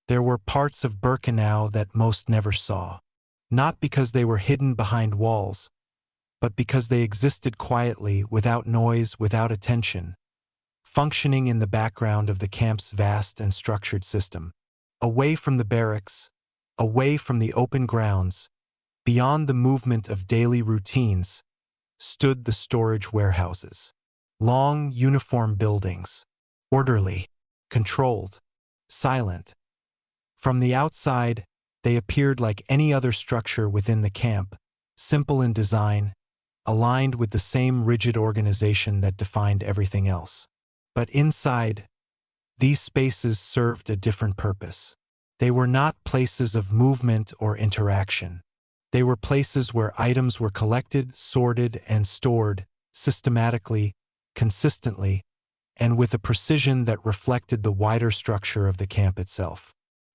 There were parts of Birkenau that most never saw, not because they were hidden behind walls, but because they existed quietly, without noise, without attention, functioning in the background of the camp's vast and structured system. Away from the barracks, away from the open grounds, beyond the movement of daily routines, stood the storage warehouses. Long, uniform buildings, orderly, controlled, silent. From the outside, they appeared like any other structure within the camp, simple in design, aligned with the same rigid organization that defined everything else. But inside, these spaces served a different purpose. They were not places of movement or interaction. They were places where items were collected, sorted, and stored systematically, consistently, and with a precision that reflected the wider structure of the camp itself.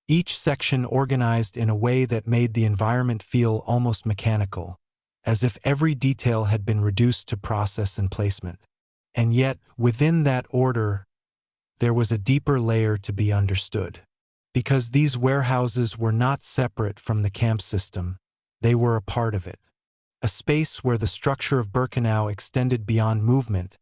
Each section organized in a way that made the environment feel almost mechanical, as if every detail had been reduced to process and placement. And yet, within that order, there was a deeper layer to be understood. Because these warehouses were not separate from the camp system, they were a part of it. A space where the structure of Birkenau extended beyond movement.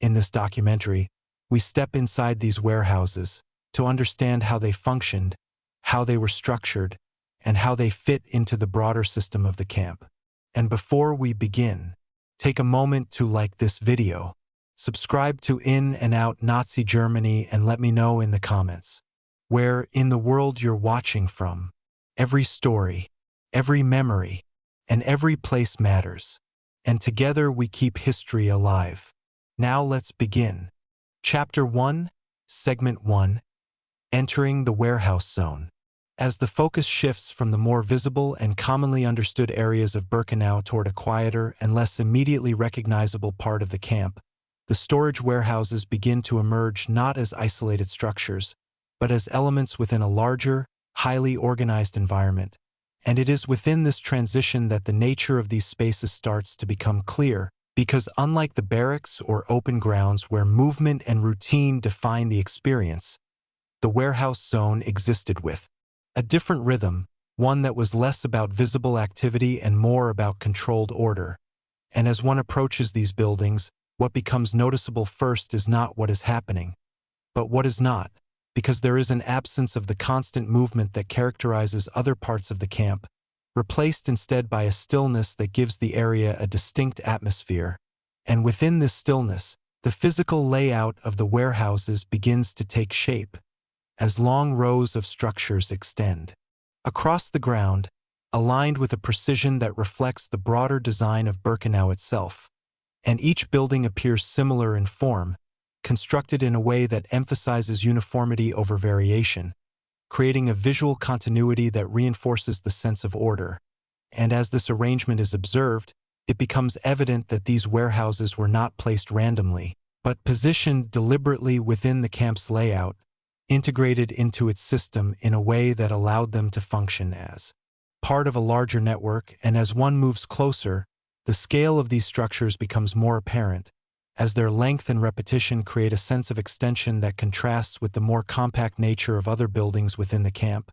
In this documentary, we step inside these warehouses to understand how they functioned, how they were structured, and how they fit into the broader system of the camp. And before we begin, take a moment to like this video, subscribe to In&Out Nazi Germany, and let me know in the comments where in the world you're watching from. Every story, every memory, and every place matters. And together we keep history alive. Now let's begin. Chapter 1, Segment 1, Entering the Warehouse Zone. As the focus shifts from the more visible and commonly understood areas of Birkenau toward a quieter and less immediately recognizable part of the camp, the storage warehouses begin to emerge not as isolated structures, but as elements within a larger, highly organized environment. And it is within this transition that the nature of these spaces starts to become clear, because unlike the barracks or open grounds where movement and routine define the experience, the warehouse zone existed with a different rhythm, one that was less about visible activity and more about controlled order. And as one approaches these buildings, what becomes noticeable first is not what is happening, but what is not, because there is an absence of the constant movement that characterizes other parts of the camp, replaced instead by a stillness that gives the area a distinct atmosphere. And within this stillness, the physical layout of the warehouses begins to take shape, as long rows of structures extend across the ground, aligned with a precision that reflects the broader design of Birkenau itself. And each building appears similar in form, constructed in a way that emphasizes uniformity over variation, creating a visual continuity that reinforces the sense of order. And as this arrangement is observed, it becomes evident that these warehouses were not placed randomly, but positioned deliberately within the camp's layout, integrated into its system in a way that allowed them to function as part of a larger network. And as one moves closer, the scale of these structures becomes more apparent, as their length and repetition create a sense of extension that contrasts with the more compact nature of other buildings within the camp.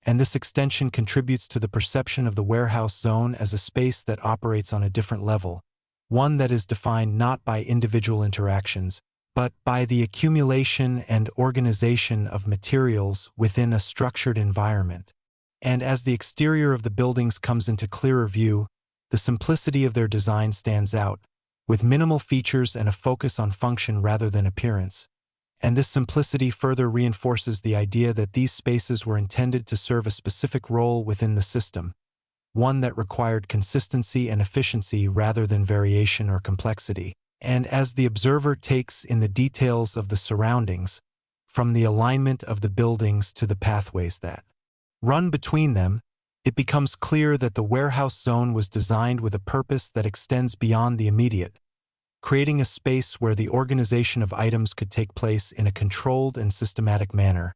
And this extension contributes to the perception of the warehouse zone as a space that operates on a different level, one that is defined not by individual interactions, but by the accumulation and organization of materials within a structured environment. And as the exterior of the buildings comes into clearer view, the simplicity of their design stands out, with minimal features and a focus on function rather than appearance. And this simplicity further reinforces the idea that these spaces were intended to serve a specific role within the system, one that required consistency and efficiency rather than variation or complexity. And as the observer takes in the details of the surroundings, from the alignment of the buildings to the pathways that run between them, it becomes clear that the warehouse zone was designed with a purpose that extends beyond the immediate, creating a space where the organization of items could take place in a controlled and systematic manner.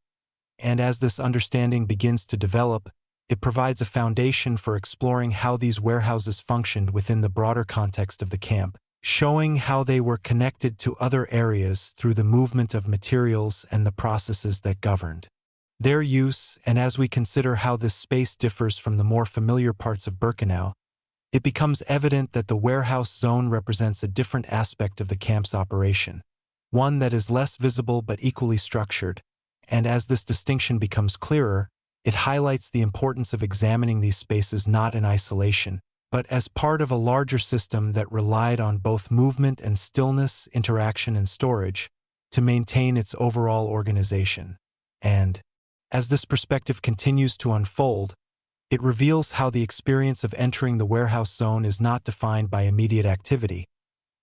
And as this understanding begins to develop, it provides a foundation for exploring how these warehouses functioned within the broader context of the camp, showing how they were connected to other areas through the movement of materials and the processes that governed Their use, and as we consider how this space differs from the more familiar parts of Birkenau, it becomes evident that the warehouse zone represents a different aspect of the camp's operation, one that is less visible but equally structured, and as this distinction becomes clearer, it highlights the importance of examining these spaces not in isolation, but as part of a larger system that relied on both movement and stillness, interaction and storage, to maintain its overall organization. And, as this perspective continues to unfold, it reveals how the experience of entering the warehouse zone is not defined by immediate activity,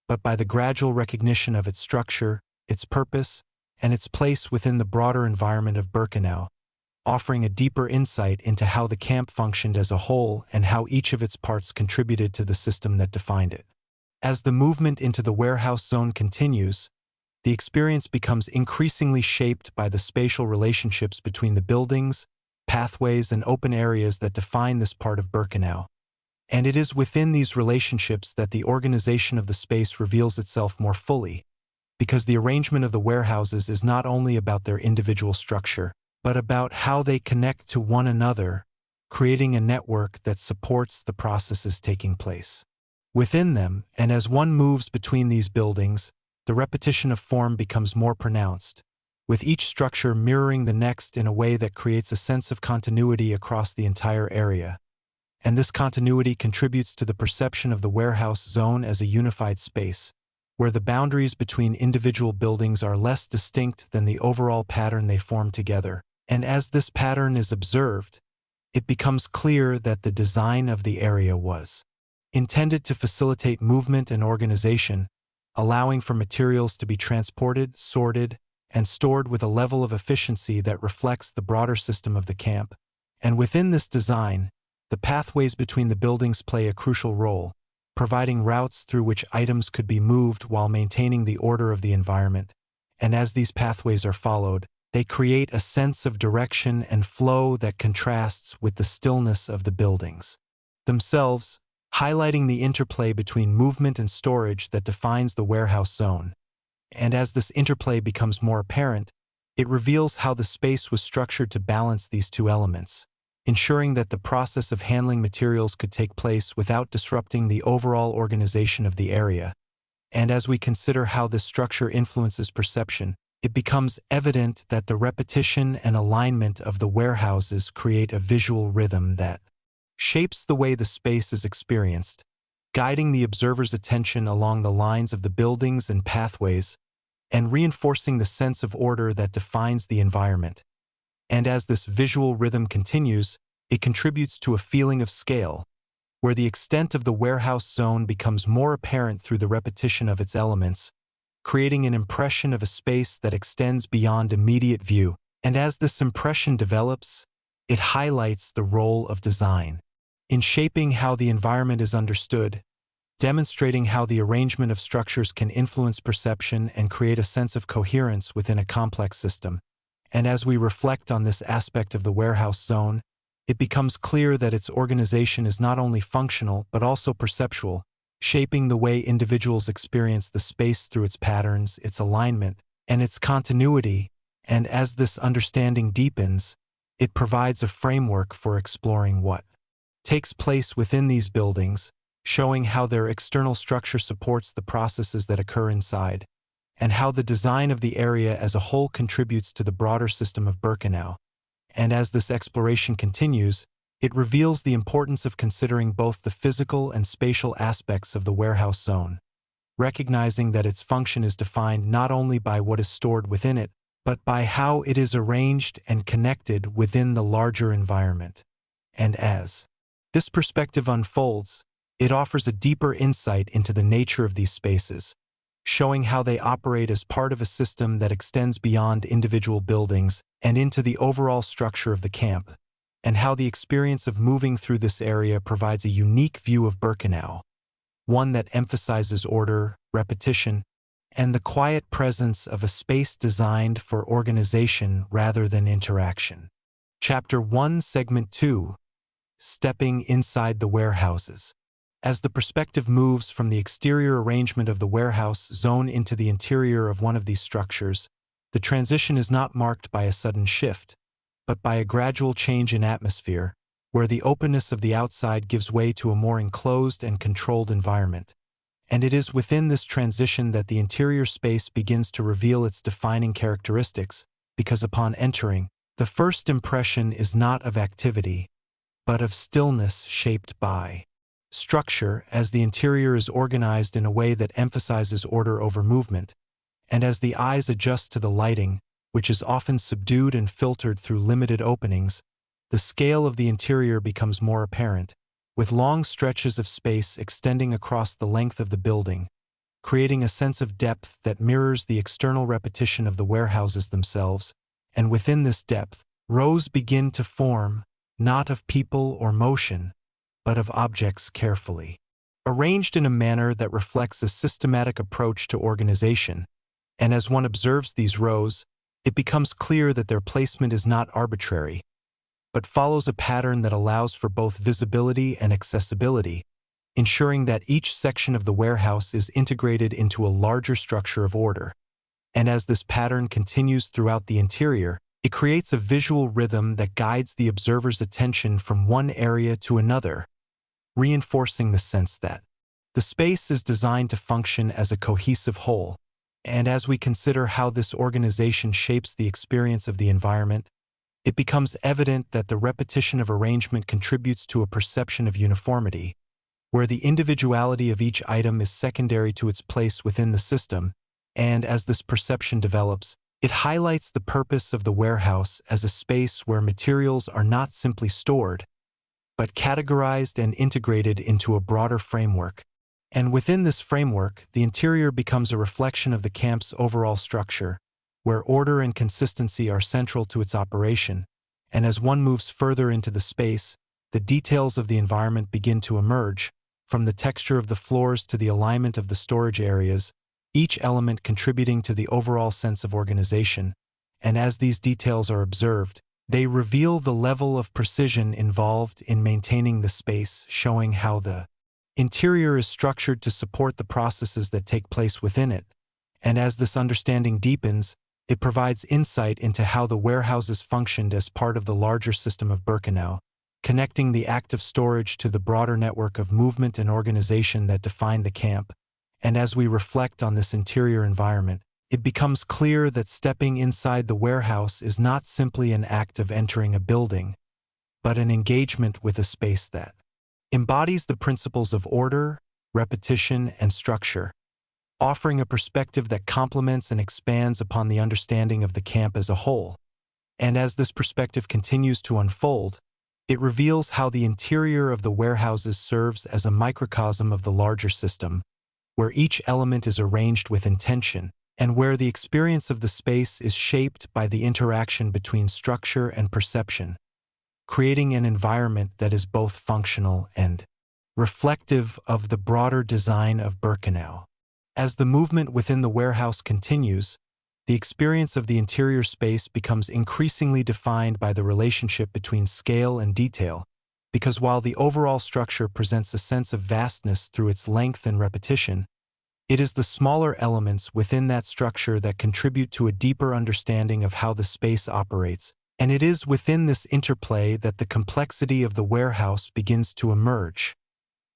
but by the gradual recognition of its structure, its purpose, and its place within the broader environment of Birkenau, offering a deeper insight into how the camp functioned as a whole and how each of its parts contributed to the system that defined it. As the movement into the warehouse zone continues, the experience becomes increasingly shaped by the spatial relationships between the buildings, pathways, and open areas that define this part of Birkenau. And it is within these relationships that the organization of the space reveals itself more fully, because the arrangement of the warehouses is not only about their individual structure, but about how they connect to one another, creating a network that supports the processes taking place within them. And as one moves between these buildings, the repetition of form becomes more pronounced, with each structure mirroring the next in a way that creates a sense of continuity across the entire area. And this continuity contributes to the perception of the warehouse zone as a unified space, where the boundaries between individual buildings are less distinct than the overall pattern they form together. And as this pattern is observed, it becomes clear that the design of the area was intended to facilitate movement and organization, allowing for materials to be transported, sorted, and stored with a level of efficiency that reflects the broader system of the camp. And within this design, the pathways between the buildings play a crucial role, providing routes through which items could be moved while maintaining the order of the environment. And as these pathways are followed, they create a sense of direction and flow that contrasts with the stillness of the buildings themselves, highlighting the interplay between movement and storage that defines the warehouse zone. And as this interplay becomes more apparent, it reveals how the space was structured to balance these two elements, ensuring that the process of handling materials could take place without disrupting the overall organization of the area. And as we consider how this structure influences perception, it becomes evident that the repetition and alignment of the warehouses create a visual rhythm that shapes the way the space is experienced, guiding the observer's attention along the lines of the buildings and pathways, and reinforcing the sense of order that defines the environment. And as this visual rhythm continues, it contributes to a feeling of scale, where the extent of the warehouse zone becomes more apparent through the repetition of its elements, creating an impression of a space that extends beyond immediate view. And as this impression develops, it highlights the role of design in shaping how the environment is understood, demonstrating how the arrangement of structures can influence perception and create a sense of coherence within a complex system. And as we reflect on this aspect of the warehouse zone, it becomes clear that its organization is not only functional but also perceptual, shaping the way individuals experience the space through its patterns, its alignment, and its continuity. And as this understanding deepens, it provides a framework for exploring what takes place within these buildings, showing how their external structure supports the processes that occur inside, and how the design of the area as a whole contributes to the broader system of Birkenau. And as this exploration continues, it reveals the importance of considering both the physical and spatial aspects of the warehouse zone, recognizing that its function is defined not only by what is stored within it, but by how it is arranged and connected within the larger environment. And as this perspective unfolds, it offers a deeper insight into the nature of these spaces, showing how they operate as part of a system that extends beyond individual buildings and into the overall structure of the camp, and how the experience of moving through this area provides a unique view of Birkenau, one that emphasizes order, repetition, and the quiet presence of a space designed for organization rather than interaction. Chapter 1, Segment 2, Stepping Inside the Warehouses. As the perspective moves from the exterior arrangement of the warehouse zone into the interior of one of these structures, the transition is not marked by a sudden shift, but by a gradual change in atmosphere, where the openness of the outside gives way to a more enclosed and controlled environment. And it is within this transition that the interior space begins to reveal its defining characteristics, because upon entering, the first impression is not of activity, but of stillness shaped by structure, as the interior is organized in a way that emphasizes order over movement, and as the eyes adjust to the lighting, which is often subdued and filtered through limited openings, the scale of the interior becomes more apparent, with long stretches of space extending across the length of the building, creating a sense of depth that mirrors the external repetition of the warehouses themselves, and within this depth, rows begin to form, not of people or motion, but of objects carefully arranged in a manner that reflects a systematic approach to organization, and as one observes these rows, it becomes clear that their placement is not arbitrary, but follows a pattern that allows for both visibility and accessibility, ensuring that each section of the warehouse is integrated into a larger structure of order. And as this pattern continues throughout the interior, it creates a visual rhythm that guides the observer's attention from one area to another, reinforcing the sense that the space is designed to function as a cohesive whole. And as we consider how this organization shapes the experience of the environment, it becomes evident that the repetition of arrangement contributes to a perception of uniformity, where the individuality of each item is secondary to its place within the system, and as this perception develops, it highlights the purpose of the warehouse as a space where materials are not simply stored, but categorized and integrated into a broader framework. And within this framework, the interior becomes a reflection of the camp's overall structure, where order and consistency are central to its operation, and as one moves further into the space, the details of the environment begin to emerge, from the texture of the floors to the alignment of the storage areas, each element contributing to the overall sense of organization, and as these details are observed, they reveal the level of precision involved in maintaining the space, showing how the interior is structured to support the processes that take place within it. And as this understanding deepens, it provides insight into how the warehouses functioned as part of the larger system of Birkenau, connecting the act of storage to the broader network of movement and organization that defined the camp. And as we reflect on this interior environment, it becomes clear that stepping inside the warehouse is not simply an act of entering a building, but an engagement with a space that embodies the principles of order, repetition, and structure, offering a perspective that complements and expands upon the understanding of the camp as a whole. And as this perspective continues to unfold, it reveals how the interior of the warehouses serves as a microcosm of the larger system, where each element is arranged with intention, and where the experience of the space is shaped by the interaction between structure and perception, creating an environment that is both functional and reflective of the broader design of Birkenau. As the movement within the warehouse continues, the experience of the interior space becomes increasingly defined by the relationship between scale and detail, because while the overall structure presents a sense of vastness through its length and repetition, it is the smaller elements within that structure that contribute to a deeper understanding of how the space operates, and it is within this interplay that the complexity of the warehouse begins to emerge,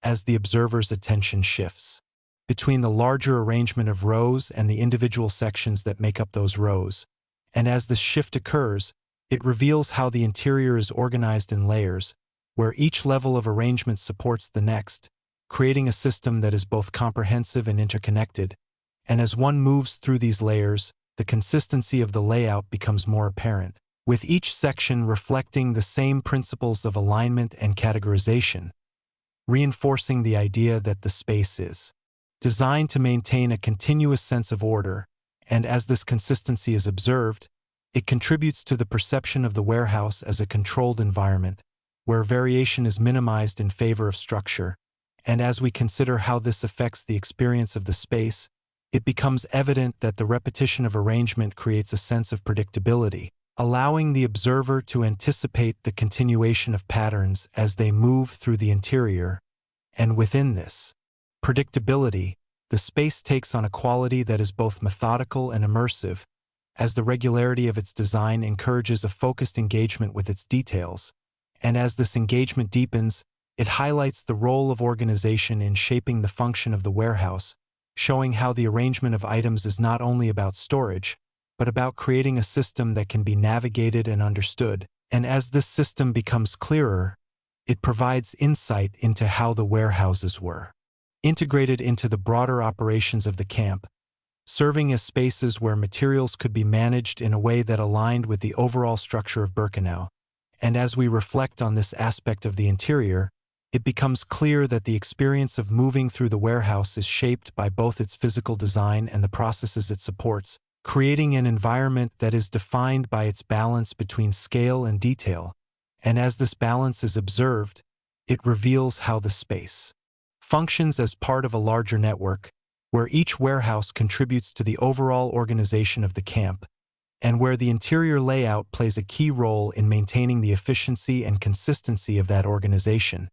as the observer's attention shifts between the larger arrangement of rows and the individual sections that make up those rows. And as this shift occurs, it reveals how the interior is organized in layers, where each level of arrangement supports the next, creating a system that is both comprehensive and interconnected. And as one moves through these layers, the consistency of the layout becomes more apparent, with each section reflecting the same principles of alignment and categorization, reinforcing the idea that the space is designed to maintain a continuous sense of order, and as this consistency is observed, it contributes to the perception of the warehouse as a controlled environment, where variation is minimized in favor of structure. And as we consider how this affects the experience of the space, it becomes evident that the repetition of arrangement creates a sense of predictability, allowing the observer to anticipate the continuation of patterns as they move through the interior. And within this predictability, the space takes on a quality that is both methodical and immersive, as the regularity of its design encourages a focused engagement with its details. And as this engagement deepens, it highlights the role of organization in shaping the function of the warehouse, showing how the arrangement of items is not only about storage, but about creating a system that can be navigated and understood. And as this system becomes clearer, it provides insight into how the warehouses were integrated into the broader operations of the camp, serving as spaces where materials could be managed in a way that aligned with the overall structure of Birkenau. And as we reflect on this aspect of the interior, it becomes clear that the experience of moving through the warehouse is shaped by both its physical design and the processes it supports, creating an environment that is defined by its balance between scale and detail. And as this balance is observed, it reveals how the space functions as part of a larger network, where each warehouse contributes to the overall organization of the camp, and where the interior layout plays a key role in maintaining the efficiency and consistency of that organization.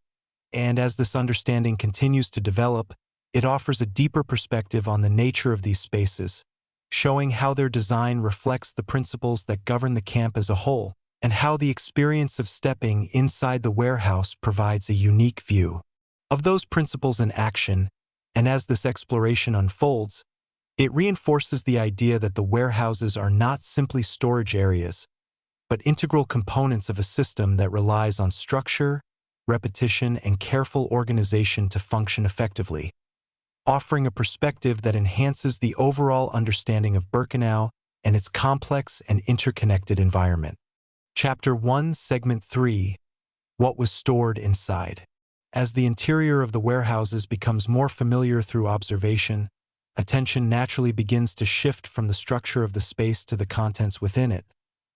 And as this understanding continues to develop, it offers a deeper perspective on the nature of these spaces, showing how their design reflects the principles that govern the camp as a whole, and how the experience of stepping inside the warehouse provides a unique view of those principles in action. And as this exploration unfolds, it reinforces the idea that the warehouses are not simply storage areas, but integral components of a system that relies on structure, repetition, and careful organization to function effectively, offering a perspective that enhances the overall understanding of Birkenau and its complex and interconnected environment. Chapter 1, Segment 3: What was stored inside. As the interior of the warehouses becomes more familiar through observation, attention naturally begins to shift from the structure of the space to the contents within it.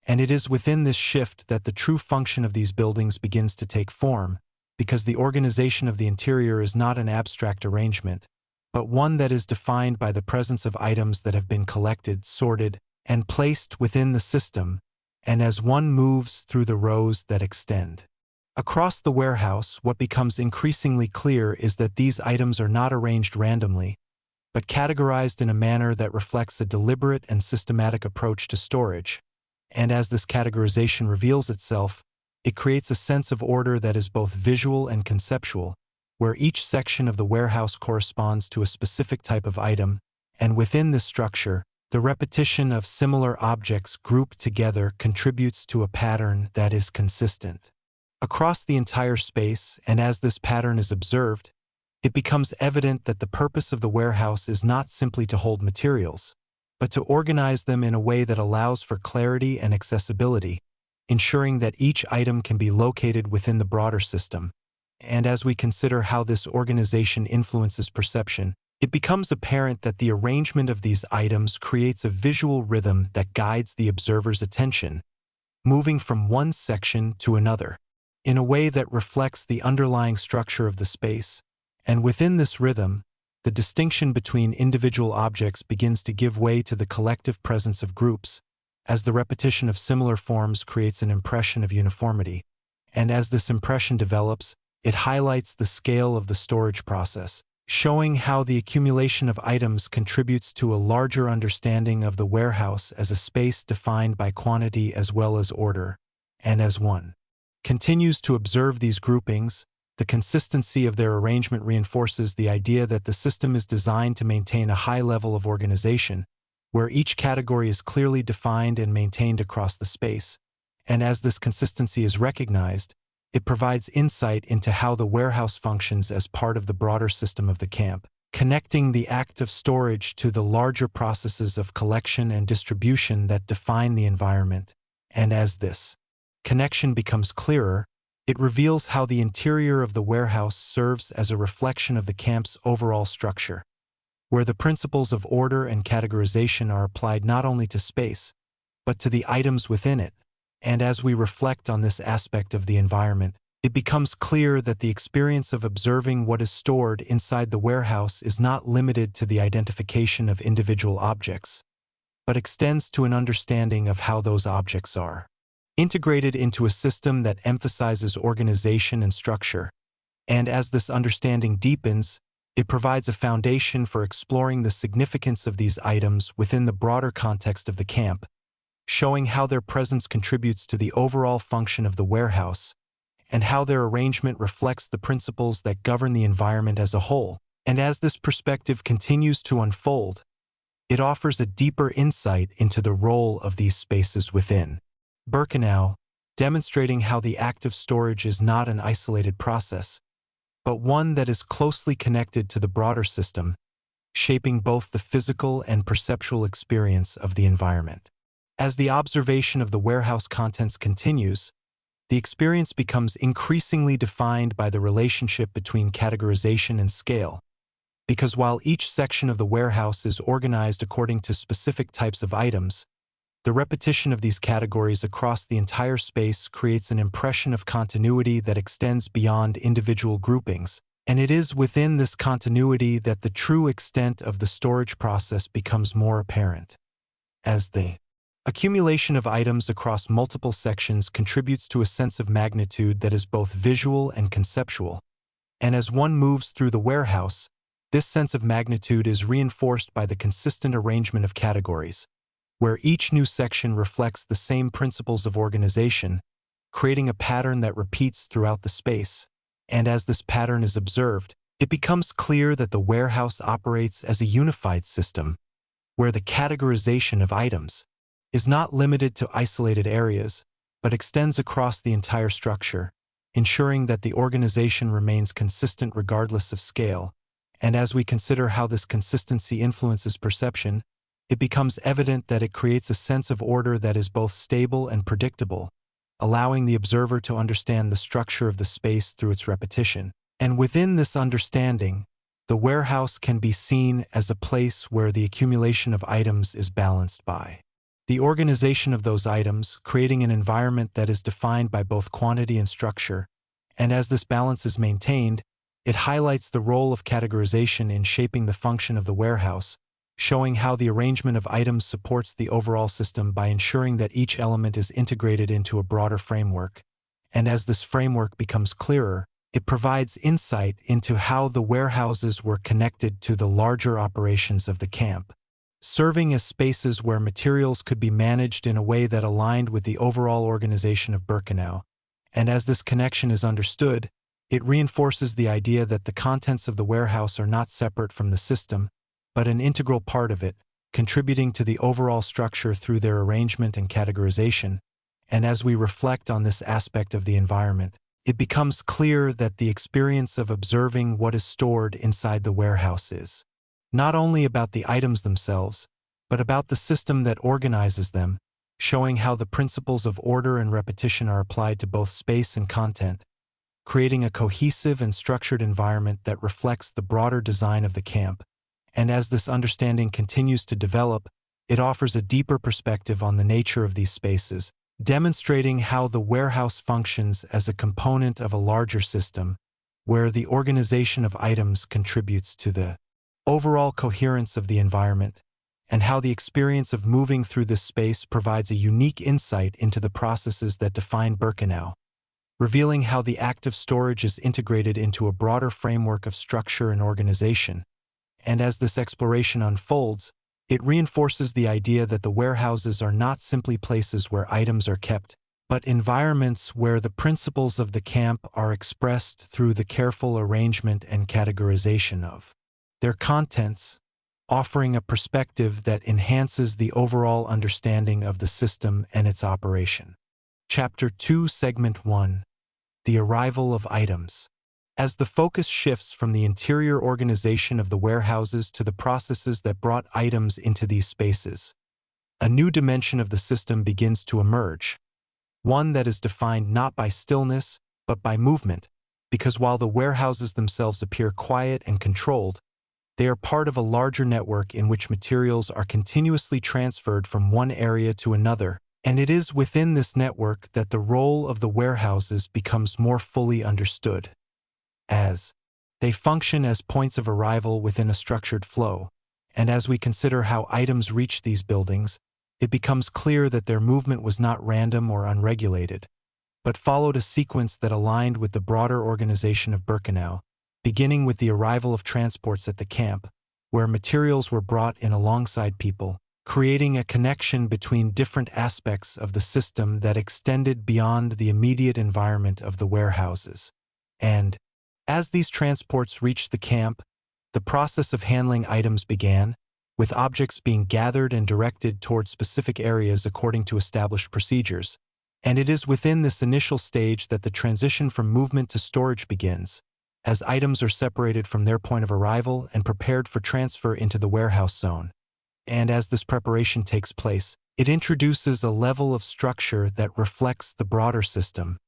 And it is within this shift that the true function of these buildings begins to take form, because the organization of the interior is not an abstract arrangement, but one that is defined by the presence of items that have been collected, sorted, and placed within the system, and as one moves through the rows that extend across the warehouse, what becomes increasingly clear is that these items are not arranged randomly, but categorized in a manner that reflects a deliberate and systematic approach to storage. And as this categorization reveals itself, it creates a sense of order that is both visual and conceptual, where each section of the warehouse corresponds to a specific type of item, and within this structure, the repetition of similar objects grouped together contributes to a pattern that is consistent across the entire space. And as this pattern is observed, it becomes evident that the purpose of the warehouse is not simply to hold materials, but to organize them in a way that allows for clarity and accessibility, ensuring that each item can be located within the broader system. And as we consider how this organization influences perception, it becomes apparent that the arrangement of these items creates a visual rhythm that guides the observer's attention, moving from one section to another, in a way that reflects the underlying structure of the space. And within this rhythm, the distinction between individual objects begins to give way to the collective presence of groups, as the repetition of similar forms creates an impression of uniformity. And as this impression develops, it highlights the scale of the storage process, showing how the accumulation of items contributes to a larger understanding of the warehouse as a space defined by quantity as well as order. And as one continues to observe these groupings, the consistency of their arrangement reinforces the idea that the system is designed to maintain a high level of organization, where each category is clearly defined and maintained across the space. And as this consistency is recognized, it provides insight into how the warehouse functions as part of the broader system of the camp, connecting the act of storage to the larger processes of collection and distribution that define the environment. And as this connection becomes clearer, it reveals how the interior of the warehouse serves as a reflection of the camp's overall structure, where the principles of order and categorization are applied not only to space, but to the items within it. And as we reflect on this aspect of the environment, it becomes clear that the experience of observing what is stored inside the warehouse is not limited to the identification of individual objects, but extends to an understanding of how those objects are integrated into a system that emphasizes organization and structure. And as this understanding deepens, it provides a foundation for exploring the significance of these items within the broader context of the camp, showing how their presence contributes to the overall function of the warehouse, and how their arrangement reflects the principles that govern the environment as a whole. And as this perspective continues to unfold, it offers a deeper insight into the role of these spaces within Birkenau, demonstrating how the act of storage is not an isolated process, but one that is closely connected to the broader system, shaping both the physical and perceptual experience of the environment. As the observation of the warehouse contents continues, the experience becomes increasingly defined by the relationship between categorization and scale, because while each section of the warehouse is organized according to specific types of items, the repetition of these categories across the entire space creates an impression of continuity that extends beyond individual groupings, and it is within this continuity that the true extent of the storage process becomes more apparent. As the accumulation of items across multiple sections contributes to a sense of magnitude that is both visual and conceptual, and as one moves through the warehouse, this sense of magnitude is reinforced by the consistent arrangement of categories, where each new section reflects the same principles of organization, creating a pattern that repeats throughout the space. And as this pattern is observed, it becomes clear that the warehouse operates as a unified system, where the categorization of items is not limited to isolated areas, but extends across the entire structure, ensuring that the organization remains consistent regardless of scale. And as we consider how this consistency influences perception, it becomes evident that it creates a sense of order that is both stable and predictable, allowing the observer to understand the structure of the space through its repetition. And within this understanding, the warehouse can be seen as a place where the accumulation of items is balanced by the organization of those items, creating an environment that is defined by both quantity and structure. And as this balance is maintained, it highlights the role of categorization in shaping the function of the warehouse, showing how the arrangement of items supports the overall system by ensuring that each element is integrated into a broader framework. And as this framework becomes clearer, it provides insight into how the warehouses were connected to the larger operations of the camp, serving as spaces where materials could be managed in a way that aligned with the overall organization of Birkenau. And as this connection is understood, it reinforces the idea that the contents of the warehouse are not separate from the system, but an integral part of it, contributing to the overall structure through their arrangement and categorization. And as we reflect on this aspect of the environment, it becomes clear that the experience of observing what is stored inside the warehouse is not only about the items themselves, but about the system that organizes them, showing how the principles of order and repetition are applied to both space and content, creating a cohesive and structured environment that reflects the broader design of the camp. And as this understanding continues to develop, it offers a deeper perspective on the nature of these spaces, demonstrating how the warehouse functions as a component of a larger system, where the organization of items contributes to the overall coherence of the environment, and how the experience of moving through this space provides a unique insight into the processes that define Birkenau, revealing how the act of storage is integrated into a broader framework of structure and organization. And as this exploration unfolds, it reinforces the idea that the warehouses are not simply places where items are kept, but environments where the principles of the camp are expressed through the careful arrangement and categorization of their contents, offering a perspective that enhances the overall understanding of the system and its operation. Chapter 2, Segment 1. The Arrival of Items. As the focus shifts from the interior organization of the warehouses to the processes that brought items into these spaces, a new dimension of the system begins to emerge, one that is defined not by stillness, but by movement, because while the warehouses themselves appear quiet and controlled, they are part of a larger network in which materials are continuously transferred from one area to another, and it is within this network that the role of the warehouses becomes more fully understood, as they function as points of arrival within a structured flow. And as we consider how items reach these buildings, it becomes clear that their movement was not random or unregulated, but followed a sequence that aligned with the broader organization of Birkenau, beginning with the arrival of transports at the camp, where materials were brought in alongside people, creating a connection between different aspects of the system that extended beyond the immediate environment of the warehouses. And, as these transports reached the camp, the process of handling items began, with objects being gathered and directed toward specific areas according to established procedures. And it is within this initial stage that the transition from movement to storage begins, as items are separated from their point of arrival and prepared for transfer into the warehouse zone. And as this preparation takes place, it introduces a level of structure that reflects the broader system,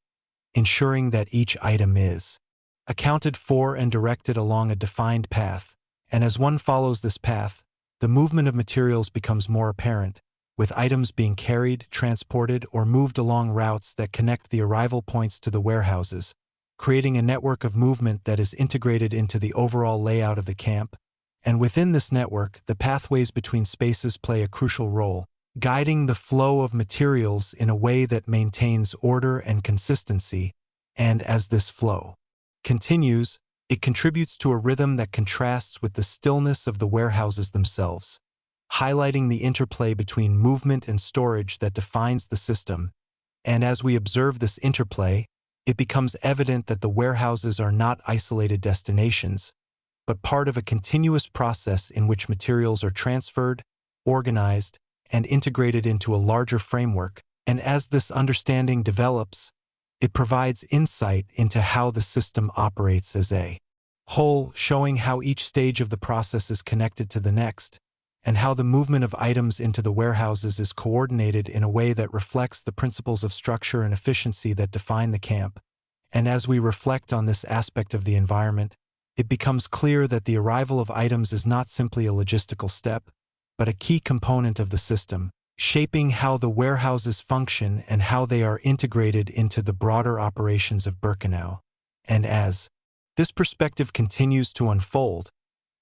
ensuring that each item is accounted for and directed along a defined path. And as one follows this path, the movement of materials becomes more apparent, with items being carried, transported, or moved along routes that connect the arrival points to the warehouses, creating a network of movement that is integrated into the overall layout of the camp. And within this network, the pathways between spaces play a crucial role, guiding the flow of materials in a way that maintains order and consistency. And as this flow continues, it contributes to a rhythm that contrasts with the stillness of the warehouses themselves, highlighting the interplay between movement and storage that defines the system. And as we observe this interplay, it becomes evident that the warehouses are not isolated destinations, but part of a continuous process in which materials are transferred, organized, and integrated into a larger framework. And as this understanding develops, it provides insight into how the system operates as a whole, showing how each stage of the process is connected to the next, and how the movement of items into the warehouses is coordinated in a way that reflects the principles of structure and efficiency that define the camp. And as we reflect on this aspect of the environment, it becomes clear that the arrival of items is not simply a logistical step, but a key component of the system, shaping how the warehouses function and how they are integrated into the broader operations of Birkenau. And as this perspective continues to unfold,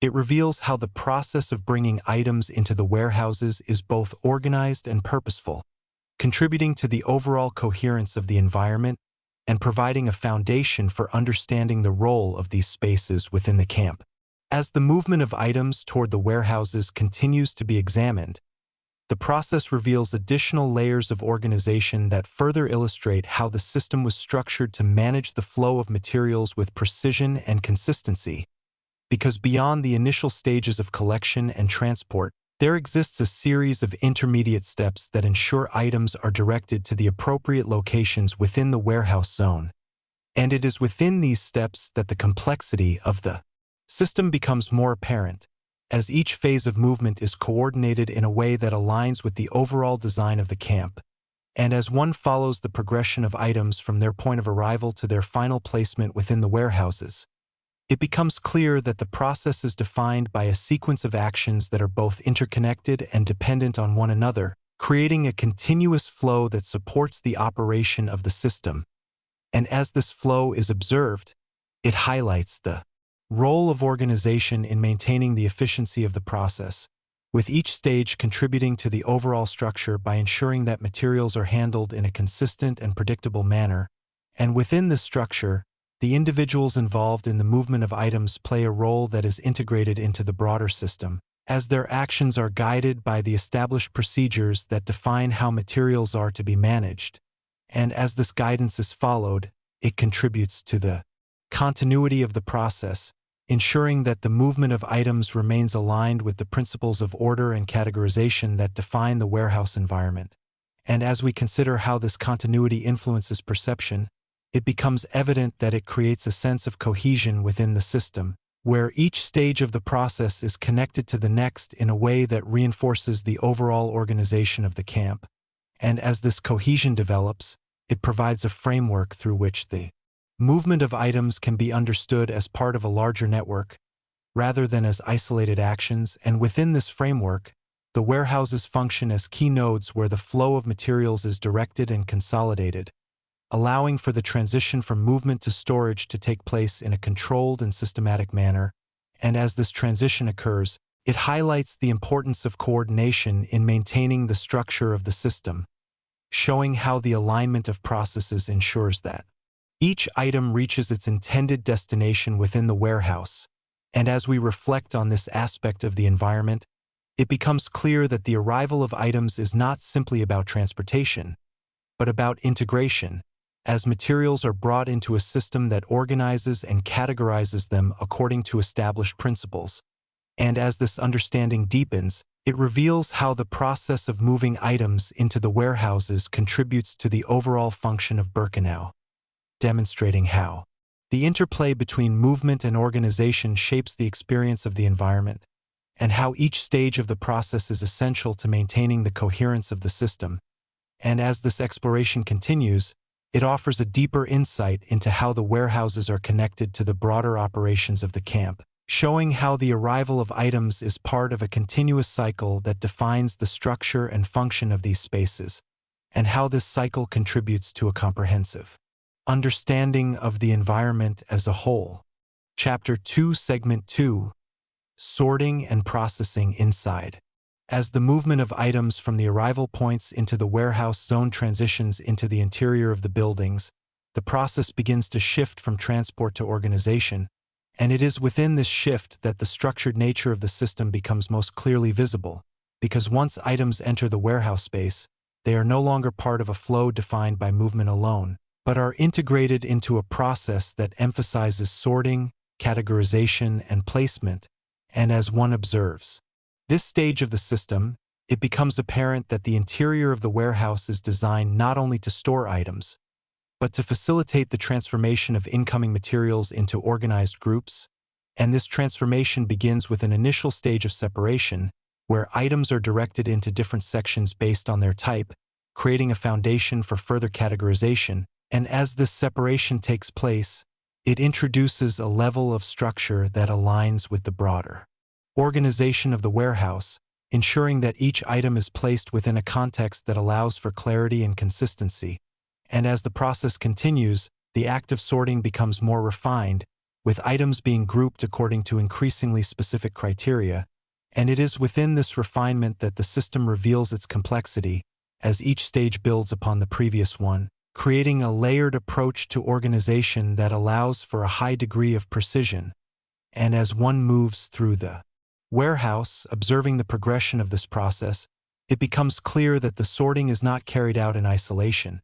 it reveals how the process of bringing items into the warehouses is both organized and purposeful, contributing to the overall coherence of the environment and providing a foundation for understanding the role of these spaces within the camp. As the movement of items toward the warehouses continues to be examined, the process reveals additional layers of organization that further illustrate how the system was structured to manage the flow of materials with precision and consistency. Because beyond the initial stages of collection and transport, there exists a series of intermediate steps that ensure items are directed to the appropriate locations within the warehouse zone. And it is within these steps that the complexity of the system becomes more apparent, as each phase of movement is coordinated in a way that aligns with the overall design of the camp. And as one follows the progression of items from their point of arrival to their final placement within the warehouses, it becomes clear that the process is defined by a sequence of actions that are both interconnected and dependent on one another, creating a continuous flow that supports the operation of the system. And as this flow is observed, it highlights the role of organization in maintaining the efficiency of the process, with each stage contributing to the overall structure by ensuring that materials are handled in a consistent and predictable manner. And within this structure, the individuals involved in the movement of items play a role that is integrated into the broader system, as their actions are guided by the established procedures that define how materials are to be managed. And as this guidance is followed, it contributes to the continuity of the process, ensuring that the movement of items remains aligned with the principles of order and categorization that define the warehouse environment. And as we consider how this continuity influences perception, it becomes evident that it creates a sense of cohesion within the system, where each stage of the process is connected to the next in a way that reinforces the overall organization of the camp. And as this cohesion develops, it provides a framework through which the movement of items can be understood as part of a larger network, rather than as isolated actions. And within this framework, the warehouses function as key nodes where the flow of materials is directed and consolidated, allowing for the transition from movement to storage to take place in a controlled and systematic manner. And as this transition occurs, it highlights the importance of coordination in maintaining the structure of the system, showing how the alignment of processes ensures that each item reaches its intended destination within the warehouse. And as we reflect on this aspect of the environment, it becomes clear that the arrival of items is not simply about transportation, but about integration, as materials are brought into a system that organizes and categorizes them according to established principles. And as this understanding deepens, it reveals how the process of moving items into the warehouses contributes to the overall function of Birkenau, demonstrating how the interplay between movement and organization shapes the experience of the environment, and how each stage of the process is essential to maintaining the coherence of the system. And as this exploration continues, it offers a deeper insight into how the warehouses are connected to the broader operations of the camp, showing how the arrival of items is part of a continuous cycle that defines the structure and function of these spaces, and how this cycle contributes to a comprehensive understanding of the environment as a whole. Chapter 2, Segment 2, Sorting and Processing Inside. As the movement of items from the arrival points into the warehouse zone transitions into the interior of the buildings, the process begins to shift from transport to organization, and it is within this shift that the structured nature of the system becomes most clearly visible, because once items enter the warehouse space, they are no longer part of a flow defined by movement alone, but are integrated into a process that emphasizes sorting, categorization, and placement. And as one observes this stage of the system, it becomes apparent that the interior of the warehouse is designed not only to store items, but to facilitate the transformation of incoming materials into organized groups. And this transformation begins with an initial stage of separation, where items are directed into different sections based on their type, creating a foundation for further categorization. And as this separation takes place, it introduces a level of structure that aligns with the broader organization of the warehouse, ensuring that each item is placed within a context that allows for clarity and consistency. And as the process continues, the act of sorting becomes more refined, with items being grouped according to increasingly specific criteria, and it is within this refinement that the system reveals its complexity, as each stage builds upon the previous one, creating a layered approach to organization that allows for a high degree of precision. And as one moves through the warehouse, observing the progression of this process, it becomes clear that the sorting is not carried out in isolation,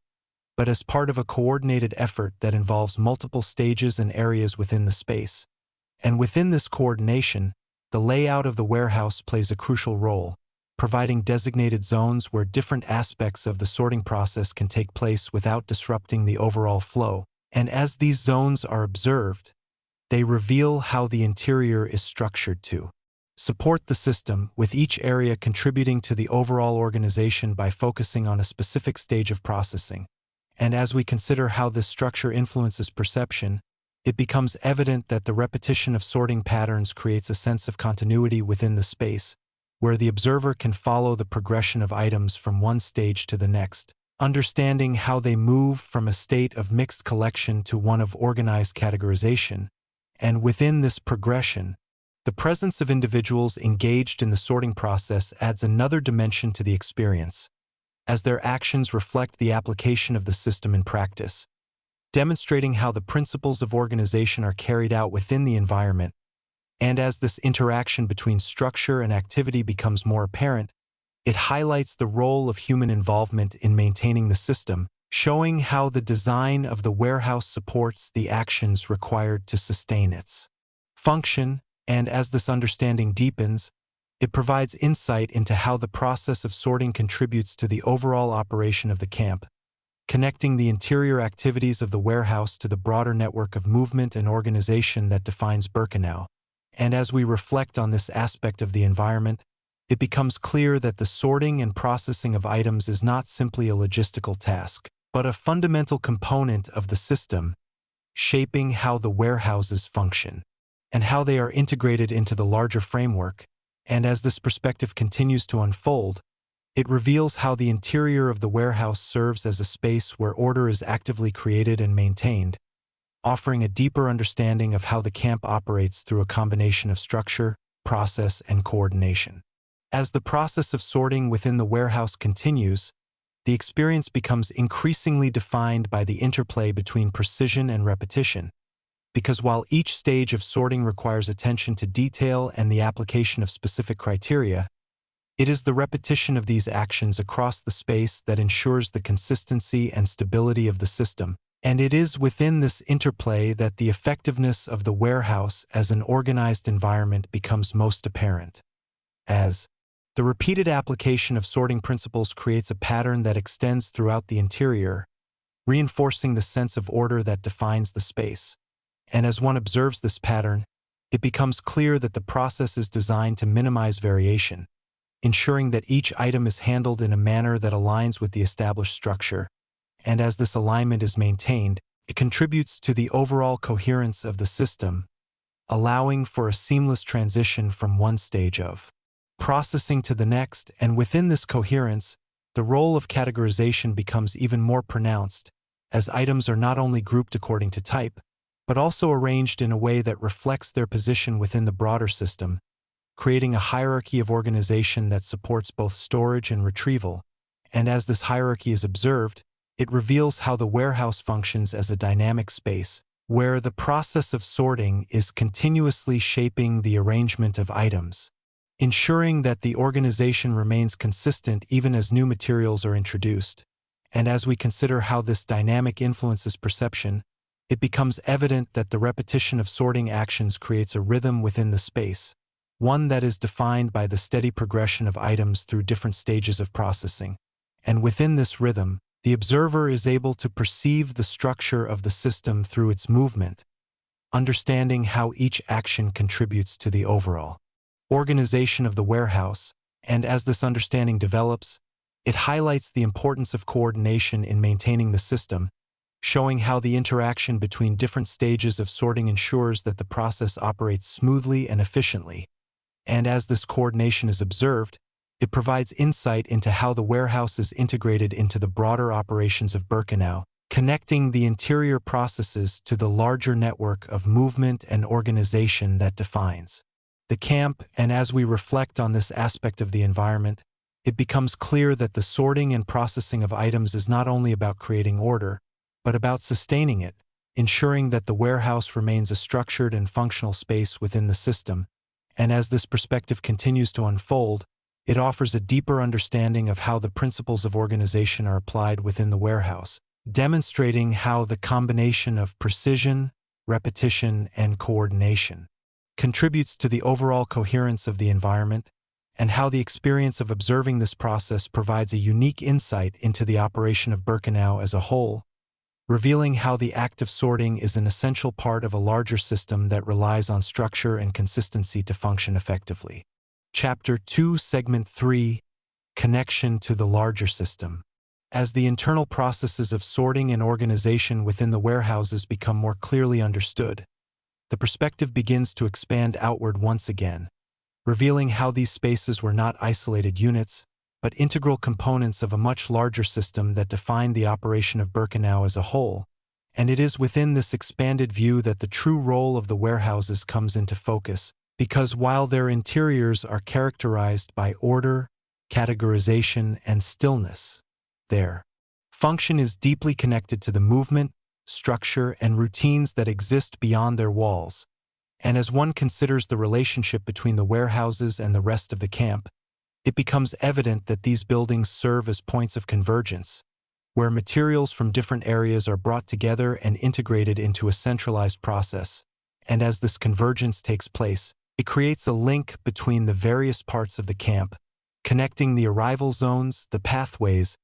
but as part of a coordinated effort that involves multiple stages and areas within the space. And within this coordination, the layout of the warehouse plays a crucial role, providing designated zones where different aspects of the sorting process can take place without disrupting the overall flow. And as these zones are observed, they reveal how the interior is structured to support the system, with each area contributing to the overall organization by focusing on a specific stage of processing. And as we consider how this structure influences perception, it becomes evident that the repetition of sorting patterns creates a sense of continuity within the space, where the observer can follow the progression of items from one stage to the next, understanding how they move from a state of mixed collection to one of organized categorization. And within this progression, the presence of individuals engaged in the sorting process adds another dimension to the experience, as their actions reflect the application of the system in practice, demonstrating how the principles of organization are carried out within the environment. And as this interaction between structure and activity becomes more apparent, it highlights the role of human involvement in maintaining the system, showing how the design of the warehouse supports the actions required to sustain its function. And as this understanding deepens, it provides insight into how the process of sorting contributes to the overall operation of the camp, connecting the interior activities of the warehouse to the broader network of movement and organization that defines Birkenau. And as we reflect on this aspect of the environment, it becomes clear that the sorting and processing of items is not simply a logistical task, but a fundamental component of the system, shaping how the warehouses function and how they are integrated into the larger framework. And as this perspective continues to unfold, it reveals how the interior of the warehouse serves as a space where order is actively created and maintained, offering a deeper understanding of how the camp operates through a combination of structure, process, and coordination. As the process of sorting within the warehouse continues, the experience becomes increasingly defined by the interplay between precision and repetition, because while each stage of sorting requires attention to detail and the application of specific criteria, It is the repetition of these actions across the space that ensures the consistency and stability of the system, and it is within this interplay that the effectiveness of the warehouse as an organized environment becomes most apparent. As the repeated application of sorting principles creates a pattern that extends throughout the interior, reinforcing the sense of order that defines the space. And as one observes this pattern, it becomes clear that the process is designed to minimize variation, ensuring that each item is handled in a manner that aligns with the established structure. And as this alignment is maintained, it contributes to the overall coherence of the system, allowing for a seamless transition from one stage of processing to the next. And within this coherence, the role of categorization becomes even more pronounced, as items are not only grouped according to type, but also arranged in a way that reflects their position within the broader system, creating a hierarchy of organization that supports both storage and retrieval. And as this hierarchy is observed, it reveals how the warehouse functions as a dynamic space, where the process of sorting is continuously shaping the arrangement of items, ensuring that the organization remains consistent even as new materials are introduced. And as we consider how this dynamic influences perception, it becomes evident that the repetition of sorting actions creates a rhythm within the space, one that is defined by the steady progression of items through different stages of processing. And within this rhythm, the observer is able to perceive the structure of the system through its movement, understanding how each action contributes to the overall organization of the warehouse. And as this understanding develops, it highlights the importance of coordination in maintaining the system, showing how the interaction between different stages of sorting ensures that the process operates smoothly and efficiently. And as this coordination is observed, it provides insight into how the warehouse is integrated into the broader operations of Birkenau, connecting the interior processes to the larger network of movement and organization that defines the camp. And as we reflect on this aspect of the environment, it becomes clear that the sorting and processing of items is not only about creating order, but about sustaining it, ensuring that the warehouse remains a structured and functional space within the system. And as this perspective continues to unfold, it offers a deeper understanding of how the principles of organization are applied within the warehouse, demonstrating how the combination of precision, repetition, and coordination contributes to the overall coherence of the environment, and how the experience of observing this process provides a unique insight into the operation of Birkenau as a whole, revealing how the act of sorting is an essential part of a larger system that relies on structure and consistency to function effectively. Chapter 2, Segment 3, Connection to the Larger System. As the internal processes of sorting and organization within the warehouses become more clearly understood, the perspective begins to expand outward once again, revealing how these spaces were not isolated units, but integral components of a much larger system that defined the operation of Birkenau as a whole. And it is within this expanded view that the true role of the warehouses comes into focus, because while their interiors are characterized by order, categorization, and stillness, their function is deeply connected to the movement, structure, and routines that exist beyond their walls. And as one considers the relationship between the warehouses and the rest of the camp, it becomes evident that these buildings serve as points of convergence, where materials from different areas are brought together and integrated into a centralized process. And as this convergence takes place, it creates a link between the various parts of the camp, connecting the arrival zones, the pathways,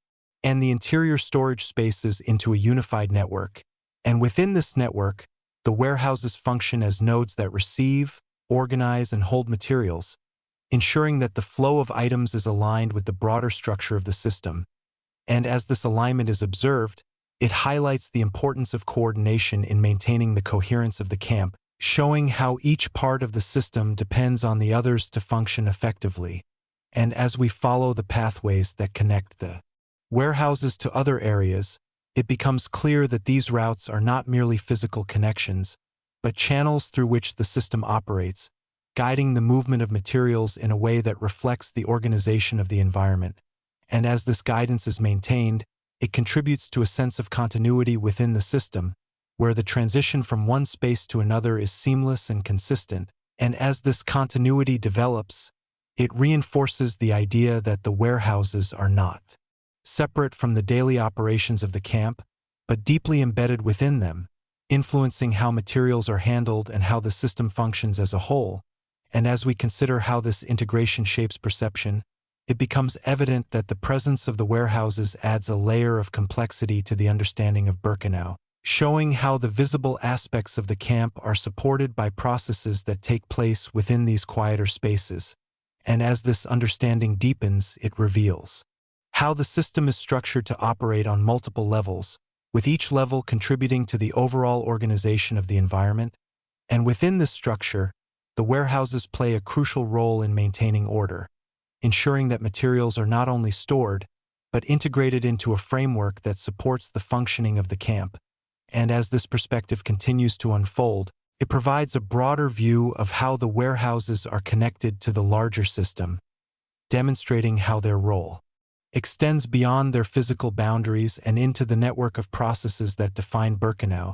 and the interior storage spaces into a unified network. And within this network, the warehouses function as nodes that receive, organize, and hold materials, ensuring that the flow of items is aligned with the broader structure of the system. And as this alignment is observed, it highlights the importance of coordination in maintaining the coherence of the camp, showing how each part of the system depends on the others to function effectively. And as we follow the pathways that connect the warehouses to other areas, it becomes clear that these routes are not merely physical connections, but channels through which the system operates, guiding the movement of materials in a way that reflects the organization of the environment. And as this guidance is maintained, it contributes to a sense of continuity within the system, where the transition from one space to another is seamless and consistent. And as this continuity develops, It reinforces the idea that the warehouses are not separate from the daily operations of the camp, but deeply embedded within them, influencing how materials are handled and how the system functions as a whole. And as we consider how this integration shapes perception, it becomes evident that the presence of the warehouses adds a layer of complexity to the understanding of Birkenau, showing how the visible aspects of the camp are supported by processes that take place within these quieter spaces. And as this understanding deepens, it reveals how the system is structured to operate on multiple levels, with each level contributing to the overall organization of the environment. And within this structure, the warehouses play a crucial role in maintaining order, ensuring that materials are not only stored, but integrated into a framework that supports the functioning of the camp. And as this perspective continues to unfold, it provides a broader view of how the warehouses are connected to the larger system, demonstrating how their role extends beyond their physical boundaries and into the network of processes that define Birkenau.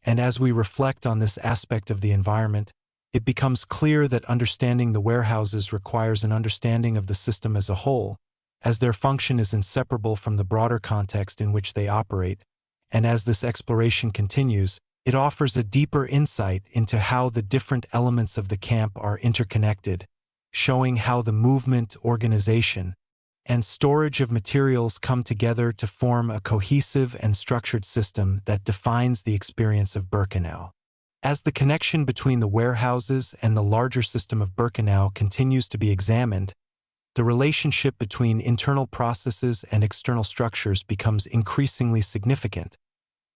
And as we reflect on this aspect of the environment, it becomes clear that understanding the warehouses requires an understanding of the system as a whole, as their function is inseparable from the broader context in which they operate. And as this exploration continues, it offers a deeper insight into how the different elements of the camp are interconnected, showing how the movement, organization, and storage of materials come together to form a cohesive and structured system that defines the experience of Birkenau. As the connection between the warehouses and the larger system of Birkenau continues to be examined, the relationship between internal processes and external structures becomes increasingly significant,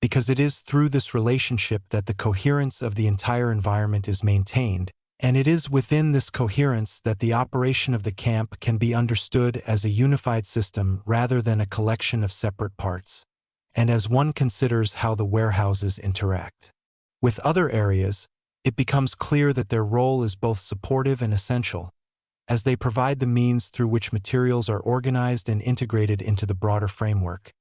because it is through this relationship that the coherence of the entire environment is maintained, and it is within this coherence that the operation of the camp can be understood as a unified system rather than a collection of separate parts. And as one considers how the warehouses interact with other areas, it becomes clear that their role is both supportive and essential, as they provide the means through which materials are organized and integrated into the broader framework.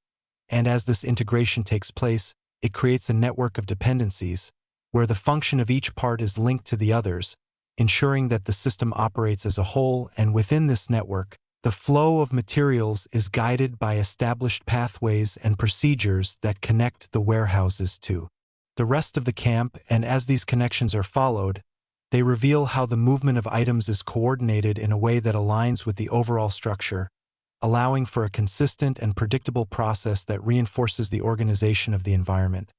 And as this integration takes place, it creates a network of dependencies, where the function of each part is linked to the others, ensuring that the system operates as a whole. And within this network, the flow of materials is guided by established pathways and procedures that connect the warehouses to the rest of the camp. And as these connections are followed, they reveal how the movement of items is coordinated in a way that aligns with the overall structure, allowing for a consistent and predictable process that reinforces the organization of the environment.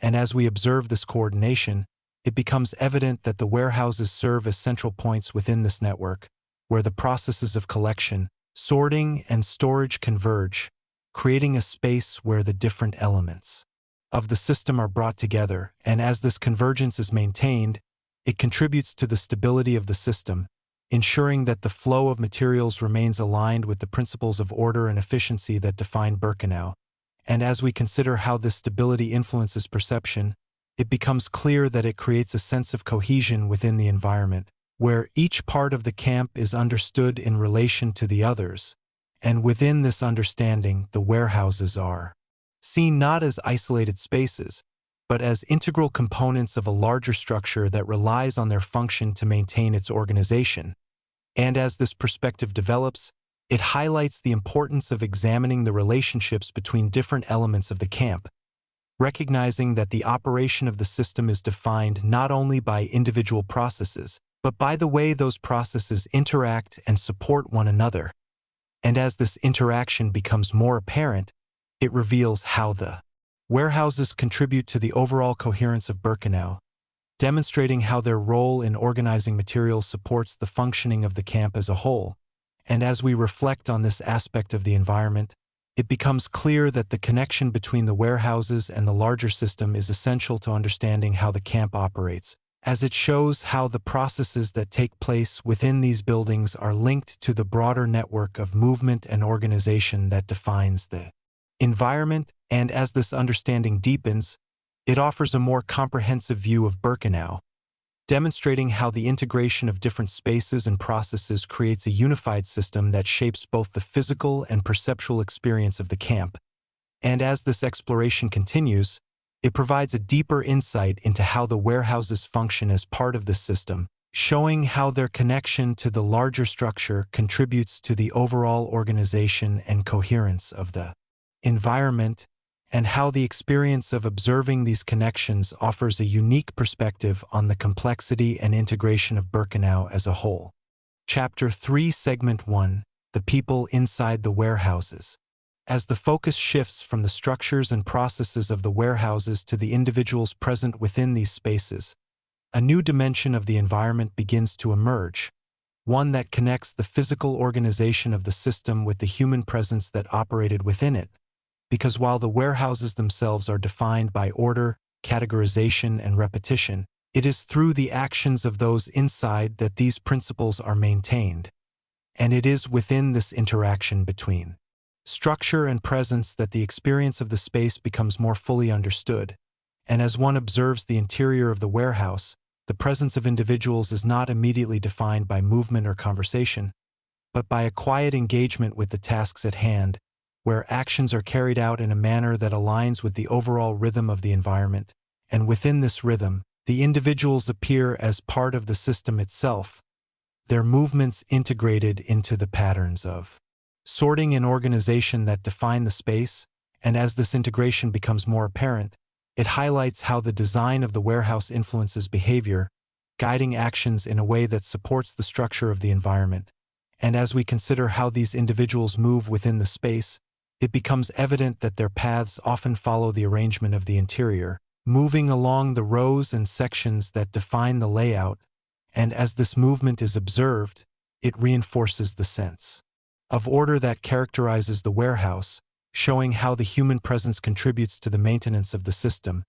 And as we observe this coordination, it becomes evident that the warehouses serve as central points within this network, where the processes of collection, sorting, and storage converge, creating a space where the different elements of the system are brought together. And as this convergence is maintained, it contributes to the stability of the system, ensuring that the flow of materials remains aligned with the principles of order and efficiency that define Birkenau. And as we consider how this stability influences perception, it becomes clear that it creates a sense of cohesion within the environment, where each part of the camp is understood in relation to the others. And within this understanding, the warehouses are seen not as isolated spaces, but as integral components of a larger structure that relies on their function to maintain its organization. And as this perspective develops, it highlights the importance of examining the relationships between different elements of the camp, recognizing that the operation of the system is defined not only by individual processes, but by the way those processes interact and support one another. And as this interaction becomes more apparent, it reveals how the warehouses contribute to the overall coherence of Birkenau, demonstrating how their role in organizing materials supports the functioning of the camp as a whole. And as we reflect on this aspect of the environment, it becomes clear that the connection between the warehouses and the larger system is essential to understanding how the camp operates, as it shows how the processes that take place within these buildings are linked to the broader network of movement and organization that defines the environment. And as this understanding deepens, it offers a more comprehensive view of Birkenau, demonstrating how the integration of different spaces and processes creates a unified system that shapes both the physical and perceptual experience of the camp. And as this exploration continues, it provides a deeper insight into how the warehouses function as part of this system, showing how their connection to the larger structure contributes to the overall organization and coherence of the environment, and how the experience of observing these connections offers a unique perspective on the complexity and integration of Birkenau as a whole. Chapter 3, Segment 1, The People Inside the Warehouses. As the focus shifts from the structures and processes of the warehouses to the individuals present within these spaces, a new dimension of the environment begins to emerge, one that connects the physical organization of the system with the human presence that operated within it. Because while the warehouses themselves are defined by order, categorization, and repetition, it is through the actions of those inside that these principles are maintained, and it is within this interaction between structure and presence that the experience of the space becomes more fully understood. And as one observes the interior of the warehouse, the presence of individuals is not immediately defined by movement or conversation, but by a quiet engagement with the tasks at hand, where actions are carried out in a manner that aligns with the overall rhythm of the environment. And within this rhythm, the individuals appear as part of the system itself, their movements integrated into the patterns of sorting and organization that define the space. And as this integration becomes more apparent, it highlights how the design of the warehouse influences behavior, guiding actions in a way that supports the structure of the environment. And as we consider how these individuals move within the space, it becomes evident that their paths often follow the arrangement of the interior, moving along the rows and sections that define the layout. And as this movement is observed, it reinforces the sense of order that characterizes the warehouse, showing how the human presence contributes to the maintenance of the system.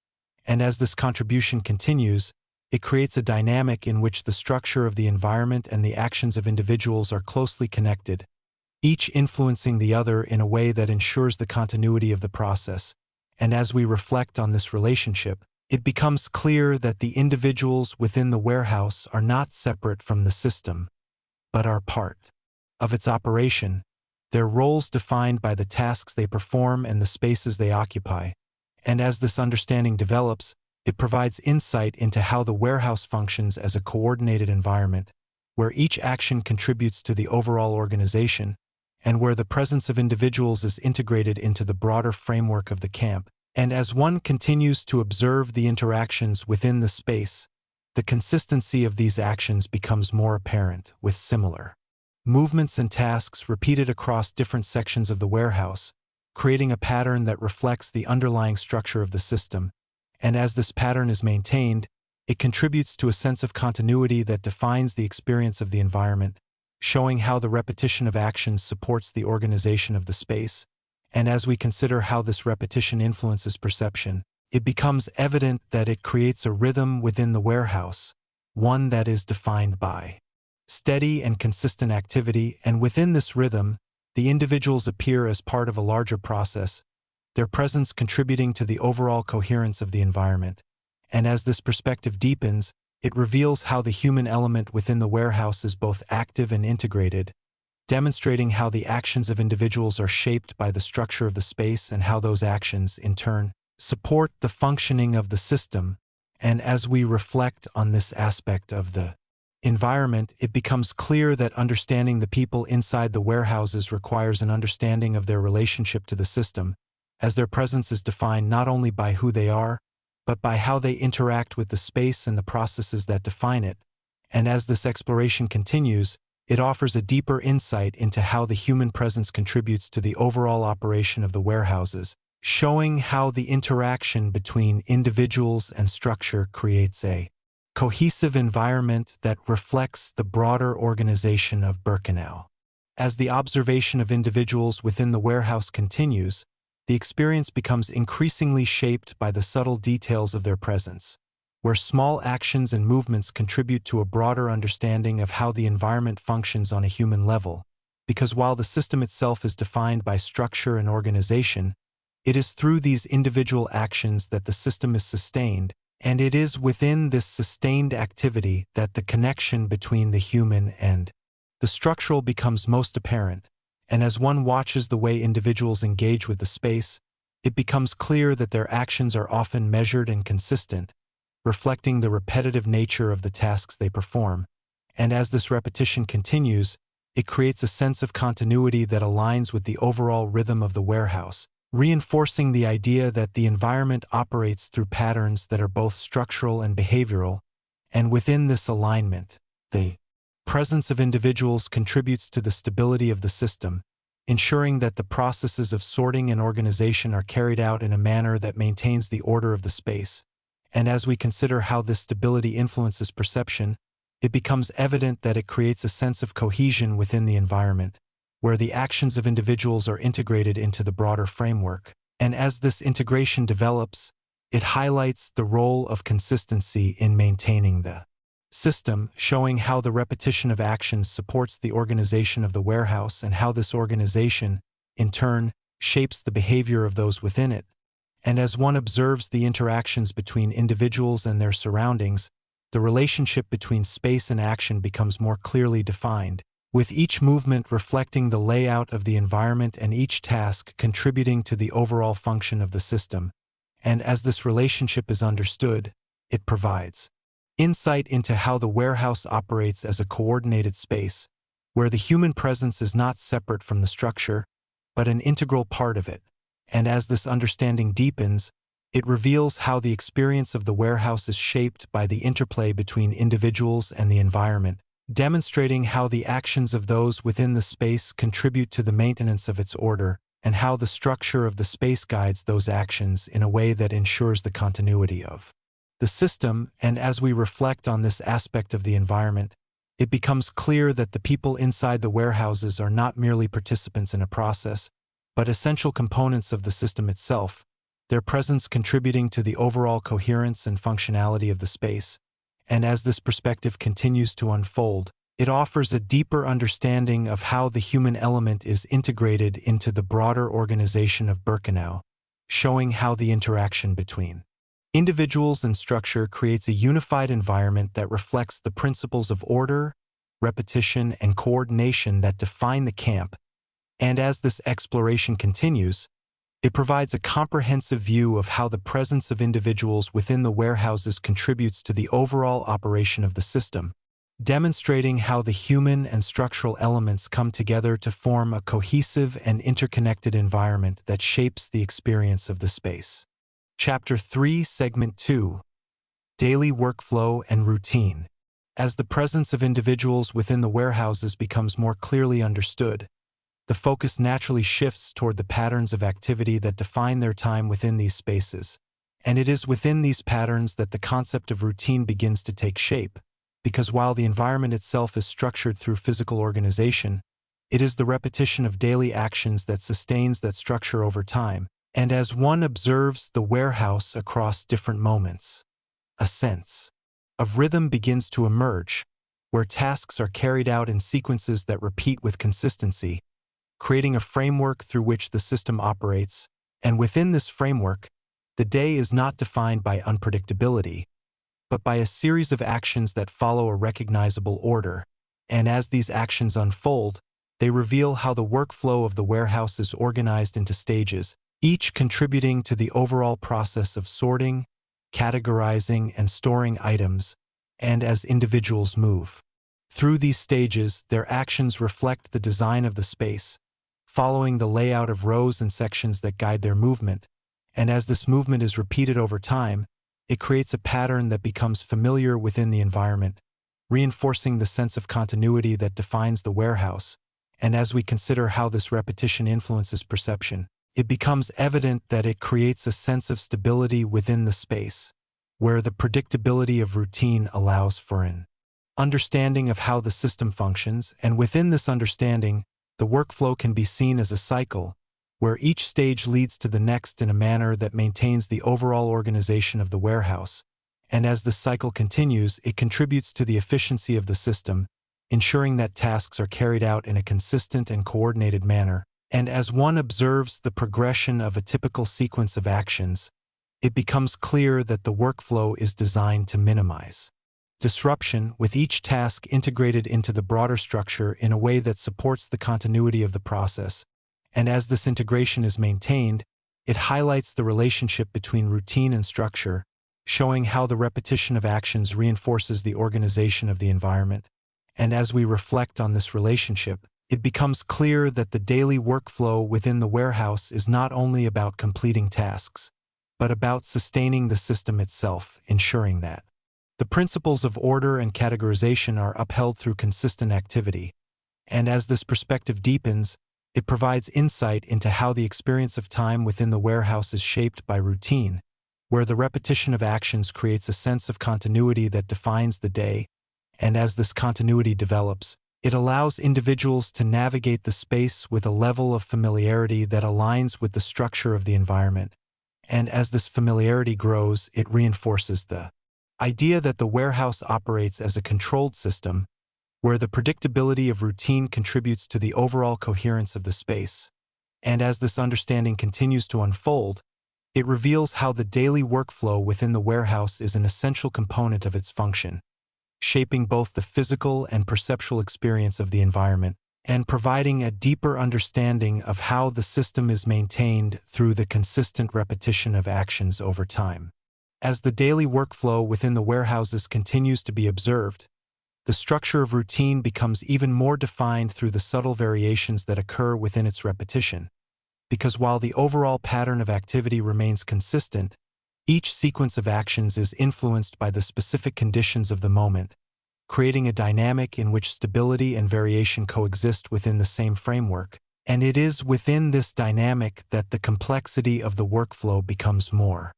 And as this contribution continues, it creates a dynamic in which the structure of the environment and the actions of individuals are closely connected, each influencing the other in a way that ensures the continuity of the process. And as we reflect on this relationship, it becomes clear that the individuals within the warehouse are not separate from the system, but are part of its operation, their roles defined by the tasks they perform and the spaces they occupy. And as this understanding develops, it provides insight into how the warehouse functions as a coordinated environment, where each action contributes to the overall organization, and where the presence of individuals is integrated into the broader framework of the camp. And as one continues to observe the interactions within the space, the consistency of these actions becomes more apparent, with similar movements and tasks repeated across different sections of the warehouse, creating a pattern that reflects the underlying structure of the system. And as this pattern is maintained, it contributes to a sense of continuity that defines the experience of the environment, showing how the repetition of actions supports the organization of the space. And as we consider how this repetition influences perception, it becomes evident that it creates a rhythm within the warehouse, one that is defined by steady and consistent activity. And within this rhythm, the individuals appear as part of a larger process, their presence contributing to the overall coherence of the environment. And as this perspective deepens, it reveals how the human element within the warehouse is both active and integrated, demonstrating how the actions of individuals are shaped by the structure of the space and how those actions, in turn, support the functioning of the system. And as we reflect on this aspect of the environment, it becomes clear that understanding the people inside the warehouses requires an understanding of their relationship to the system, as their presence is defined not only by who they are, but by how they interact with the space and the processes that define it. And as this exploration continues, it offers a deeper insight into how the human presence contributes to the overall operation of the warehouses, showing how the interaction between individuals and structure creates a cohesive environment that reflects the broader organization of Birkenau. As the observation of individuals within the warehouse continues, the experience becomes increasingly shaped by the subtle details of their presence, where small actions and movements contribute to a broader understanding of how the environment functions on a human level. Because while the system itself is defined by structure and organization, it is through these individual actions that the system is sustained, and it is within this sustained activity that the connection between the human and the structural becomes most apparent. And as one watches the way individuals engage with the space, it becomes clear that their actions are often measured and consistent, reflecting the repetitive nature of the tasks they perform. And as this repetition continues, it creates a sense of continuity that aligns with the overall rhythm of the warehouse, reinforcing the idea that the environment operates through patterns that are both structural and behavioral, and within this alignment, the presence of individuals contributes to the stability of the system, ensuring that the processes of sorting and organization are carried out in a manner that maintains the order of the space. And as we consider how this stability influences perception, it becomes evident that it creates a sense of cohesion within the environment, where the actions of individuals are integrated into the broader framework. And as this integration develops, it highlights the role of consistency in maintaining the system, showing how the repetition of actions supports the organization of the warehouse and how this organization, in turn, shapes the behavior of those within it. And as one observes the interactions between individuals and their surroundings, the relationship between space and action becomes more clearly defined, with each movement reflecting the layout of the environment and each task contributing to the overall function of the system. And as this relationship is understood, it provides insight into how the warehouse operates as a coordinated space, where the human presence is not separate from the structure, but an integral part of it. And as this understanding deepens, it reveals how the experience of the warehouse is shaped by the interplay between individuals and the environment, demonstrating how the actions of those within the space contribute to the maintenance of its order, and how the structure of the space guides those actions in a way that ensures the continuity of the system. And as we reflect on this aspect of the environment, it becomes clear that the people inside the warehouses are not merely participants in a process, but essential components of the system itself, their presence contributing to the overall coherence and functionality of the space. And as this perspective continues to unfold, it offers a deeper understanding of how the human element is integrated into the broader organization of Birkenau, showing how the interaction between individuals and structure creates a unified environment that reflects the principles of order, repetition, and coordination that define the camp. And as this exploration continues, it provides a comprehensive view of how the presence of individuals within the warehouses contributes to the overall operation of the system, demonstrating how the human and structural elements come together to form a cohesive and interconnected environment that shapes the experience of the space. Chapter 3, Segment 2: Daily Workflow and Routine. As the presence of individuals within the warehouses becomes more clearly understood, the focus naturally shifts toward the patterns of activity that define their time within these spaces. And it is within these patterns that the concept of routine begins to take shape, because while the environment itself is structured through physical organization, it is the repetition of daily actions that sustains that structure over time. And as one observes the warehouse across different moments, a sense of rhythm begins to emerge, where tasks are carried out in sequences that repeat with consistency, creating a framework through which the system operates. And within this framework, the day is not defined by unpredictability, but by a series of actions that follow a recognizable order. And as these actions unfold, they reveal how the workflow of the warehouse is organized into stages, each contributing to the overall process of sorting, categorizing, and storing items. And as individuals move through these stages, their actions reflect the design of the space, following the layout of rows and sections that guide their movement. And as this movement is repeated over time, it creates a pattern that becomes familiar within the environment, reinforcing the sense of continuity that defines the warehouse. And as we consider how this repetition influences perception, it becomes evident that it creates a sense of stability within the space, where the predictability of routine allows for an understanding of how the system functions. And within this understanding, the workflow can be seen as a cycle, where each stage leads to the next in a manner that maintains the overall organization of the warehouse. And as the cycle continues, it contributes to the efficiency of the system, ensuring that tasks are carried out in a consistent and coordinated manner. And as one observes the progression of a typical sequence of actions, it becomes clear that the workflow is designed to minimize disruption, with each task integrated into the broader structure in a way that supports the continuity of the process. And as this integration is maintained, it highlights the relationship between routine and structure, showing how the repetition of actions reinforces the organization of the environment. And as we reflect on this relationship, it becomes clear that the daily workflow within the warehouse is not only about completing tasks, but about sustaining the system itself, ensuring that the principles of order and categorization are upheld through consistent activity. And as this perspective deepens, it provides insight into how the experience of time within the warehouse is shaped by routine, where the repetition of actions creates a sense of continuity that defines the day. And as this continuity develops, it allows individuals to navigate the space with a level of familiarity that aligns with the structure of the environment. And as this familiarity grows, it reinforces the idea that the warehouse operates as a controlled system, where the predictability of routine contributes to the overall coherence of the space. And as this understanding continues to unfold, it reveals how the daily workflow within the warehouse is an essential component of its function, shaping both the physical and perceptual experience of the environment, and providing a deeper understanding of how the system is maintained through the consistent repetition of actions over time. As the daily workflow within the warehouses continues to be observed, the structure of routine becomes even more defined through the subtle variations that occur within its repetition. Because while the overall pattern of activity remains consistent, each sequence of actions is influenced by the specific conditions of the moment, creating a dynamic in which stability and variation coexist within the same framework. And it is within this dynamic that the complexity of the workflow becomes more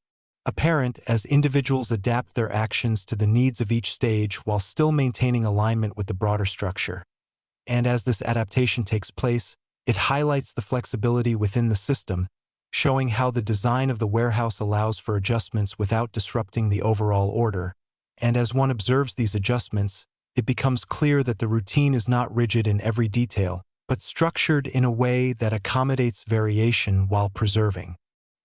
apparent as individuals adapt their actions to the needs of each stage while still maintaining alignment with the broader structure. And as this adaptation takes place, it highlights the flexibility within the system, showing how the design of the warehouse allows for adjustments without disrupting the overall order. And as one observes these adjustments, it becomes clear that the routine is not rigid in every detail, but structured in a way that accommodates variation while preserving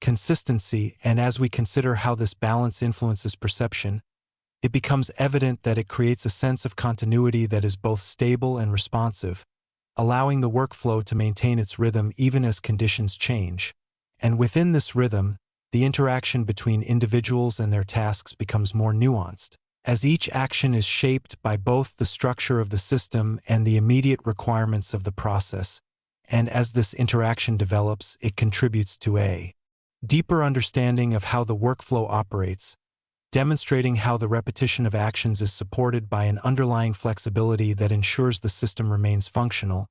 consistency. And as we consider how this balance influences perception, it becomes evident that it creates a sense of continuity that is both stable and responsive, allowing the workflow to maintain its rhythm even as conditions change. And within this rhythm, the interaction between individuals and their tasks becomes more nuanced, as each action is shaped by both the structure of the system and the immediate requirements of the process. And as this interaction develops, it contributes to a deeper understanding of how the workflow operates, demonstrating how the repetition of actions is supported by an underlying flexibility that ensures the system remains functional.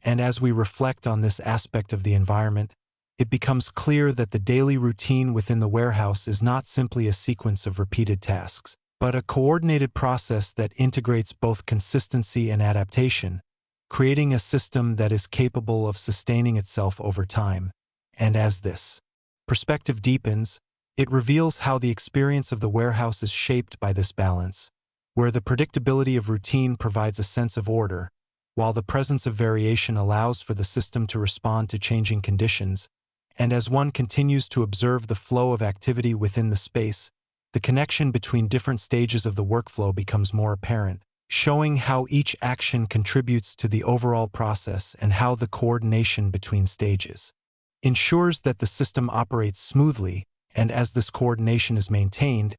And as we reflect on this aspect of the environment, it becomes clear that the daily routine within the warehouse is not simply a sequence of repeated tasks, but a coordinated process that integrates both consistency and adaptation, creating a system that is capable of sustaining itself over time. And as this perspective deepens, it reveals how the experience of the warehouse is shaped by this balance, where the predictability of routine provides a sense of order, while the presence of variation allows for the system to respond to changing conditions. And as one continues to observe the flow of activity within the space, the connection between different stages of the workflow becomes more apparent, showing how each action contributes to the overall process and how the coordination between stages ensures that the system operates smoothly. And as this coordination is maintained,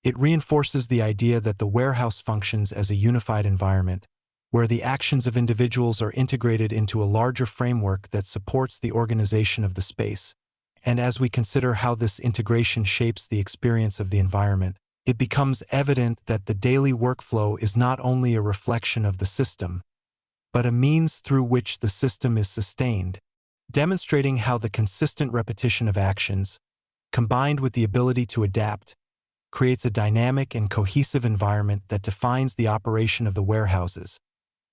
it reinforces the idea that the warehouse functions as a unified environment, where the actions of individuals are integrated into a larger framework that supports the organization of the space. And as we consider how this integration shapes the experience of the environment, it becomes evident that the daily workflow is not only a reflection of the system, but a means through which the system is sustained, demonstrating how the consistent repetition of actions, combined with the ability to adapt, creates a dynamic and cohesive environment that defines the operation of the warehouses.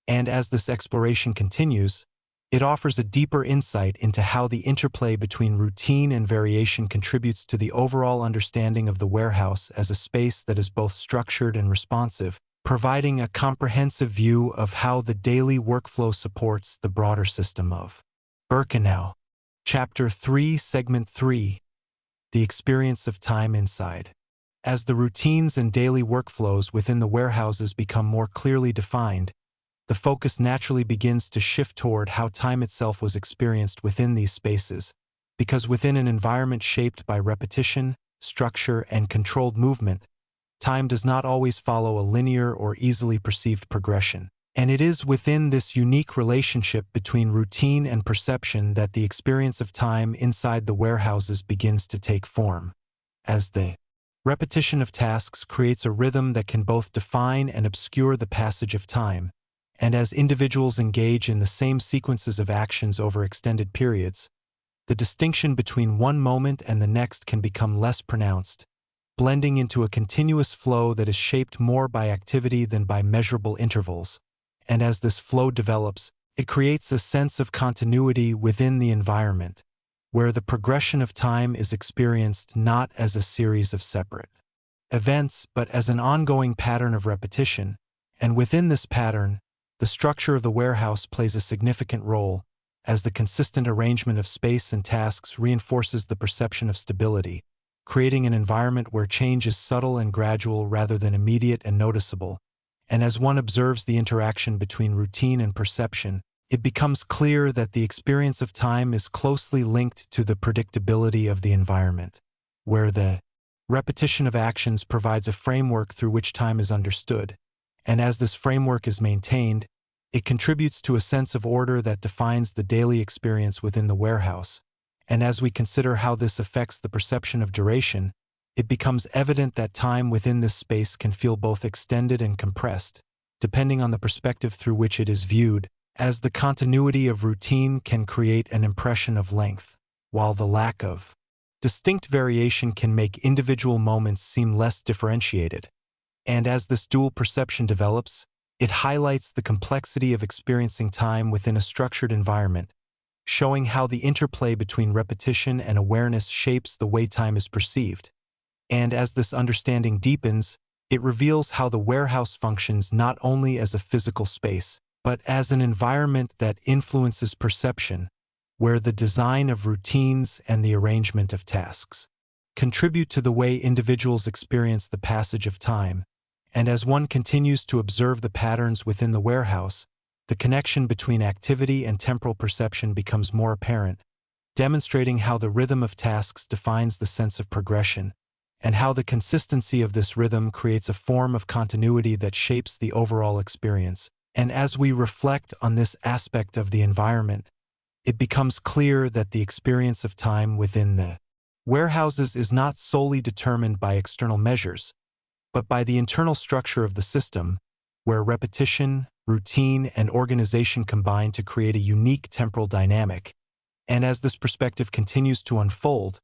And as this exploration continues, it offers a deeper insight into how the interplay between routine and variation contributes to the overall understanding of the warehouse as a space that is both structured and responsive, providing a comprehensive view of how the daily workflow supports the broader system of Birkenau. Chapter 3, Segment 3. The experience of time inside. As the routines and daily workflows within the warehouses become more clearly defined, the focus naturally begins to shift toward how time itself was experienced within these spaces, because within an environment shaped by repetition, structure, and controlled movement, time does not always follow a linear or easily perceived progression. And it is within this unique relationship between routine and perception that the experience of time inside the warehouses begins to take form, as the repetition of tasks creates a rhythm that can both define and obscure the passage of time, and as individuals engage in the same sequences of actions over extended periods, the distinction between one moment and the next can become less pronounced, blending into a continuous flow that is shaped more by activity than by measurable intervals. And as this flow develops, it creates a sense of continuity within the environment, where the progression of time is experienced not as a series of separate events, but as an ongoing pattern of repetition. And within this pattern, the structure of the warehouse plays a significant role, as the consistent arrangement of space and tasks reinforces the perception of stability, creating an environment where change is subtle and gradual rather than immediate and noticeable. And as one observes the interaction between routine and perception, it becomes clear that the experience of time is closely linked to the predictability of the environment, where the repetition of actions provides a framework through which time is understood, and as this framework is maintained, it contributes to a sense of order that defines the daily experience within the warehouse. And as we consider how this affects the perception of duration, it becomes evident that time within this space can feel both extended and compressed, depending on the perspective through which it is viewed, as the continuity of routine can create an impression of length, while the lack of distinct variation can make individual moments seem less differentiated. And as this dual perception develops, it highlights the complexity of experiencing time within a structured environment, showing how the interplay between repetition and awareness shapes the way time is perceived. And as this understanding deepens, it reveals how the warehouse functions not only as a physical space, but as an environment that influences perception, where the design of routines and the arrangement of tasks contribute to the way individuals experience the passage of time. And as one continues to observe the patterns within the warehouse, the connection between activity and temporal perception becomes more apparent, demonstrating how the rhythm of tasks defines the sense of progression, and how the consistency of this rhythm creates a form of continuity that shapes the overall experience. And as we reflect on this aspect of the environment, it becomes clear that the experience of time within the warehouses is not solely determined by external measures, but by the internal structure of the system, where repetition, routine, and organization combine to create a unique temporal dynamic. And as this perspective continues to unfold,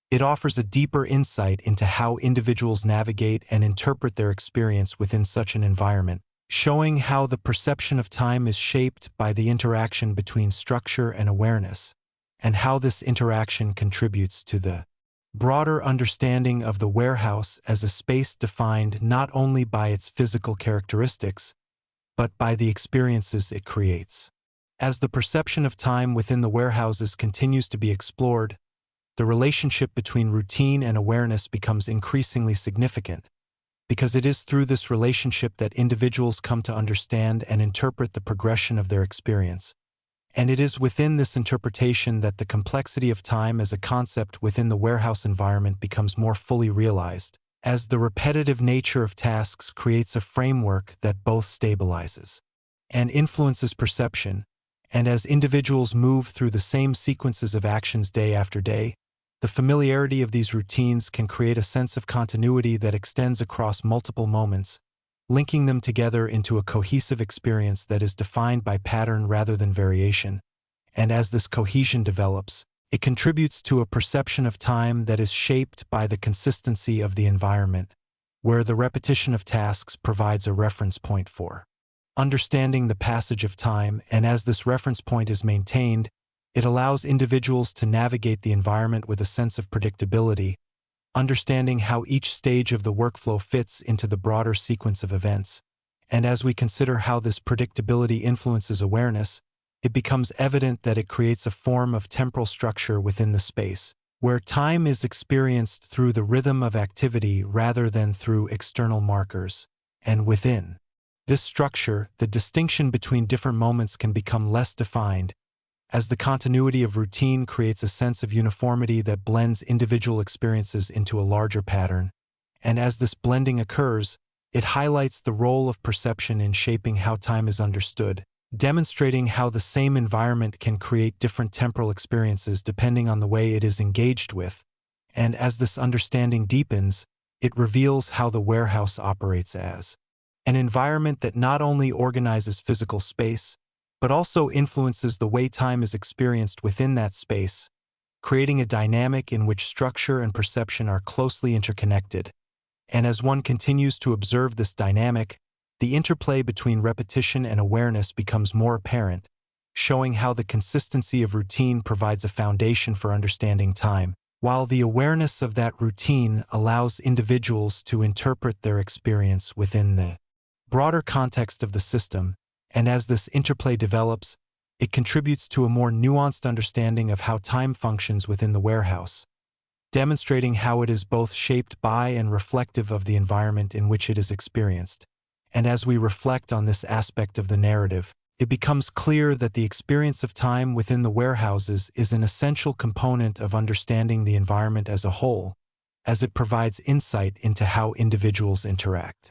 it offers a deeper insight into how individuals navigate and interpret their experience within such an environment, showing how the perception of time is shaped by the interaction between structure and awareness, and how this interaction contributes to the broader understanding of the warehouse as a space defined not only by its physical characteristics, but by the experiences it creates. As the perception of time within the warehouses continues to be explored, the relationship between routine and awareness becomes increasingly significant, because it is through this relationship that individuals come to understand and interpret the progression of their experience. And it is within this interpretation that the complexity of time as a concept within the warehouse environment becomes more fully realized, as the repetitive nature of tasks creates a framework that both stabilizes and influences perception, and as individuals move through the same sequences of actions day after day, the familiarity of these routines can create a sense of continuity that extends across multiple moments, linking them together into a cohesive experience that is defined by pattern rather than variation. And as this cohesion develops, it contributes to a perception of time that is shaped by the consistency of the environment, where the repetition of tasks provides a reference point for understanding the passage of time, and as this reference point is maintained, it allows individuals to navigate the environment with a sense of predictability, understanding how each stage of the workflow fits into the broader sequence of events. And as we consider how this predictability influences awareness, it becomes evident that it creates a form of temporal structure within the space, where time is experienced through the rhythm of activity rather than through external markers. And within this structure, the distinction between different moments can become less defined, as the continuity of routine creates a sense of uniformity that blends individual experiences into a larger pattern. And as this blending occurs, it highlights the role of perception in shaping how time is understood, demonstrating how the same environment can create different temporal experiences depending on the way it is engaged with. And as this understanding deepens, it reveals how the warehouse operates as an environment that not only organizes physical space, but also influences the way time is experienced within that space, creating a dynamic in which structure and perception are closely interconnected. And as one continues to observe this dynamic, the interplay between repetition and awareness becomes more apparent, showing how the consistency of routine provides a foundation for understanding time, while the awareness of that routine allows individuals to interpret their experience within the broader context of the system. And as this interplay develops, it contributes to a more nuanced understanding of how time functions within the warehouse, demonstrating how it is both shaped by and reflective of the environment in which it is experienced. And as we reflect on this aspect of the narrative, it becomes clear that the experience of time within the warehouses is an essential component of understanding the environment as a whole, as it provides insight into how individuals interact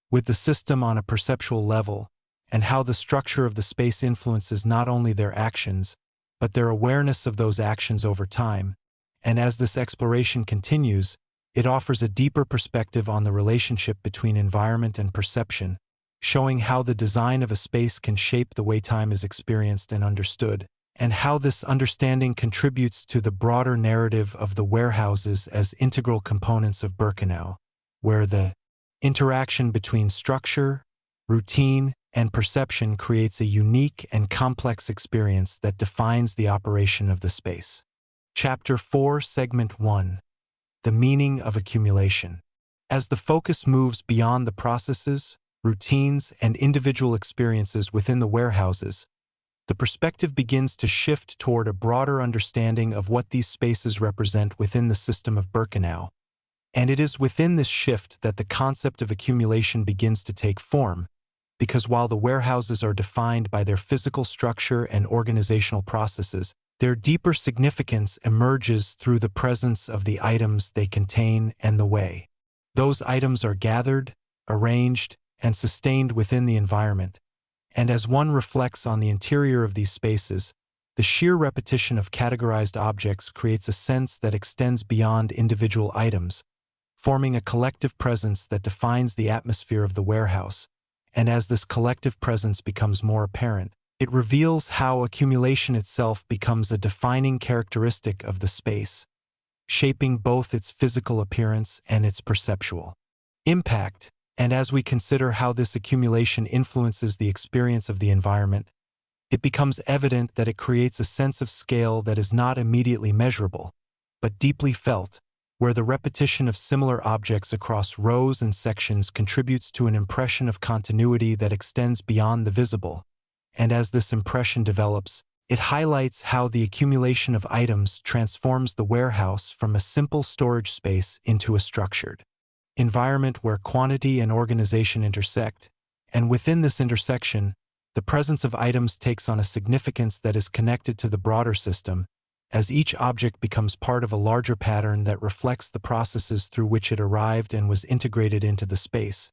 with the system on a perceptual level, and how the structure of the space influences not only their actions, but their awareness of those actions over time. And as this exploration continues, it offers a deeper perspective on the relationship between environment and perception, showing how the design of a space can shape the way time is experienced and understood, and how this understanding contributes to the broader narrative of the warehouses as integral components of Birkenau, where the interaction between structure, routine, and perception creates a unique and complex experience that defines the operation of the space. Chapter 4, Segment 1. The Meaning of Accumulation. As the focus moves beyond the processes, routines, and individual experiences within the warehouses, the perspective begins to shift toward a broader understanding of what these spaces represent within the system of Birkenau. And it is within this shift that the concept of accumulation begins to take form, because while the warehouses are defined by their physical structure and organizational processes, their deeper significance emerges through the presence of the items they contain and the way those items are gathered, arranged, and sustained within the environment. And as one reflects on the interior of these spaces, the sheer repetition of categorized objects creates a sense that extends beyond individual items, forming a collective presence that defines the atmosphere of the warehouse. And as this collective presence becomes more apparent, it reveals how accumulation itself becomes a defining characteristic of the space, shaping both its physical appearance and its perceptual impact. And as we consider how this accumulation influences the experience of the environment, it becomes evident that it creates a sense of scale that is not immediately measurable, but deeply felt, where the repetition of similar objects across rows and sections contributes to an impression of continuity that extends beyond the visible. And as this impression develops, it highlights how the accumulation of items transforms the warehouse from a simple storage space into a structured environment where quantity and organization intersect. And within this intersection, the presence of items takes on a significance that is connected to the broader system, as each object becomes part of a larger pattern that reflects the processes through which it arrived and was integrated into the space.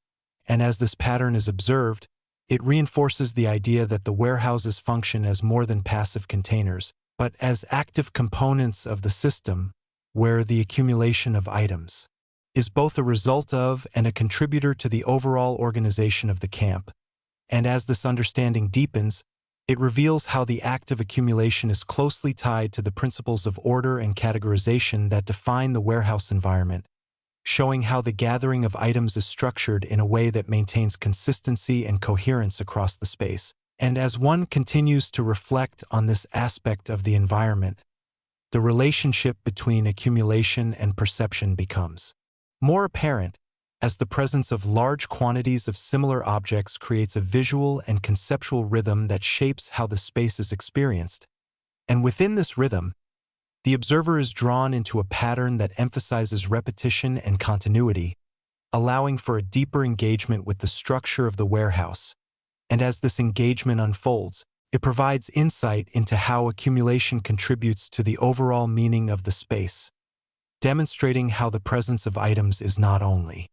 And as this pattern is observed, it reinforces the idea that the warehouses function as more than passive containers, but as active components of the system, where the accumulation of items is both a result of and a contributor to the overall organization of the camp. And as this understanding deepens, it reveals how the act of accumulation is closely tied to the principles of order and categorization that define the warehouse environment, showing how the gathering of items is structured in a way that maintains consistency and coherence across the space. And as one continues to reflect on this aspect of the environment, the relationship between accumulation and perception becomes more apparent, as the presence of large quantities of similar objects creates a visual and conceptual rhythm that shapes how the space is experienced. And within this rhythm, the observer is drawn into a pattern that emphasizes repetition and continuity, allowing for a deeper engagement with the structure of the warehouse. And as this engagement unfolds, it provides insight into how accumulation contributes to the overall meaning of the space, demonstrating how the presence of items is not only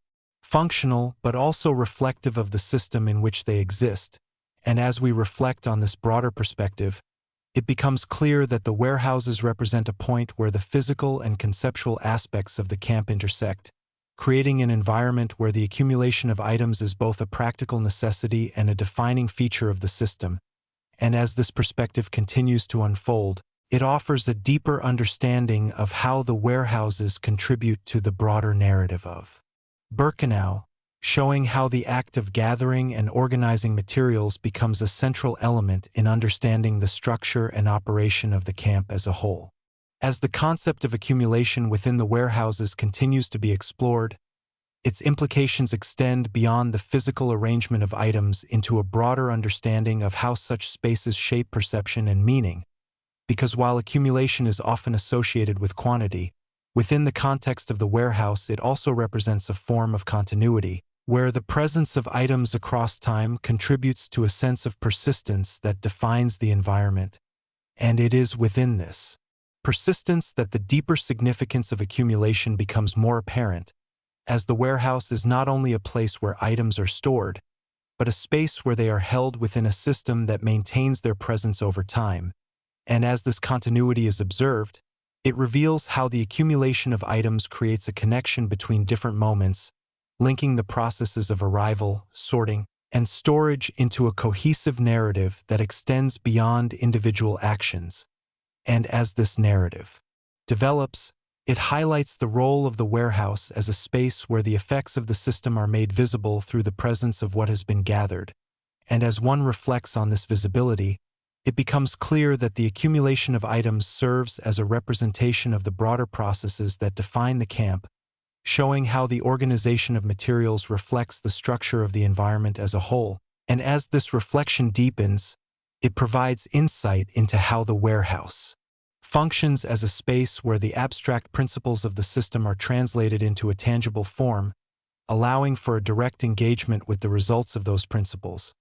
functional but also reflective of the system in which they exist. And as we reflect on this broader perspective, it becomes clear that the warehouses represent a point where the physical and conceptual aspects of the camp intersect, creating an environment where the accumulation of items is both a practical necessity and a defining feature of the system. And as this perspective continues to unfold, it offers a deeper understanding of how the warehouses contribute to the broader narrative of Birkenau, showing how the act of gathering and organizing materials becomes a central element in understanding the structure and operation of the camp as a whole. As the concept of accumulation within the warehouses continues to be explored, its implications extend beyond the physical arrangement of items into a broader understanding of how such spaces shape perception and meaning, because while accumulation is often associated with quantity, within the context of the warehouse it also represents a form of continuity, where the presence of items across time contributes to a sense of persistence that defines the environment. And it is within this persistence that the deeper significance of accumulation becomes more apparent, as the warehouse is not only a place where items are stored, but a space where they are held within a system that maintains their presence over time. And as this continuity is observed, it reveals how the accumulation of items creates a connection between different moments, linking the processes of arrival, sorting, and storage into a cohesive narrative that extends beyond individual actions. And as this narrative develops, it highlights the role of the warehouse as a space where the effects of the system are made visible through the presence of what has been gathered. And as one reflects on this visibility, it becomes clear that the accumulation of items serves as a representation of the broader processes that define the camp, showing how the organization of materials reflects the structure of the environment as a whole. And as this reflection deepens, it provides insight into how the warehouse functions as a space where the abstract principles of the system are translated into a tangible form, allowing for a direct engagement with the results of those principles.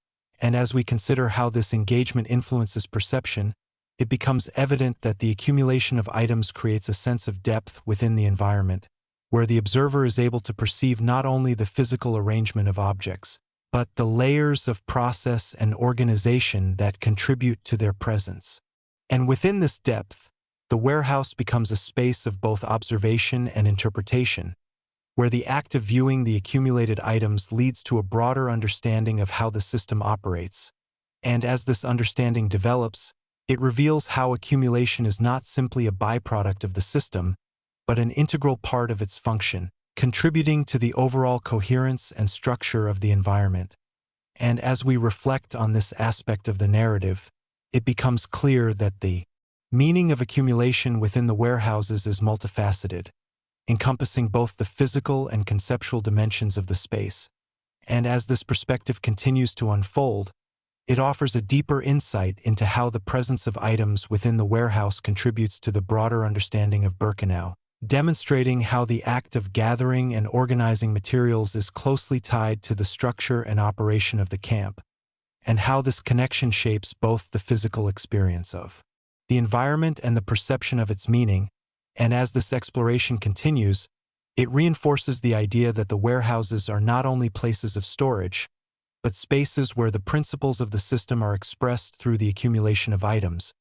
And as we consider how this engagement influences perception, it becomes evident that the accumulation of items creates a sense of depth within the environment, where the observer is able to perceive not only the physical arrangement of objects, but the layers of process and organization that contribute to their presence. And within this depth, the warehouse becomes a space of both observation and interpretation, where the act of viewing the accumulated items leads to a broader understanding of how the system operates. And as this understanding develops, it reveals how accumulation is not simply a byproduct of the system, but an integral part of its function, contributing to the overall coherence and structure of the environment. And as we reflect on this aspect of the narrative, it becomes clear that the meaning of accumulation within the warehouses is multifaceted, encompassing both the physical and conceptual dimensions of the space. And as this perspective continues to unfold, it offers a deeper insight into how the presence of items within the warehouse contributes to the broader understanding of Birkenau, demonstrating how the act of gathering and organizing materials is closely tied to the structure and operation of the camp, and how this connection shapes both the physical experience of the environment and the perception of its meaning. And as this exploration continues, it reinforces the idea that the warehouses are not only places of storage, but spaces where the principles of the system are expressed through the accumulation of items,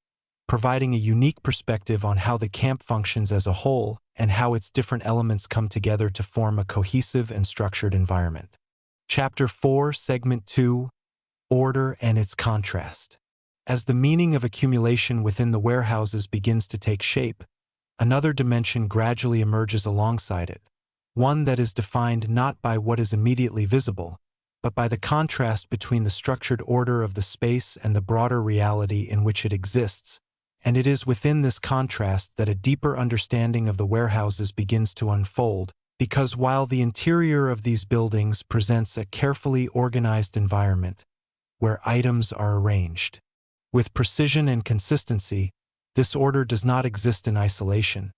providing a unique perspective on how the camp functions as a whole and how its different elements come together to form a cohesive and structured environment. Chapter 4, Segment 2, Order and its Contrast. As the meaning of accumulation within the warehouses begins to take shape, another dimension gradually emerges alongside it, one that is defined not by what is immediately visible, but by the contrast between the structured order of the space and the broader reality in which it exists. And it is within this contrast that a deeper understanding of the warehouses begins to unfold, because while the interior of these buildings presents a carefully organized environment, where items are arranged with precision and consistency, this order does not exist in isolation,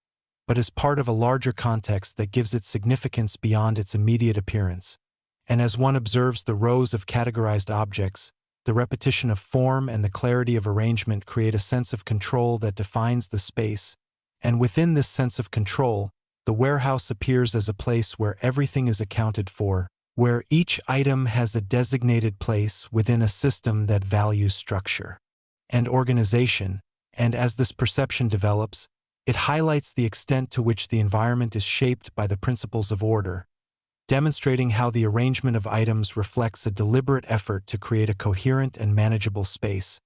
but is part of a larger context that gives it significance beyond its immediate appearance. And as one observes the rows of categorized objects, the repetition of form and the clarity of arrangement create a sense of control that defines the space, and within this sense of control, the warehouse appears as a place where everything is accounted for, where each item has a designated place within a system that values structure and organization, and as this perception develops, it highlights the extent to which the environment is shaped by the principles of order, demonstrating how the arrangement of items reflects a deliberate effort to create a coherent and manageable space.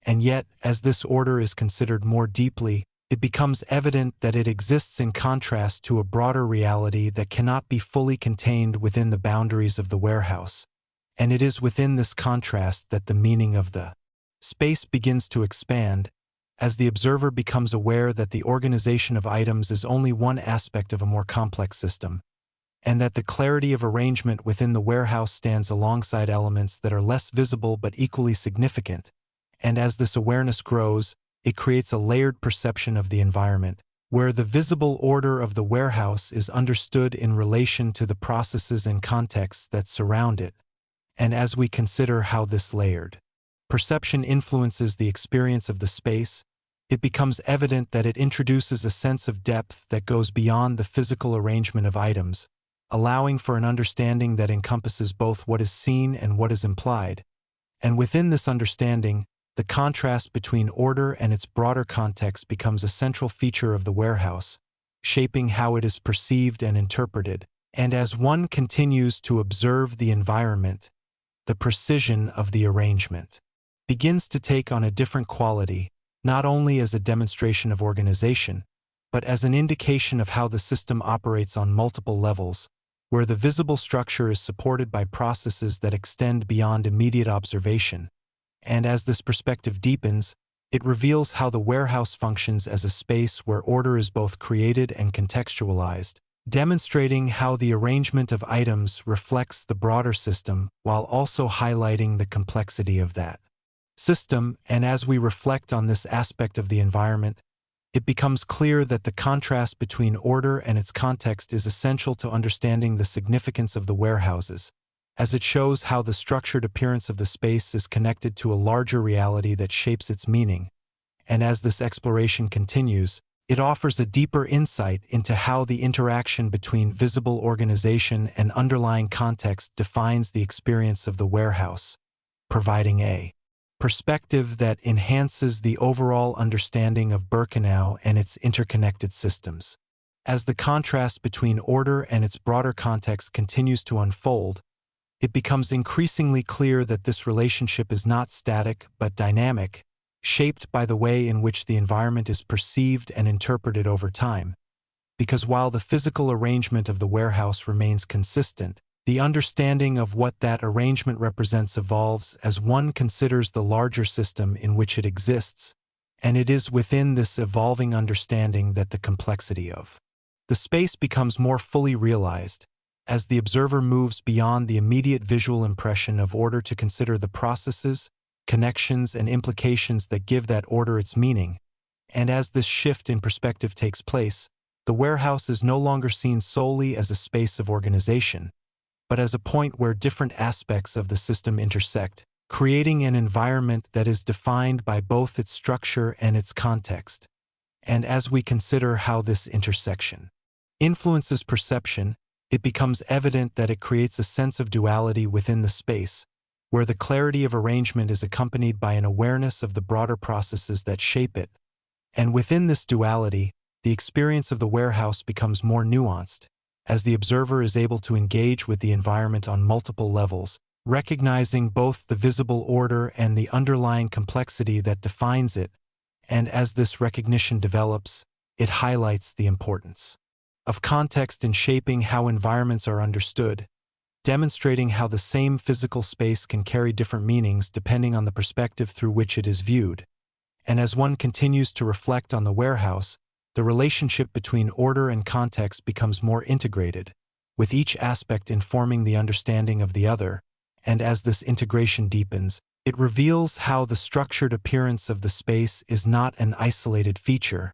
And yet, as this order is considered more deeply, it becomes evident that it exists in contrast to a broader reality that cannot be fully contained within the boundaries of the warehouse. And it is within this contrast that the meaning of the space begins to expand, as the observer becomes aware that the organization of items is only one aspect of a more complex system, and that the clarity of arrangement within the warehouse stands alongside elements that are less visible but equally significant. And as this awareness grows, it creates a layered perception of the environment, where the visible order of the warehouse is understood in relation to the processes and contexts that surround it. And as we consider how this layered perception influences the experience of the space, it becomes evident that it introduces a sense of depth that goes beyond the physical arrangement of items, allowing for an understanding that encompasses both what is seen and what is implied. And within this understanding, the contrast between order and its broader context becomes a central feature of the warehouse, shaping how it is perceived and interpreted. And as one continues to observe the environment, the precision of the arrangement begins to take on a different quality, not only as a demonstration of organization, but as an indication of how the system operates on multiple levels, where the visible structure is supported by processes that extend beyond immediate observation. And as this perspective deepens, it reveals how the warehouse functions as a space where order is both created and contextualized, demonstrating how the arrangement of items reflects the broader system while also highlighting the complexity of that system. And as we reflect on this aspect of the environment, it becomes clear that the contrast between order and its context is essential to understanding the significance of the warehouses, as it shows how the structured appearance of the space is connected to a larger reality that shapes its meaning. And as this exploration continues, it offers a deeper insight into how the interaction between visible organization and underlying context defines the experience of the warehouse, providing a perspective that enhances the overall understanding of Birkenau and its interconnected systems. As the contrast between order and its broader context continues to unfold, it becomes increasingly clear that this relationship is not static but dynamic, shaped by the way in which the environment is perceived and interpreted over time. Because while the physical arrangement of the warehouse remains consistent, the understanding of what that arrangement represents evolves as one considers the larger system in which it exists, and it is within this evolving understanding that the complexity of the space becomes more fully realized, as the observer moves beyond the immediate visual impression of order to consider the processes, connections, and implications that give that order its meaning. And as this shift in perspective takes place, the warehouse is no longer seen solely as a space of organization, but as a point where different aspects of the system intersect, creating an environment that is defined by both its structure and its context. And as we consider how this intersection influences perception, it becomes evident that it creates a sense of duality within the space, where the clarity of arrangement is accompanied by an awareness of the broader processes that shape it. And within this duality, the experience of the warehouse becomes more nuanced, as the observer is able to engage with the environment on multiple levels, recognizing both the visible order and the underlying complexity that defines it. And as this recognition develops, it highlights the importance of context in shaping how environments are understood, demonstrating how the same physical space can carry different meanings depending on the perspective through which it is viewed. And as one continues to reflect on the warehouse, the relationship between order and context becomes more integrated, with each aspect informing the understanding of the other. And as this integration deepens, it reveals how the structured appearance of the space is not an isolated feature,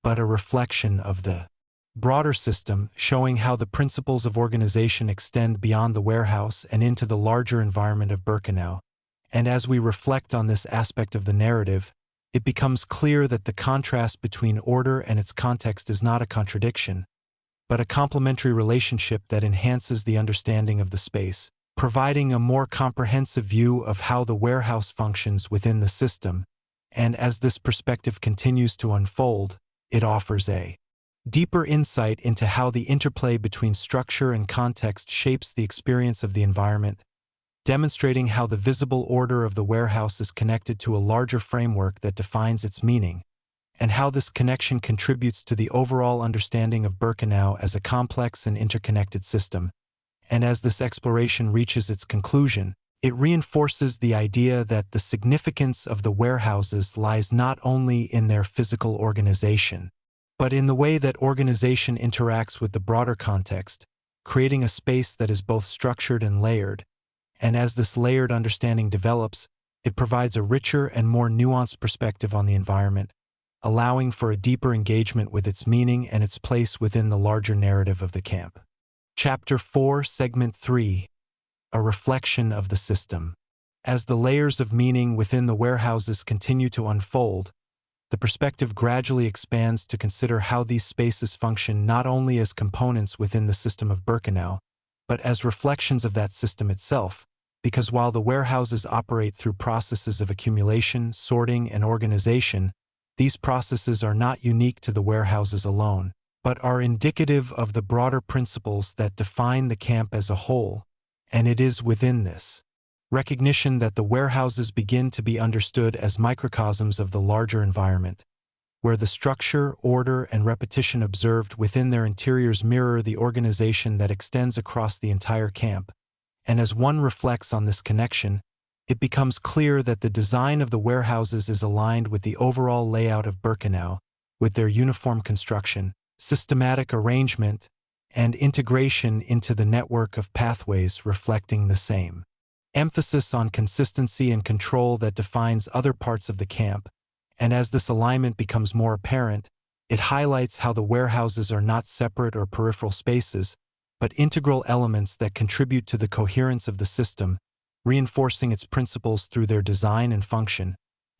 but a reflection of the broader system, showing how the principles of organization extend beyond the warehouse and into the larger environment of Birkenau. And as we reflect on this aspect of the narrative, it becomes clear that the contrast between order and its context is not a contradiction, but a complementary relationship that enhances the understanding of the space, providing a more comprehensive view of how the warehouse functions within the system. And as this perspective continues to unfold, it offers a deeper insight into how the interplay between structure and context shapes the experience of the environment, demonstrating how the visible order of the warehouse is connected to a larger framework that defines its meaning, and how this connection contributes to the overall understanding of Birkenau as a complex and interconnected system. And as this exploration reaches its conclusion, it reinforces the idea that the significance of the warehouses lies not only in their physical organization, but in the way that organization interacts with the broader context, creating a space that is both structured and layered. And as this layered understanding develops, it provides a richer and more nuanced perspective on the environment, allowing for a deeper engagement with its meaning and its place within the larger narrative of the camp. Chapter 4, Segment 3. A reflection of the system. As the layers of meaning within the warehouses continue to unfold, the perspective gradually expands to consider how these spaces function not only as components within the system of Birkenau, but as reflections of that system itself, because while the warehouses operate through processes of accumulation, sorting, and organization, these processes are not unique to the warehouses alone, but are indicative of the broader principles that define the camp as a whole. And it is within this recognition that the warehouses begin to be understood as microcosms of the larger environment, where the structure, order, and repetition observed within their interiors mirror the organization that extends across the entire camp. And as one reflects on this connection, it becomes clear that the design of the warehouses is aligned with the overall layout of Birkenau, with their uniform construction, systematic arrangement, and integration into the network of pathways reflecting the same emphasis on consistency and control that defines other parts of the camp. And as this alignment becomes more apparent, it highlights how the warehouses are not separate or peripheral spaces, but integral elements that contribute to the coherence of the system, reinforcing its principles through their design and function.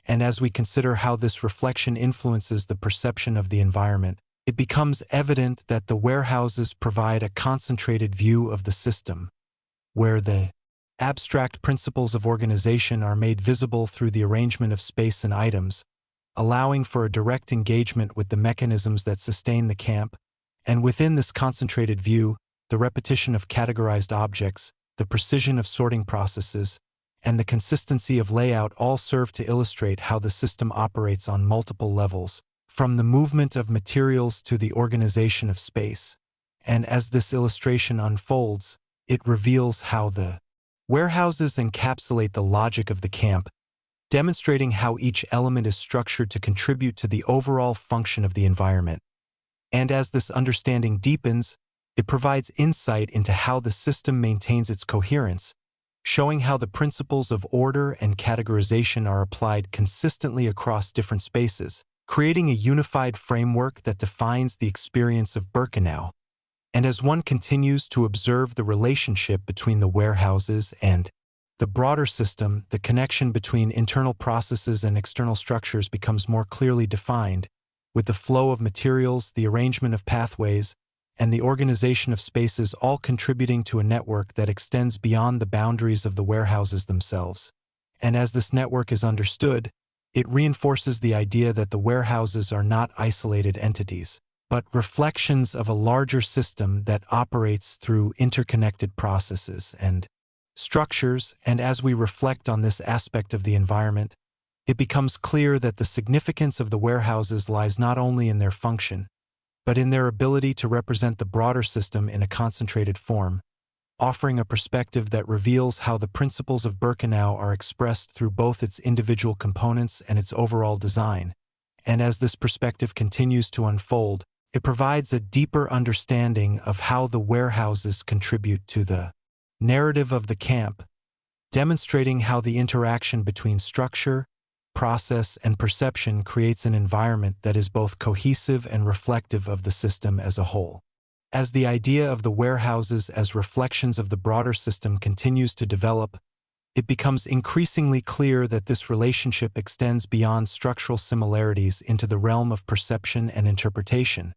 And as we consider how this reflection influences the perception of the environment, it becomes evident that the warehouses provide a concentrated view of the system, where the abstract principles of organization are made visible through the arrangement of space and items, allowing for a direct engagement with the mechanisms that sustain the camp. And within this concentrated view, the repetition of categorized objects, the precision of sorting processes, and the consistency of layout all serve to illustrate how the system operates on multiple levels, from the movement of materials to the organization of space. And as this illustration unfolds, it reveals how the warehouses encapsulate the logic of the camp, demonstrating how each element is structured to contribute to the overall function of the environment. And as this understanding deepens, it provides insight into how the system maintains its coherence, showing how the principles of order and categorization are applied consistently across different spaces, creating a unified framework that defines the experience of Birkenau. And as one continues to observe the relationship between the warehouses and the broader system, the connection between internal processes and external structures becomes more clearly defined, with the flow of materials, the arrangement of pathways, and the organization of spaces all contributing to a network that extends beyond the boundaries of the warehouses themselves. And as this network is understood, it reinforces the idea that the warehouses are not isolated entities, but reflections of a larger system that operates through interconnected processes and structures. And as we reflect on this aspect of the environment, it becomes clear that the significance of the warehouses lies not only in their function, but in their ability to represent the broader system in a concentrated form, offering a perspective that reveals how the principles of Birkenau are expressed through both its individual components and its overall design. And as this perspective continues to unfold, it provides a deeper understanding of how the warehouses contribute to the narrative of the camp, demonstrating how the interaction between structure, process, and perception creates an environment that is both cohesive and reflective of the system as a whole. As the idea of the warehouses as reflections of the broader system continues to develop, it becomes increasingly clear that this relationship extends beyond structural similarities into the realm of perception and interpretation.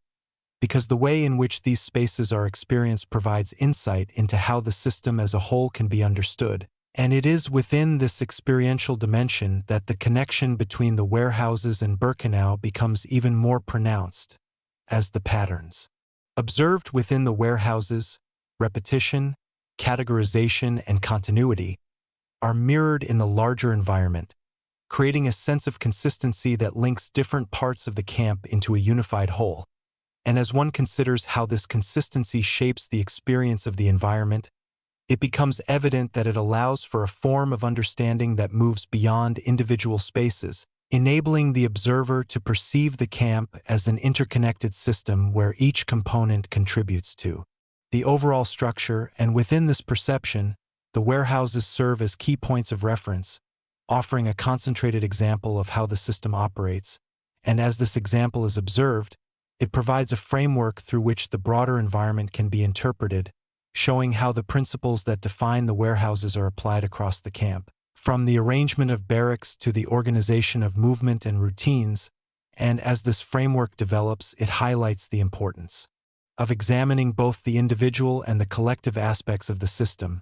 because the way in which these spaces are experienced provides insight into how the system as a whole can be understood. And it is within this experiential dimension that the connection between the warehouses and Birkenau becomes even more pronounced, as the patterns observed within the warehouses, repetition, categorization, and continuity, are mirrored in the larger environment, creating a sense of consistency that links different parts of the camp into a unified whole. And as one considers how this consistency shapes the experience of the environment, it becomes evident that it allows for a form of understanding that moves beyond individual spaces, enabling the observer to perceive the camp as an interconnected system where each component contributes to the overall structure, and within this perception, the warehouses serve as key points of reference, offering a concentrated example of how the system operates, and as this example is observed, it provides a framework through which the broader environment can be interpreted, showing how the principles that define the warehouses are applied across the camp, from the arrangement of barracks to the organization of movement and routines, and as this framework develops, it highlights the importance of examining both the individual and the collective aspects of the system,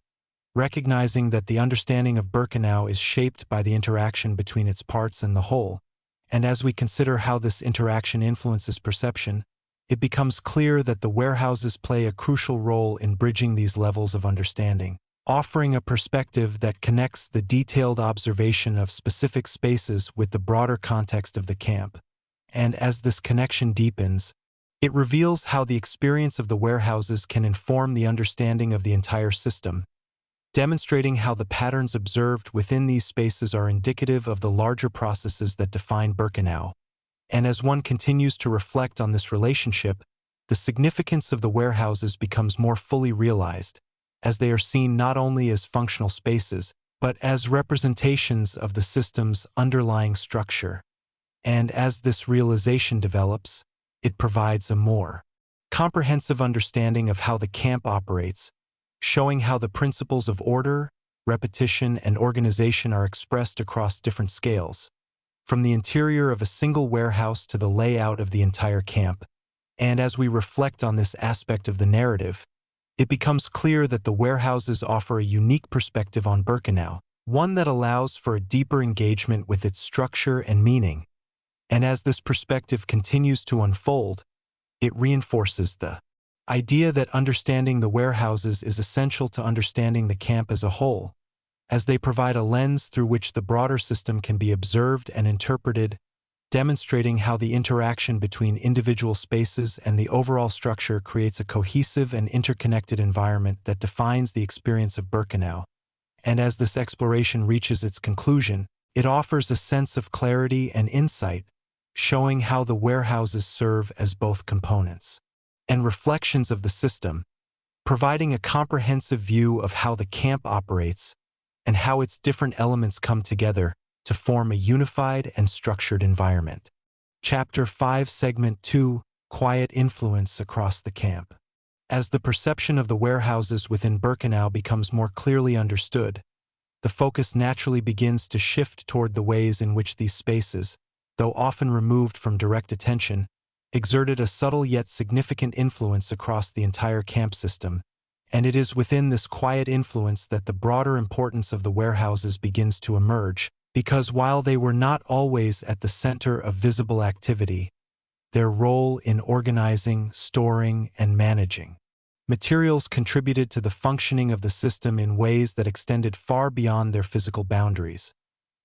recognizing that the understanding of Birkenau is shaped by the interaction between its parts and the whole, and as we consider how this interaction influences perception, it becomes clear that the warehouses play a crucial role in bridging these levels of understanding, offering a perspective that connects the detailed observation of specific spaces with the broader context of the camp. And as this connection deepens, it reveals how the experience of the warehouses can inform the understanding of the entire system, demonstrating how the patterns observed within these spaces are indicative of the larger processes that define Birkenau. And as one continues to reflect on this relationship, the significance of the warehouses becomes more fully realized, as they are seen not only as functional spaces, but as representations of the system's underlying structure. And as this realization develops, it provides a more comprehensive understanding of how the camp operates, showing how the principles of order, repetition, and organization are expressed across different scales, from the interior of a single warehouse to the layout of the entire camp. And as we reflect on this aspect of the narrative, it becomes clear that the warehouses offer a unique perspective on Birkenau, one that allows for a deeper engagement with its structure and meaning. And as this perspective continues to unfold, it reinforces the idea that understanding the warehouses is essential to understanding the camp as a whole, as they provide a lens through which the broader system can be observed and interpreted, demonstrating how the interaction between individual spaces and the overall structure creates a cohesive and interconnected environment that defines the experience of Birkenau. And as this exploration reaches its conclusion, it offers a sense of clarity and insight, showing how the warehouses serve as both components and reflections of the system, providing a comprehensive view of how the camp operates and how its different elements come together to form a unified and structured environment. Chapter 5, Segment 2, Quiet Influence Across the Camp. As the perception of the warehouses within Birkenau becomes more clearly understood, the focus naturally begins to shift toward the ways in which these spaces, though often removed from direct attention, exerted a subtle yet significant influence across the entire camp system, and it is within this quiet influence that the broader importance of the warehouses begins to emerge, because while they were not always at the center of visible activity, their role in organizing, storing, and managing materials contributed to the functioning of the system in ways that extended far beyond their physical boundaries.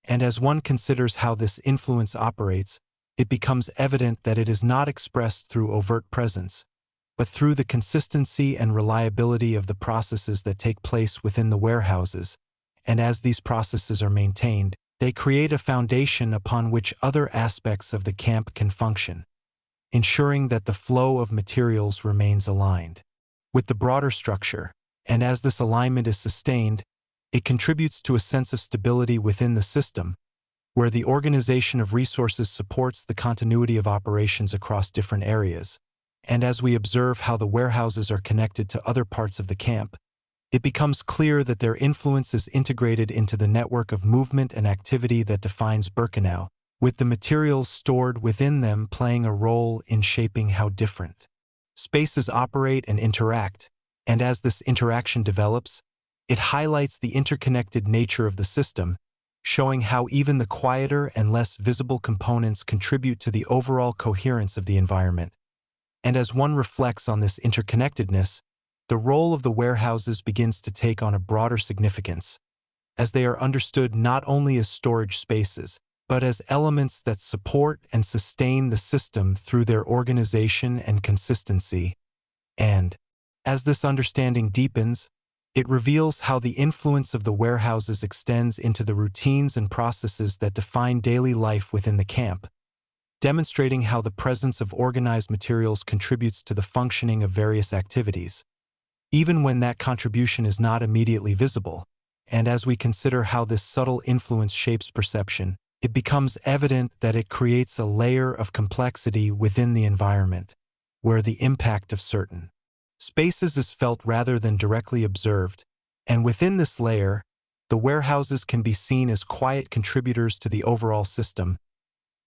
And as one considers how this influence operates, it becomes evident that it is not expressed through overt presence, but through the consistency and reliability of the processes that take place within the warehouses, and as these processes are maintained, they create a foundation upon which other aspects of the camp can function, ensuring that the flow of materials remains aligned with the broader structure, and as this alignment is sustained, it contributes to a sense of stability within the system, where the organization of resources supports the continuity of operations across different areas. And as we observe how the warehouses are connected to other parts of the camp, it becomes clear that their influence is integrated into the network of movement and activity that defines Birkenau, with the materials stored within them playing a role in shaping how different spaces operate and interact, and as this interaction develops, it highlights the interconnected nature of the system, showing how even the quieter and less visible components contribute to the overall coherence of the environment. And as one reflects on this interconnectedness, the role of the warehouses begins to take on a broader significance, as they are understood not only as storage spaces, but as elements that support and sustain the system through their organization and consistency. And, as this understanding deepens, it reveals how the influence of the warehouses extends into the routines and processes that define daily life within the camp, demonstrating how the presence of organized materials contributes to the functioning of various activities, even when that contribution is not immediately visible. And as we consider how this subtle influence shapes perception, it becomes evident that it creates a layer of complexity within the environment, where the impact of certain spaces is felt rather than directly observed, and within this layer, the warehouses can be seen as quiet contributors to the overall system,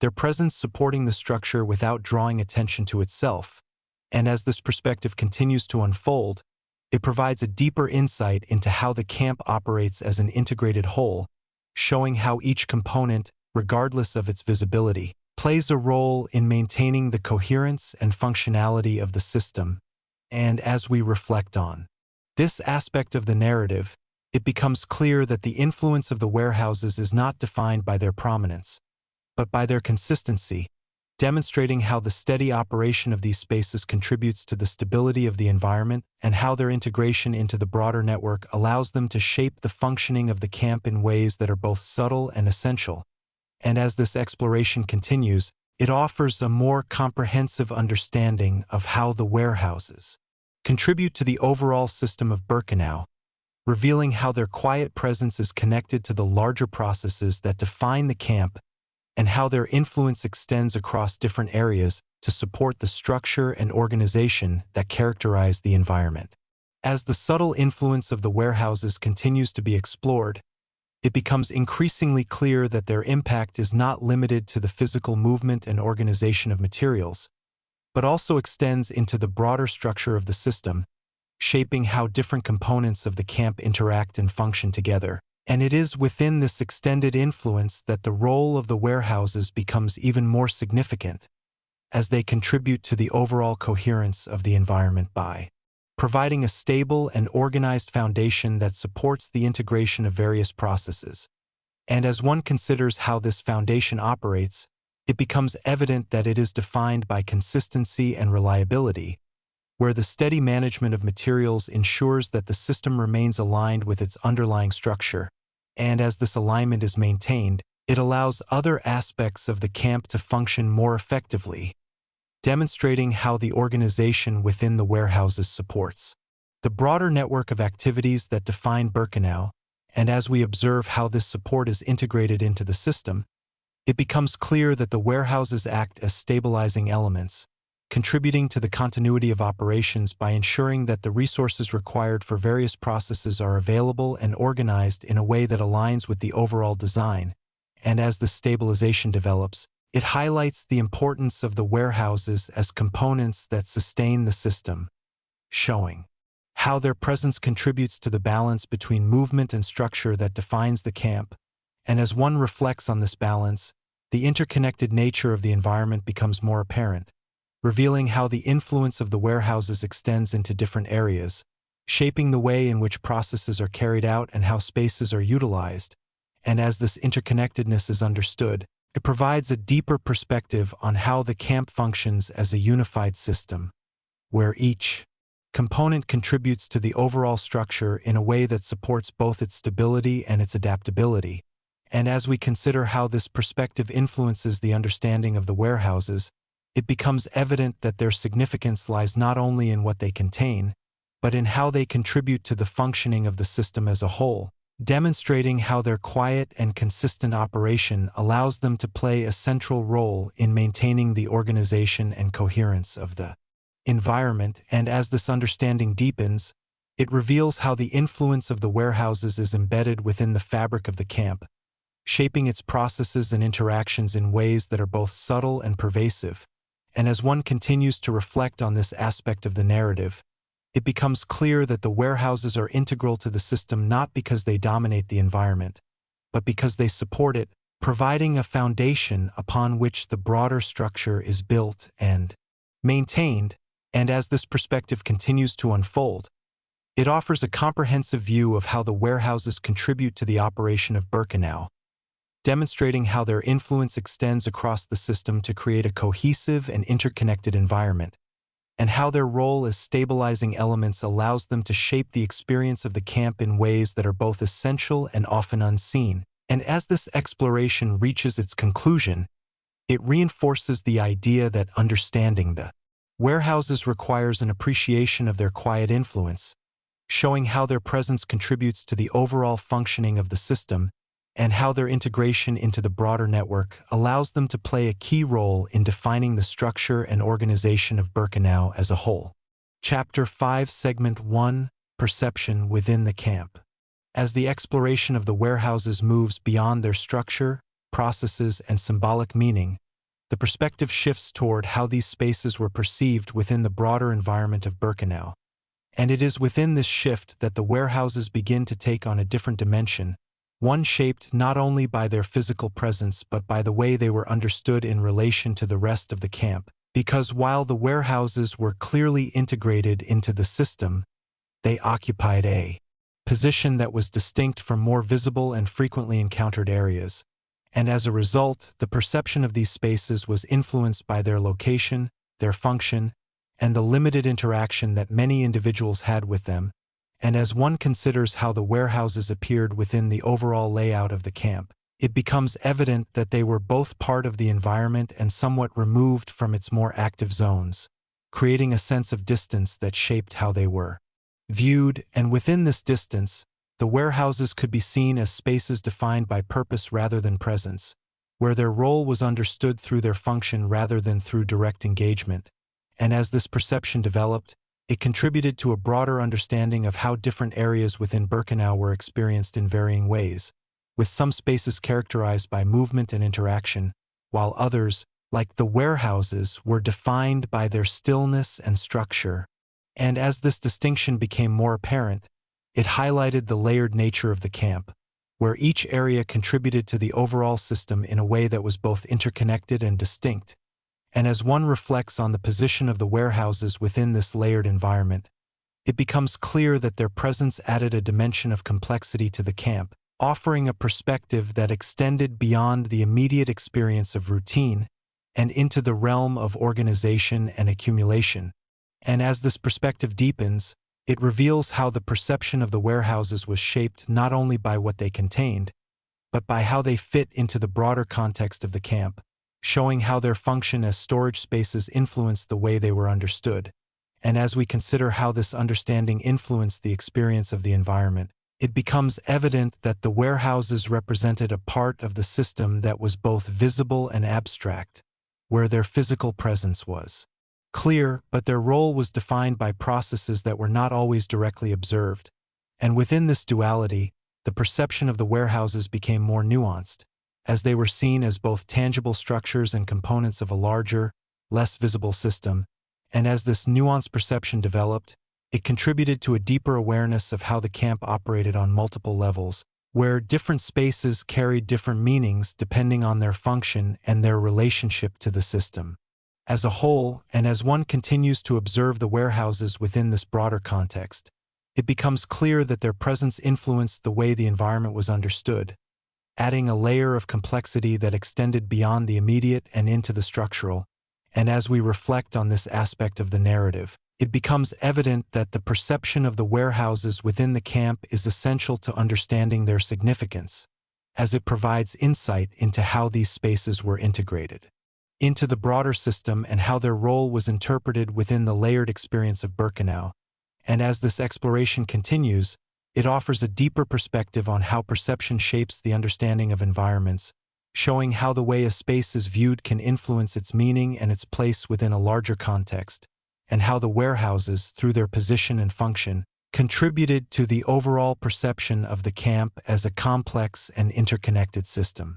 their presence supporting the structure without drawing attention to itself. And as this perspective continues to unfold, it provides a deeper insight into how the camp operates as an integrated whole, showing how each component, regardless of its visibility, plays a role in maintaining the coherence and functionality of the system. And as we reflect on this aspect of the narrative, it becomes clear that the influence of the warehouses is not defined by their prominence, but by their consistency, demonstrating how the steady operation of these spaces contributes to the stability of the environment and how their integration into the broader network allows them to shape the functioning of the camp in ways that are both subtle and essential. And as this exploration continues, it offers a more comprehensive understanding of how the warehouses contribute to the overall system of Birkenau, revealing how their quiet presence is connected to the larger processes that define the camp and how their influence extends across different areas to support the structure and organization that characterize the environment. As the subtle influence of the warehouses continues to be explored, it becomes increasingly clear that their impact is not limited to the physical movement and organization of materials, but also extends into the broader structure of the system, shaping how different components of the camp interact and function together. And it is within this extended influence that the role of the warehouses becomes even more significant, as they contribute to the overall coherence of the environment by providing a stable and organized foundation that supports the integration of various processes. And as one considers how this foundation operates, it becomes evident that it is defined by consistency and reliability, where the steady management of materials ensures that the system remains aligned with its underlying structure. And as this alignment is maintained, it allows other aspects of the camp to function more effectively, demonstrating how the organization within the warehouses supports the broader network of activities that define Birkenau. And as we observe how this support is integrated into the system, it becomes clear that the warehouses act as stabilizing elements, contributing to the continuity of operations by ensuring that the resources required for various processes are available and organized in a way that aligns with the overall design. And as the stabilization develops, it highlights the importance of the warehouses as components that sustain the system, showing how their presence contributes to the balance between movement and structure that defines the camp. And as one reflects on this balance, the interconnected nature of the environment becomes more apparent, revealing how the influence of the warehouses extends into different areas, shaping the way in which processes are carried out and how spaces are utilized. And as this interconnectedness is understood, it provides a deeper perspective on how the camp functions as a unified system, where each component contributes to the overall structure in a way that supports both its stability and its adaptability. And as we consider how this perspective influences the understanding of the warehouses, it becomes evident that their significance lies not only in what they contain, but in how they contribute to the functioning of the system as a whole, demonstrating how their quiet and consistent operation allows them to play a central role in maintaining the organization and coherence of the environment. And as this understanding deepens, it reveals how the influence of the warehouses is embedded within the fabric of the camp, shaping its processes and interactions in ways that are both subtle and pervasive. And as one continues to reflect on this aspect of the narrative, it becomes clear that the warehouses are integral to the system not because they dominate the environment, but because they support it, providing a foundation upon which the broader structure is built and maintained. And as this perspective continues to unfold, it offers a comprehensive view of how the warehouses contribute to the operation of Birkenau, demonstrating how their influence extends across the system to create a cohesive and interconnected environment, and how their role as stabilizing elements allows them to shape the experience of the camp in ways that are both essential and often unseen. And as this exploration reaches its conclusion, it reinforces the idea that understanding the warehouses requires an appreciation of their quiet influence, showing how their presence contributes to the overall functioning of the system and how their integration into the broader network allows them to play a key role in defining the structure and organization of Birkenau as a whole. Chapter 5, Segment 1, Perception within the camp. As the exploration of the warehouses moves beyond their structure, processes, and symbolic meaning, the perspective shifts toward how these spaces were perceived within the broader environment of Birkenau. And it is within this shift that the warehouses begin to take on a different dimension, one shaped not only by their physical presence but by the way they were understood in relation to the rest of the camp. Because while the warehouses were clearly integrated into the system, they occupied a position that was distinct from more visible and frequently encountered areas. And as a result, the perception of these spaces was influenced by their location, their function, and the limited interaction that many individuals had with them. And as one considers how the warehouses appeared within the overall layout of the camp, it becomes evident that they were both part of the environment and somewhat removed from its more active zones, creating a sense of distance that shaped how they were viewed. And within this distance, the warehouses could be seen as spaces defined by purpose rather than presence, where their role was understood through their function rather than through direct engagement. And as this perception developed, it contributed to a broader understanding of how different areas within Birkenau were experienced in varying ways, with some spaces characterized by movement and interaction, while others, like the warehouses, were defined by their stillness and structure. And as this distinction became more apparent, it highlighted the layered nature of the camp, where each area contributed to the overall system in a way that was both interconnected and distinct. And as one reflects on the position of the warehouses within this layered environment, it becomes clear that their presence added a dimension of complexity to the camp, offering a perspective that extended beyond the immediate experience of routine and into the realm of organization and accumulation. And as this perspective deepens, it reveals how the perception of the warehouses was shaped not only by what they contained, but by how they fit into the broader context of the camp, showing how their function as storage spaces influenced the way they were understood. And as we consider how this understanding influenced the experience of the environment, it becomes evident that the warehouses represented a part of the system that was both visible and abstract, where their physical presence was clear, but their role was defined by processes that were not always directly observed. And within this duality, the perception of the warehouses became more nuanced, as they were seen as both tangible structures and components of a larger, less visible system. And as this nuanced perception developed, it contributed to a deeper awareness of how the camp operated on multiple levels, where different spaces carried different meanings depending on their function and their relationship to the system as a whole. And as one continues to observe the warehouses within this broader context, it becomes clear that their presence influenced the way the environment was understood, adding a layer of complexity that extended beyond the immediate and into the structural. And as we reflect on this aspect of the narrative, it becomes evident that the perception of the warehouses within the camp is essential to understanding their significance, as it provides insight into how these spaces were integrated into the broader system and how their role was interpreted within the layered experience of Birkenau. And as this exploration continues, it offers a deeper perspective on how perception shapes the understanding of environments, showing how the way a space is viewed can influence its meaning and its place within a larger context, and how the warehouses, through their position and function, contributed to the overall perception of the camp as a complex and interconnected system.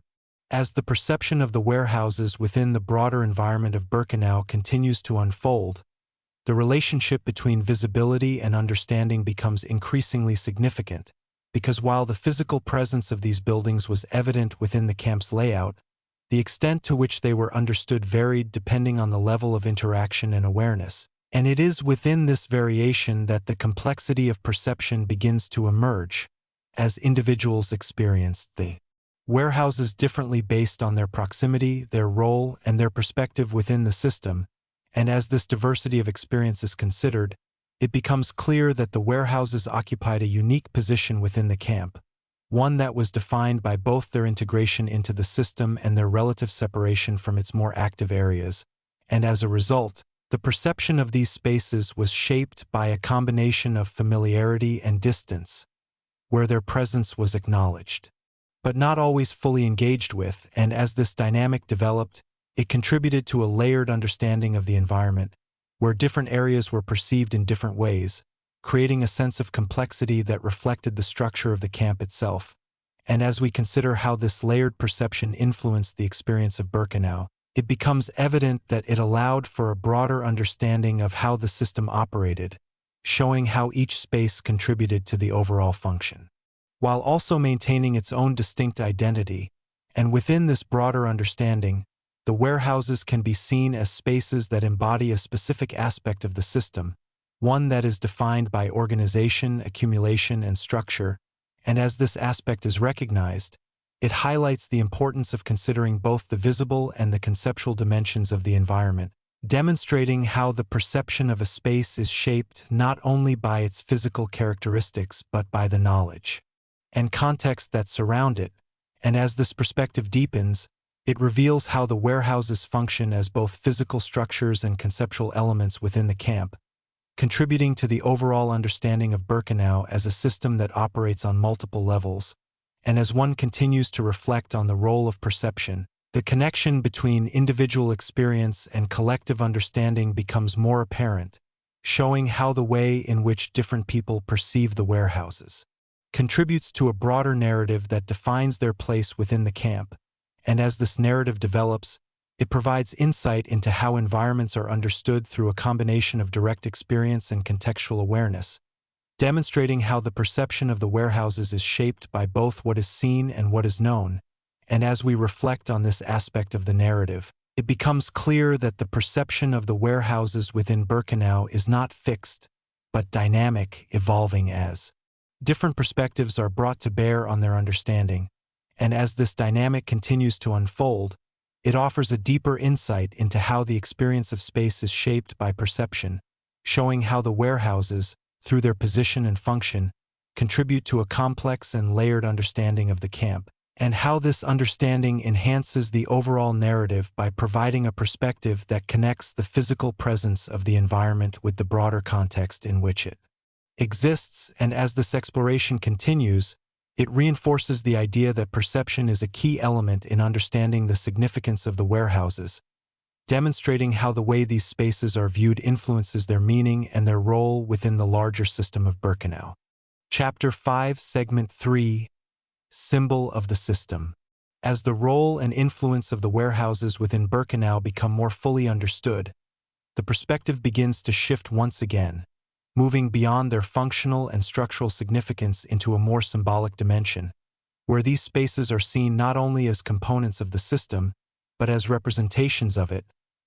As the perception of the warehouses within the broader environment of Birkenau continues to unfold, the relationship between visibility and understanding becomes increasingly significant, because while the physical presence of these buildings was evident within the camp's layout, the extent to which they were understood varied depending on the level of interaction and awareness. And it is within this variation that the complexity of perception begins to emerge, as individuals experienced the warehouses differently based on their proximity, their role, and their perspective within the system. And as this diversity of experience is considered, it becomes clear that the warehouses occupied a unique position within the camp, one that was defined by both their integration into the system and their relative separation from its more active areas. And as a result, the perception of these spaces was shaped by a combination of familiarity and distance, where their presence was acknowledged, but not always fully engaged with, and as this dynamic developed, it contributed to a layered understanding of the environment, where different areas were perceived in different ways, creating a sense of complexity that reflected the structure of the camp itself. And as we consider how this layered perception influenced the experience of Birkenau, it becomes evident that it allowed for a broader understanding of how the system operated, showing how each space contributed to the overall function, while also maintaining its own distinct identity. And within this broader understanding, the warehouses can be seen as spaces that embody a specific aspect of the system, one that is defined by organization, accumulation, and structure. And as this aspect is recognized, it highlights the importance of considering both the visible and the conceptual dimensions of the environment, demonstrating how the perception of a space is shaped not only by its physical characteristics but by the knowledge and context that surround it. And as this perspective deepens, it reveals how the warehouses function as both physical structures and conceptual elements within the camp, contributing to the overall understanding of Birkenau as a system that operates on multiple levels. And as one continues to reflect on the role of perception, the connection between individual experience and collective understanding becomes more apparent, showing how the way in which different people perceive the warehouses contributes to a broader narrative that defines their place within the camp. And as this narrative develops, it provides insight into how environments are understood through a combination of direct experience and contextual awareness, demonstrating how the perception of the warehouses is shaped by both what is seen and what is known. And as we reflect on this aspect of the narrative, it becomes clear that the perception of the warehouses within Birkenau is not fixed, but dynamic, evolving as different perspectives are brought to bear on their understanding. And as this dynamic continues to unfold, it offers a deeper insight into how the experience of space is shaped by perception, showing how the warehouses, through their position and function, contribute to a complex and layered understanding of the camp, and how this understanding enhances the overall narrative by providing a perspective that connects the physical presence of the environment with the broader context in which it exists. And as this exploration continues, it reinforces the idea that perception is a key element in understanding the significance of the warehouses, demonstrating how the way these spaces are viewed influences their meaning and their role within the larger system of Birkenau. Chapter 5, Segment 3, Symbol of the System. As the role and influence of the warehouses within Birkenau become more fully understood, the perspective begins to shift once again, moving beyond their functional and structural significance into a more symbolic dimension, where these spaces are seen not only as components of the system, but as representations of it.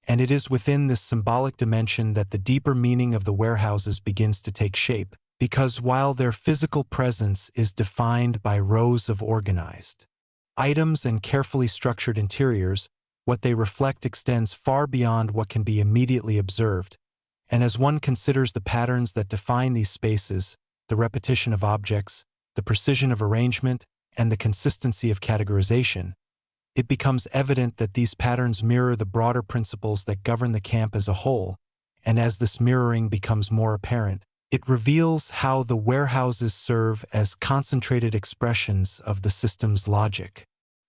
And it is within this symbolic dimension that the deeper meaning of the warehouses begins to take shape, because while their physical presence is defined by rows of organized items and carefully structured interiors, what they reflect extends far beyond what can be immediately observed. And as one considers the patterns that define these spaces, the repetition of objects, the precision of arrangement, and the consistency of categorization, it becomes evident that these patterns mirror the broader principles that govern the camp as a whole. And as this mirroring becomes more apparent, it reveals how the warehouses serve as concentrated expressions of the system's logic,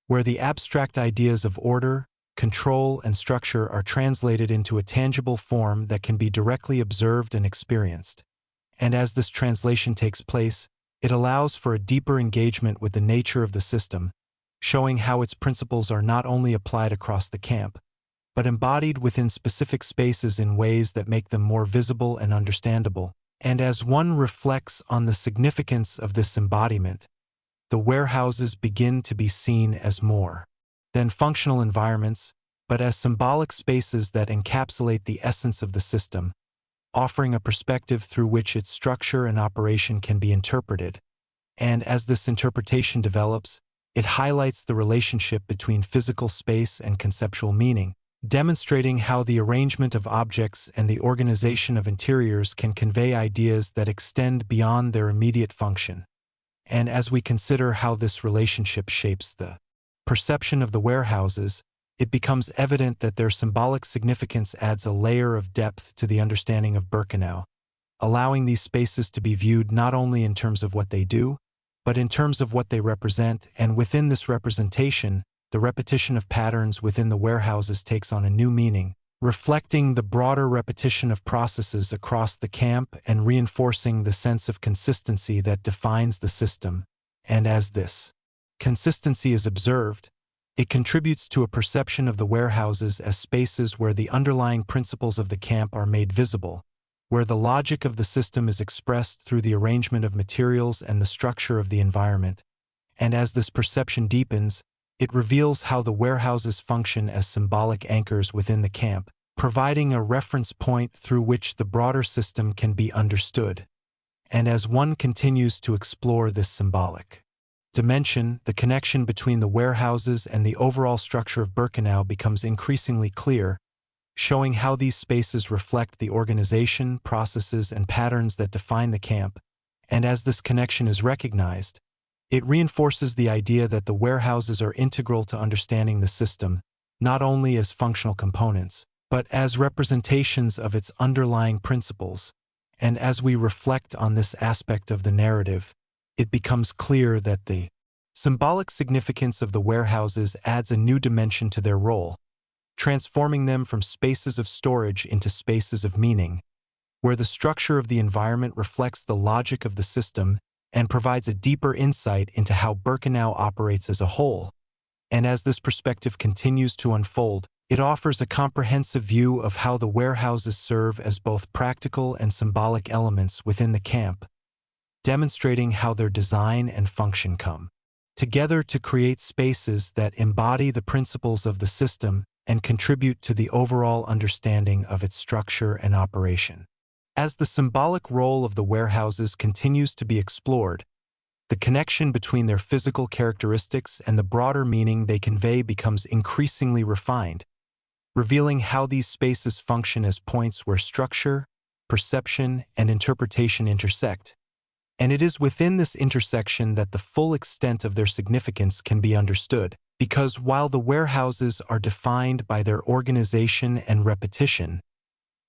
where the abstract ideas of order, control, and structure are translated into a tangible form that can be directly observed and experienced. And as this translation takes place, it allows for a deeper engagement with the nature of the system, showing how its principles are not only applied across the camp, but embodied within specific spaces in ways that make them more visible and understandable. And as one reflects on the significance of this embodiment, the warehouses begin to be seen as more than functional environments, but as symbolic spaces that encapsulate the essence of the system, offering a perspective through which its structure and operation can be interpreted. And as this interpretation develops, it highlights the relationship between physical space and conceptual meaning, demonstrating how the arrangement of objects and the organization of interiors can convey ideas that extend beyond their immediate function. And as we consider how this relationship shapes the perception of the warehouses, it becomes evident that their symbolic significance adds a layer of depth to the understanding of Birkenau, allowing these spaces to be viewed not only in terms of what they do, but in terms of what they represent. And within this representation, the repetition of patterns within the warehouses takes on a new meaning, reflecting the broader repetition of processes across the camp and reinforcing the sense of consistency that defines the system. And as this consistency is observed, it contributes to a perception of the warehouses as spaces where the underlying principles of the camp are made visible, where the logic of the system is expressed through the arrangement of materials and the structure of the environment. And as this perception deepens, it reveals how the warehouses function as symbolic anchors within the camp, providing a reference point through which the broader system can be understood. And as one continues to explore this symbolic dimension, the connection between the warehouses and the overall structure of Birkenau becomes increasingly clear, showing how these spaces reflect the organization, processes, and patterns that define the camp. And as this connection is recognized, it reinforces the idea that the warehouses are integral to understanding the system, not only as functional components, but as representations of its underlying principles. And as we reflect on this aspect of the narrative, it becomes clear that the symbolic significance of the warehouses adds a new dimension to their role, transforming them from spaces of storage into spaces of meaning, where the structure of the environment reflects the logic of the system and provides a deeper insight into how Birkenau operates as a whole. And as this perspective continues to unfold, it offers a comprehensive view of how the warehouses serve as both practical and symbolic elements within the camp, demonstrating how their design and function come together to create spaces that embody the principles of the system and contribute to the overall understanding of its structure and operation. As the symbolic role of the warehouses continues to be explored, the connection between their physical characteristics and the broader meaning they convey becomes increasingly refined, revealing how these spaces function as points where structure, perception, and interpretation intersect. And it is within this intersection that the full extent of their significance can be understood, because while the warehouses are defined by their organization and repetition,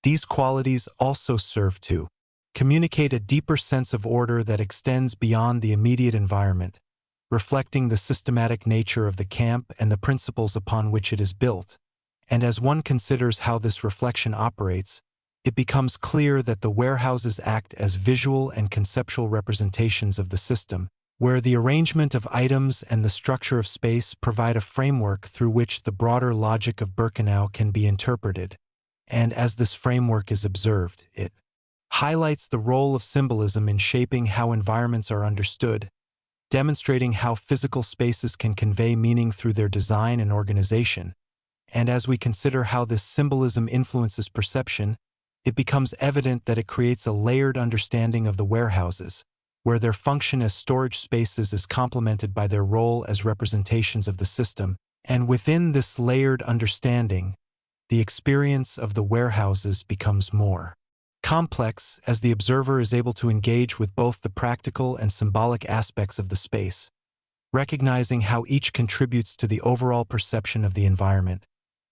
these qualities also serve to communicate a deeper sense of order that extends beyond the immediate environment, reflecting the systematic nature of the camp and the principles upon which it is built. And as one considers how this reflection operates, it becomes clear that the warehouses act as visual and conceptual representations of the system, where the arrangement of items and the structure of space provide a framework through which the broader logic of Birkenau can be interpreted. And as this framework is observed, it highlights the role of symbolism in shaping how environments are understood, demonstrating how physical spaces can convey meaning through their design and organization. And as we consider how this symbolism influences perception, it becomes evident that it creates a layered understanding of the warehouses, where their function as storage spaces is complemented by their role as representations of the system. And within this layered understanding, the experience of the warehouses becomes more complex as the observer is able to engage with both the practical and symbolic aspects of the space, recognizing how each contributes to the overall perception of the environment.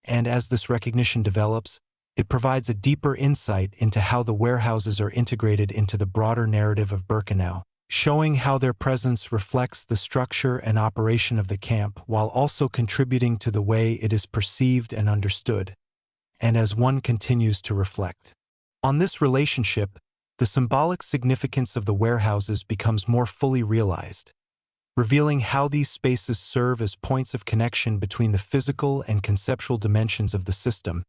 And as this recognition develops, it provides a deeper insight into how the warehouses are integrated into the broader narrative of Birkenau, showing how their presence reflects the structure and operation of the camp while also contributing to the way it is perceived and understood. And as one continues to reflect on this relationship, the symbolic significance of the warehouses becomes more fully realized, revealing how these spaces serve as points of connection between the physical and conceptual dimensions of the system,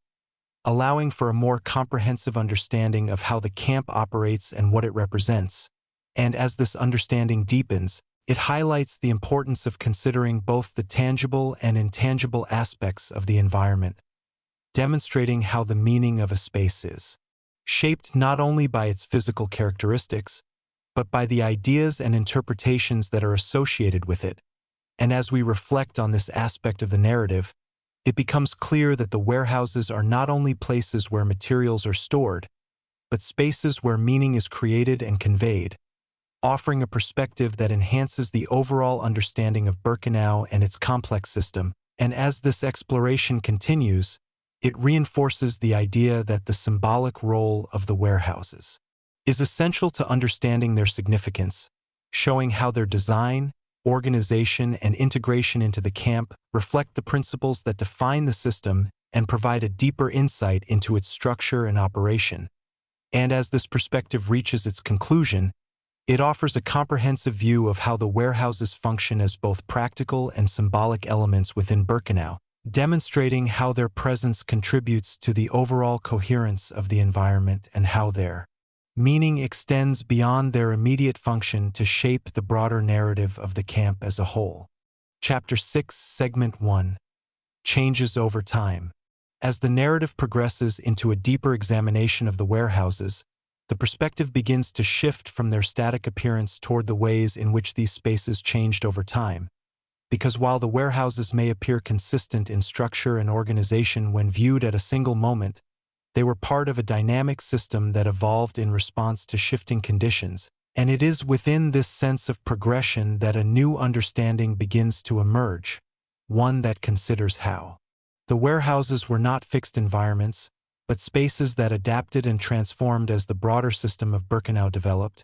allowing for a more comprehensive understanding of how the camp operates and what it represents. And as this understanding deepens, it highlights the importance of considering both the tangible and intangible aspects of the environment, demonstrating how the meaning of a space is shaped not only by its physical characteristics, but by the ideas and interpretations that are associated with it. And as we reflect on this aspect of the narrative, it becomes clear that the warehouses are not only places where materials are stored, but spaces where meaning is created and conveyed, offering a perspective that enhances the overall understanding of Birkenau and its complex system. And as this exploration continues, it reinforces the idea that the symbolic role of the warehouses is essential to understanding their significance, showing how their design, organization, and integration into the camp reflect the principles that define the system and provide a deeper insight into its structure and operation. And as this perspective reaches its conclusion, it offers a comprehensive view of how the warehouses function as both practical and symbolic elements within Birkenau, demonstrating how their presence contributes to the overall coherence of the environment and how their meaning extends beyond their immediate function to shape the broader narrative of the camp as a whole. Chapter 6, Segment 1. Changes over time. As the narrative progresses into a deeper examination of the warehouses, the perspective begins to shift from their static appearance toward the ways in which these spaces changed over time. Because while the warehouses may appear consistent in structure and organization when viewed at a single moment, they were part of a dynamic system that evolved in response to shifting conditions, and it is within this sense of progression that a new understanding begins to emerge, one that considers how the warehouses were not fixed environments, but spaces that adapted and transformed as the broader system of Birkenau developed.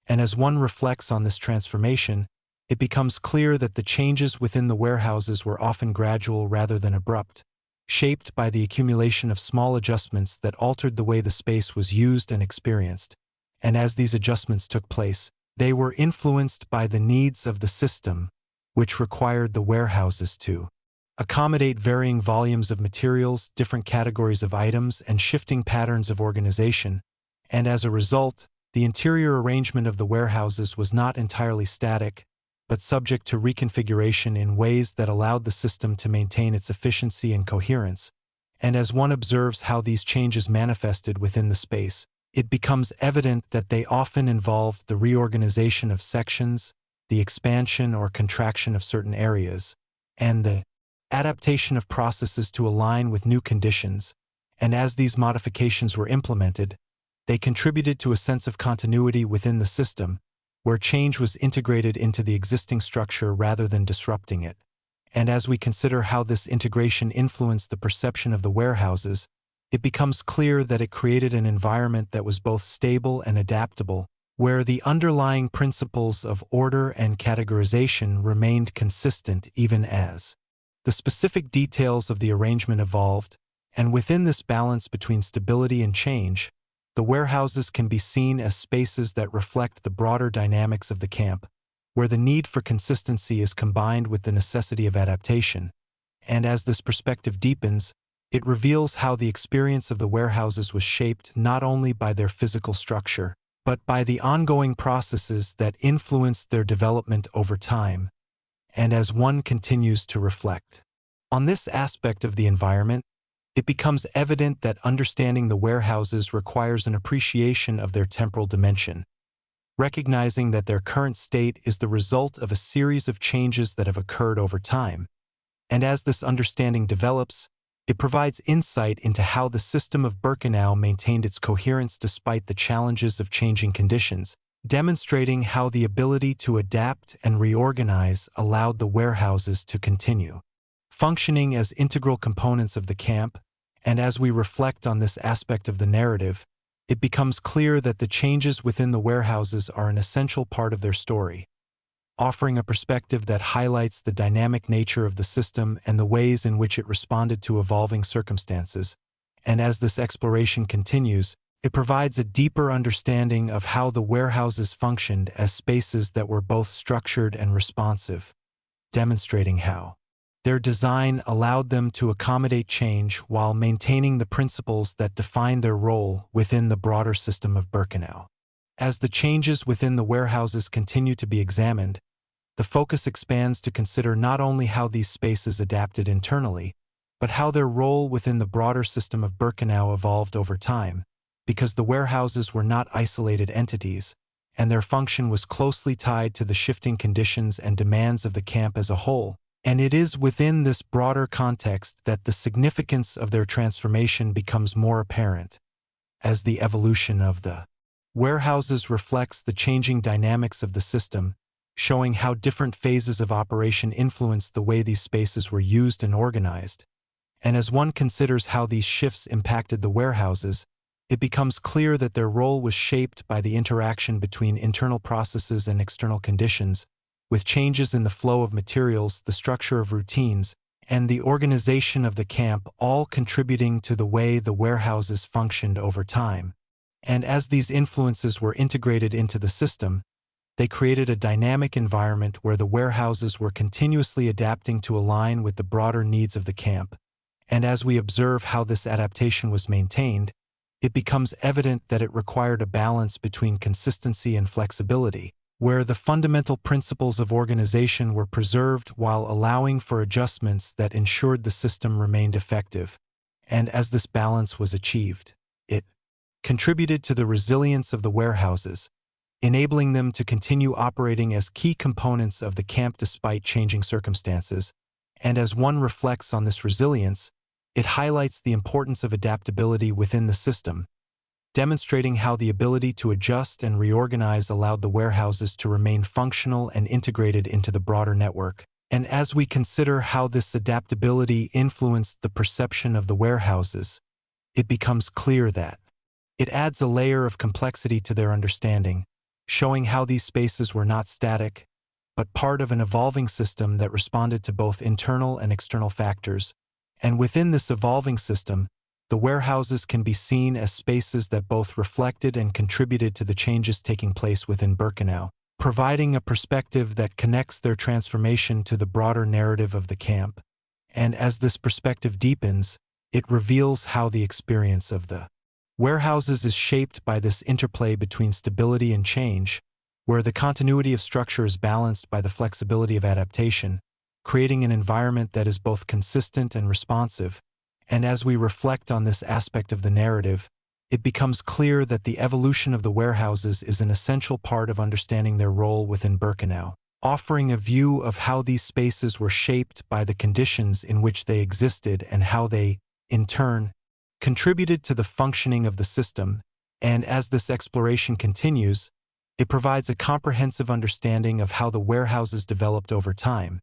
And as one reflects on this transformation, it becomes clear that the changes within the warehouses were often gradual rather than abrupt, shaped by the accumulation of small adjustments that altered the way the space was used and experienced. And as these adjustments took place, they were influenced by the needs of the system, which required the warehouses to accommodate varying volumes of materials, different categories of items, and shifting patterns of organization. And as a result, the interior arrangement of the warehouses was not entirely static, but subject to reconfiguration in ways that allowed the system to maintain its efficiency and coherence. And as one observes how these changes manifested within the space, it becomes evident that they often involved the reorganization of sections, the expansion or contraction of certain areas, and the adaptation of processes to align with new conditions. And as these modifications were implemented, they contributed to a sense of continuity within the system, where change was integrated into the existing structure rather than disrupting it. And as we consider how this integration influenced the perception of the warehouses, it becomes clear that it created an environment that was both stable and adaptable, where the underlying principles of order and categorization remained consistent even as the specific details of the arrangement evolved. And within this balance between stability and change, the warehouses can be seen as spaces that reflect the broader dynamics of the camp, where the need for consistency is combined with the necessity of adaptation. And as this perspective deepens, it reveals how the experience of the warehouses was shaped not only by their physical structure, but by the ongoing processes that influenced their development over time. And as one continues to reflect on this aspect of the environment, it becomes evident that understanding the warehouses requires an appreciation of their temporal dimension, recognizing that their current state is the result of a series of changes that have occurred over time. And as this understanding develops, it provides insight into how the system of Birkenau maintained its coherence despite the challenges of changing conditions, demonstrating how the ability to adapt and reorganize allowed the warehouses to continue functioning as integral components of the camp. And as we reflect on this aspect of the narrative, it becomes clear that the changes within the warehouses are an essential part of their story, offering a perspective that highlights the dynamic nature of the system and the ways in which it responded to evolving circumstances. And as this exploration continues, It provides a deeper understanding of how the warehouses functioned as spaces that were both structured and responsive, demonstrating how their design allowed them to accommodate change while maintaining the principles that defined their role within the broader system of Birkenau. As the changes within the warehouses continue to be examined, the focus expands to consider not only how these spaces adapted internally, but how their role within the broader system of Birkenau evolved over time, because the warehouses were not isolated entities, and their function was closely tied to the shifting conditions and demands of the camp as a whole. And it is within this broader context that the significance of their transformation becomes more apparent, as the evolution of the warehouses reflects the changing dynamics of the system, showing how different phases of operation influenced the way these spaces were used and organized. And as one considers how these shifts impacted the warehouses, it becomes clear that their role was shaped by the interaction between internal processes and external conditions, with changes in the flow of materials, the structure of routines, and the organization of the camp all contributing to the way the warehouses functioned over time. And as these influences were integrated into the system, they created a dynamic environment where the warehouses were continuously adapting to align with the broader needs of the camp. And as we observe how this adaptation was maintained, it becomes evident that it required a balance between consistency and flexibility, where the fundamental principles of organization were preserved while allowing for adjustments that ensured the system remained effective. And as this balance was achieved, it contributed to the resilience of the warehouses, enabling them to continue operating as key components of the camp despite changing circumstances. And as one reflects on this resilience, it highlights the importance of adaptability within the system, demonstrating how the ability to adjust and reorganize allowed the warehouses to remain functional and integrated into the broader network. And as we consider how this adaptability influenced the perception of the warehouses, it becomes clear that it adds a layer of complexity to their understanding, showing how these spaces were not static, but part of an evolving system that responded to both internal and external factors. And within this evolving system, the warehouses can be seen as spaces that both reflected and contributed to the changes taking place within Birkenau, providing a perspective that connects their transformation to the broader narrative of the camp. And as this perspective deepens, it reveals how the experience of the warehouses is shaped by this interplay between stability and change, where the continuity of structure is balanced by the flexibility of adaptation, creating an environment that is both consistent and responsive. And as we reflect on this aspect of the narrative, it becomes clear that the evolution of the warehouses is an essential part of understanding their role within Birkenau, offering a view of how these spaces were shaped by the conditions in which they existed and how they, in turn, contributed to the functioning of the system. And as this exploration continues, it provides a comprehensive understanding of how the warehouses developed over time,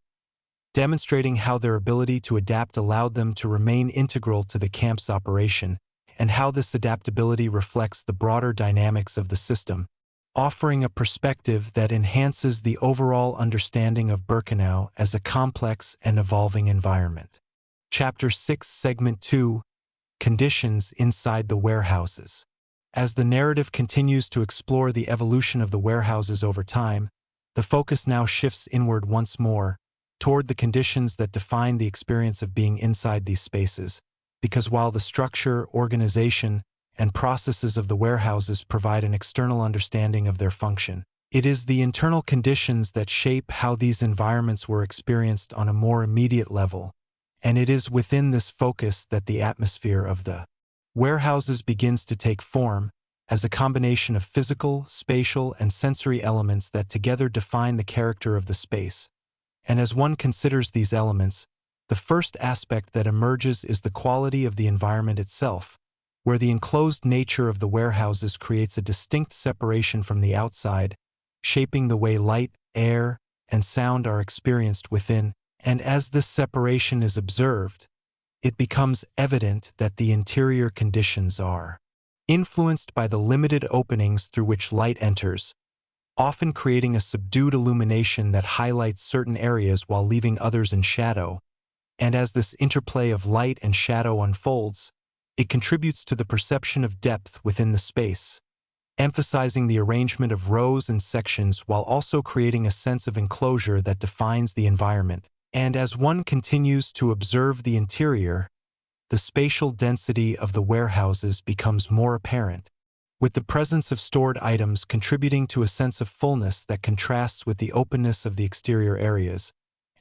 demonstrating how their ability to adapt allowed them to remain integral to the camp's operation, and how this adaptability reflects the broader dynamics of the system, offering a perspective that enhances the overall understanding of Birkenau as a complex and evolving environment. Chapter 6, Segment 2, Conditions Inside the Warehouses. As the narrative continues to explore the evolution of the warehouses over time, the focus now shifts inward once more, toward the conditions that define the experience of being inside these spaces, because while the structure, organization, and processes of the warehouses provide an external understanding of their function, it is the internal conditions that shape how these environments were experienced on a more immediate level, and it is within this focus that the atmosphere of the warehouses begins to take form, as a combination of physical, spatial, and sensory elements that together define the character of the space. And as one considers these elements, the first aspect that emerges is the quality of the environment itself, where the enclosed nature of the warehouses creates a distinct separation from the outside, shaping the way light, air, and sound are experienced within. And as this separation is observed, it becomes evident that the interior conditions are influenced by the limited openings through which light enters, often creating a subdued illumination that highlights certain areas while leaving others in shadow. And as this interplay of light and shadow unfolds, It contributes to the perception of depth within the space, emphasizing the arrangement of rows and sections while also creating a sense of enclosure that defines the environment. And as one continues to observe the interior, the spatial density of the warehouses becomes more apparent, with the presence of stored items contributing to a sense of fullness that contrasts with the openness of the exterior areas.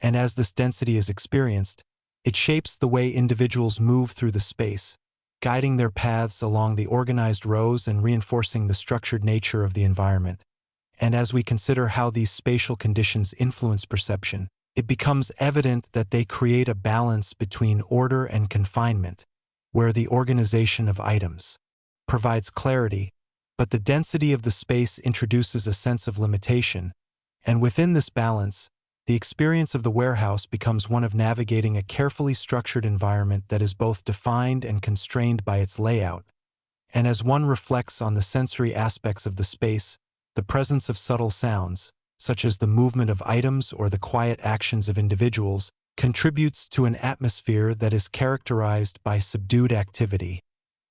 And as this density is experienced, it shapes the way individuals move through the space, guiding their paths along the organized rows and reinforcing the structured nature of the environment. And as we consider how these spatial conditions influence perception, it becomes evident that they create a balance between order and confinement, where the organization of items provides clarity, but the density of the space introduces a sense of limitation, and within this balance, the experience of the warehouse becomes one of navigating a carefully structured environment that is both defined and constrained by its layout. And as one reflects on the sensory aspects of the space, the presence of subtle sounds, such as the movement of items or the quiet actions of individuals, contributes to an atmosphere that is characterized by subdued activity,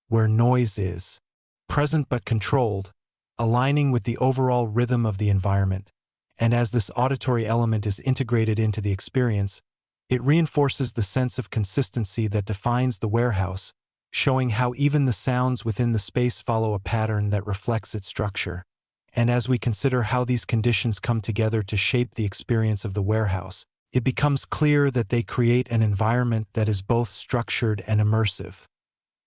where noise is present but controlled, aligning with the overall rhythm of the environment. And as this auditory element is integrated into the experience, it reinforces the sense of consistency that defines the warehouse, showing how even the sounds within the space follow a pattern that reflects its structure. And as we consider how these conditions come together to shape the experience of the warehouse, it becomes clear that they create an environment that is both structured and immersive,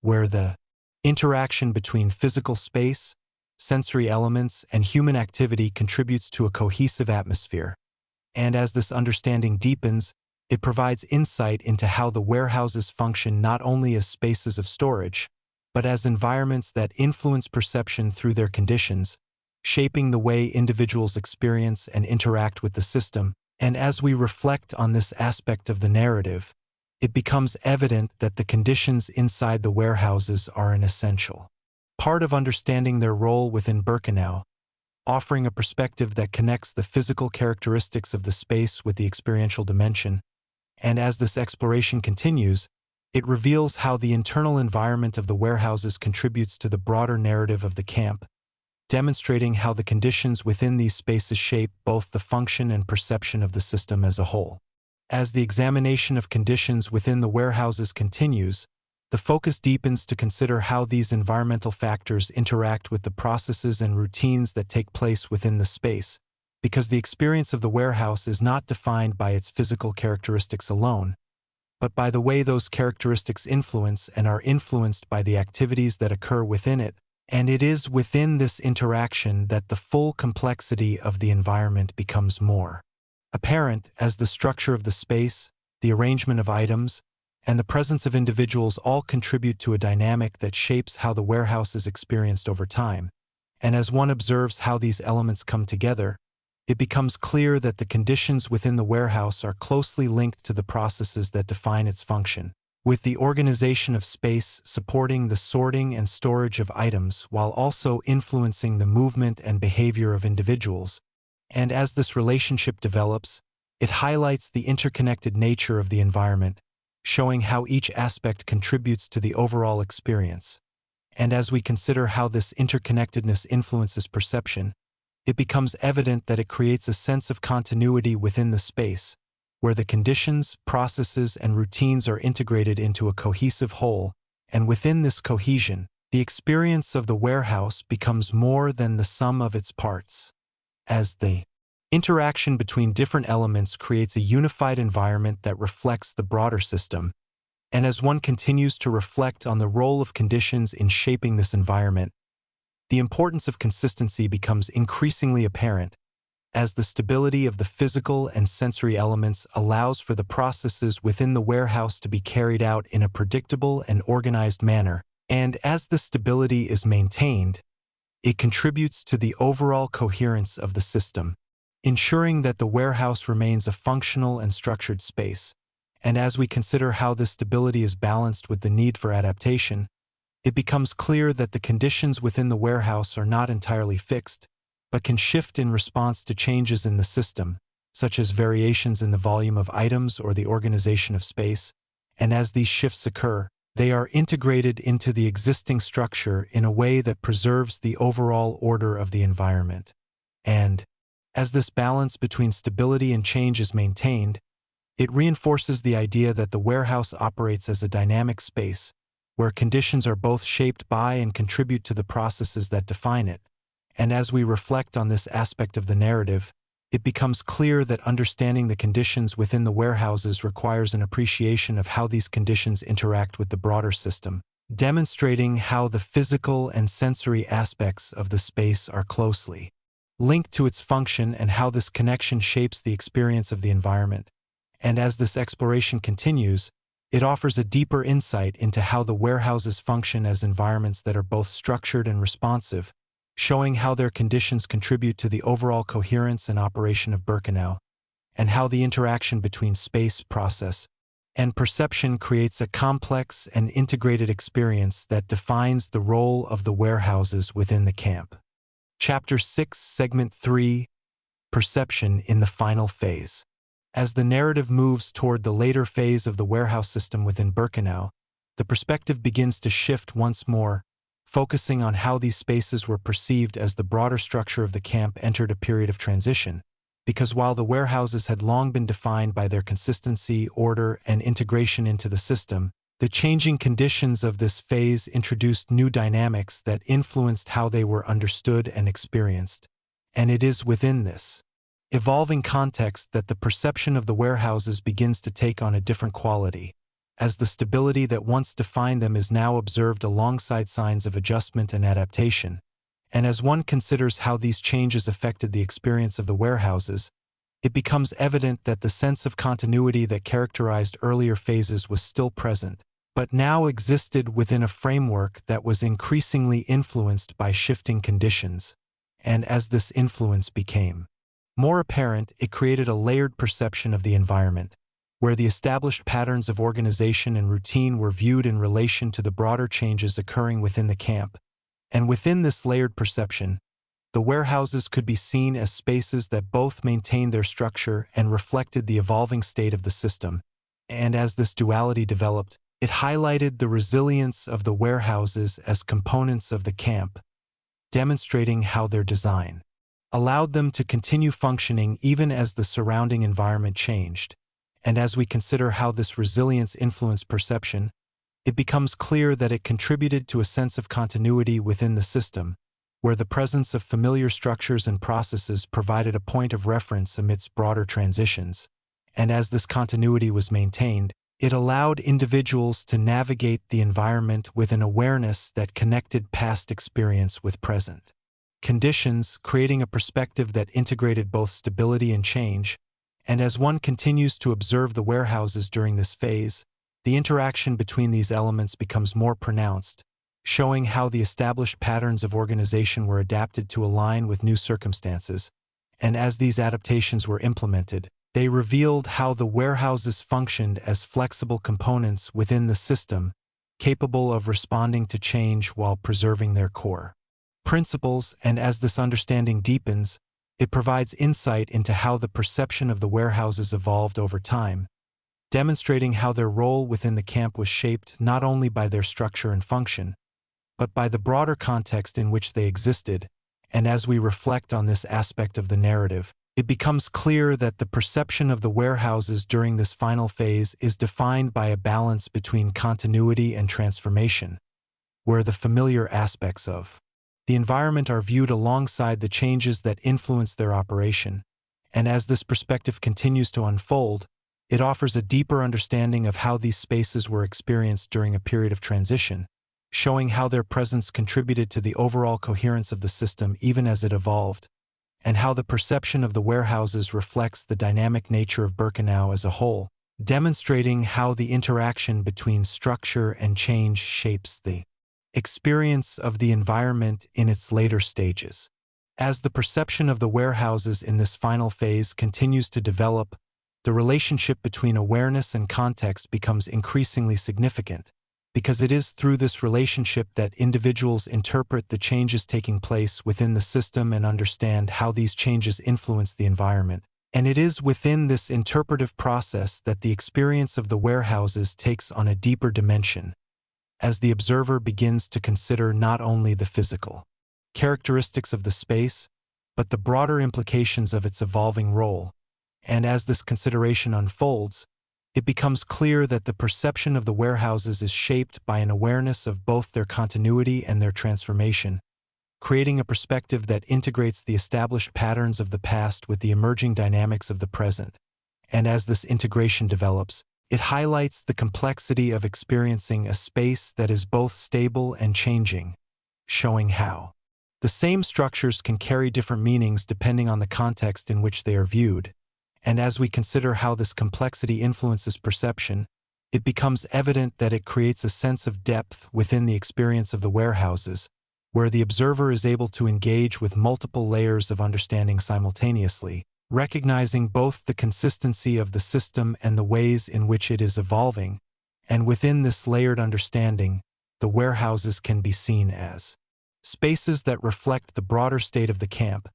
where the interaction between physical space, sensory elements, and human activity contributes to a cohesive atmosphere. And as this understanding deepens, it provides insight into how the warehouses function not only as spaces of storage, but as environments that influence perception through their conditions, shaping the way individuals experience and interact with the system. And as we reflect on this aspect of the narrative, it becomes evident that the conditions inside the warehouses are an essential part of understanding their role within Birkenau, offering a perspective that connects the physical characteristics of the space with the experiential dimension. And as this exploration continues, it reveals how the internal environment of the warehouses contributes to the broader narrative of the camp, demonstrating how the conditions within these spaces shape both the function and perception of the system as a whole. As the examination of conditions within the warehouses continues, the focus deepens to consider how these environmental factors interact with the processes and routines that take place within the space, because the experience of the warehouse is not defined by its physical characteristics alone, but by the way those characteristics influence and are influenced by the activities that occur within it. And it is within this interaction that the full complexity of the environment becomes more apparent, as the structure of the space, the arrangement of items, and the presence of individuals all contribute to a dynamic that shapes how the warehouse is experienced over time. And as one observes how these elements come together, it becomes clear that the conditions within the warehouse are closely linked to the processes that define its function, with the organization of space supporting the sorting and storage of items while also influencing the movement and behavior of individuals. And as this relationship develops, it highlights the interconnected nature of the environment, showing how each aspect contributes to the overall experience. And as we consider how this interconnectedness influences perception, it becomes evident that it creates a sense of continuity within the space, where the conditions, processes, and routines are integrated into a cohesive whole, and within this cohesion, the experience of the warehouse becomes more than the sum of its parts. As the interaction between different elements creates a unified environment that reflects the broader system, and as one continues to reflect on the role of conditions in shaping this environment, the importance of consistency becomes increasingly apparent, as the stability of the physical and sensory elements allows for the processes within the warehouse to be carried out in a predictable and organized manner, and as the stability is maintained, it contributes to the overall coherence of the system, ensuring that the warehouse remains a functional and structured space. And as we consider how this stability is balanced with the need for adaptation, it becomes clear that the conditions within the warehouse are not entirely fixed, but can shift in response to changes in the system, such as variations in the volume of items or the organization of space. And as these shifts occur, They are integrated into the existing structure in a way that preserves the overall order of the environment. And, as this balance between stability and change is maintained, it reinforces the idea that the warehouse operates as a dynamic space, where conditions are both shaped by and contribute to the processes that define it. And as we reflect on this aspect of the narrative, it becomes clear that understanding the conditions within the warehouses requires an appreciation of how these conditions interact with the broader system, demonstrating how the physical and sensory aspects of the space are closely linked to its function and how this connection shapes the experience of the environment. And as this exploration continues, it offers a deeper insight into how the warehouses function as environments that are both structured and responsive, showing how their conditions contribute to the overall coherence and operation of Birkenau, and how the interaction between space, process, and perception creates a complex and integrated experience that defines the role of the warehouses within the camp. Chapter 6, Segment 3, Perception in the Final Phase. As the narrative moves toward the later phase of the warehouse system within Birkenau, the perspective begins to shift once more, focusing on how these spaces were perceived as the broader structure of the camp entered a period of transition, because while the warehouses had long been defined by their consistency, order, and integration into the system, the changing conditions of this phase introduced new dynamics that influenced how they were understood and experienced. And it is within this evolving context that the perception of the warehouses begins to take on a different quality, as the stability that once defined them is now observed alongside signs of adjustment and adaptation. And as one considers how these changes affected the experience of the warehouses, it becomes evident that the sense of continuity that characterized earlier phases was still present, but now existed within a framework that was increasingly influenced by shifting conditions. And as this influence became more apparent, it created a layered perception of the environment, where the established patterns of organization and routine were viewed in relation to the broader changes occurring within the camp. And within this layered perception, the warehouses could be seen as spaces that both maintained their structure and reflected the evolving state of the system. And as this duality developed, it highlighted the resilience of the warehouses as components of the camp, demonstrating how their design allowed them to continue functioning even as the surrounding environment changed. And as we consider how this resilience influenced perception, it becomes clear that it contributed to a sense of continuity within the system, where the presence of familiar structures and processes provided a point of reference amidst broader transitions. And as this continuity was maintained, it allowed individuals to navigate the environment with an awareness that connected past experience with present conditions, creating a perspective that integrated both stability and change. And as one continues to observe the warehouses during this phase, the interaction between these elements becomes more pronounced, showing how the established patterns of organization were adapted to align with new circumstances. And as these adaptations were implemented, they revealed how the warehouses functioned as flexible components within the system, capable of responding to change while preserving their core principles. And as this understanding deepens, it provides insight into how the perception of the warehouses evolved over time, demonstrating how their role within the camp was shaped not only by their structure and function, but by the broader context in which they existed. And as we reflect on this aspect of the narrative, it becomes clear that the perception of the warehouses during this final phase is defined by a balance between continuity and transformation, where the familiar aspects of the environment are viewed alongside the changes that influence their operation. And as this perspective continues to unfold, it offers a deeper understanding of how these spaces were experienced during a period of transition, showing how their presence contributed to the overall coherence of the system even as it evolved, and how the perception of the warehouses reflects the dynamic nature of Birkenau as a whole, demonstrating how the interaction between structure and change shapes the experience of the environment in its later stages. As the perception of the warehouses in this final phase continues to develop, the relationship between awareness and context becomes increasingly significant, because it is through this relationship that individuals interpret the changes taking place within the system and understand how these changes influence the environment. And it is within this interpretive process that the experience of the warehouses takes on a deeper dimension, as the observer begins to consider not only the physical characteristics of the space, but the broader implications of its evolving role. And as this consideration unfolds, it becomes clear that the perception of the warehouses is shaped by an awareness of both their continuity and their transformation, creating a perspective that integrates the established patterns of the past with the emerging dynamics of the present. And as this integration develops, it highlights the complexity of experiencing a space that is both stable and changing, showing how the same structures can carry different meanings depending on the context in which they are viewed. And as we consider how this complexity influences perception, it becomes evident that it creates a sense of depth within the experience of the warehouses, where the observer is able to engage with multiple layers of understanding simultaneously, recognizing both the consistency of the system and the ways in which it is evolving. And within this layered understanding, the warehouses can be seen as spaces that reflect the broader state of the camp,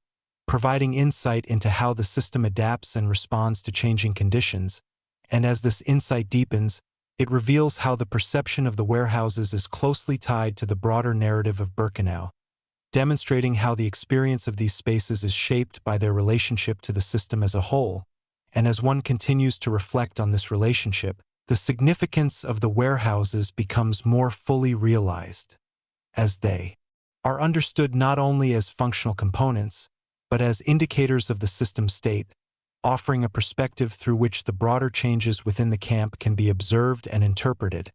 providing insight into how the system adapts and responds to changing conditions. And as this insight deepens, it reveals how the perception of the warehouses is closely tied to the broader narrative of Birkenau, demonstrating how the experience of these spaces is shaped by their relationship to the system as a whole. And as one continues to reflect on this relationship, the significance of the warehouses becomes more fully realized, as they are understood not only as functional components, but as indicators of the system's state, offering a perspective through which the broader changes within the camp can be observed and interpreted.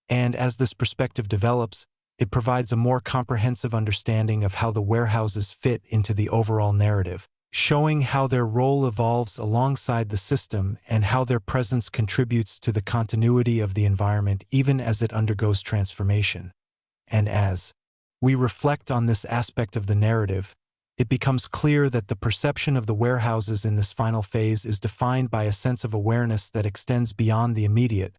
And as this perspective develops, it provides a more comprehensive understanding of how the warehouses fit into the overall narrative, showing how their role evolves alongside the system and how their presence contributes to the continuity of the environment even as it undergoes transformation. And as we reflect on this aspect of the narrative, it becomes clear that the perception of the warehouses in this final phase is defined by a sense of awareness that extends beyond the immediate,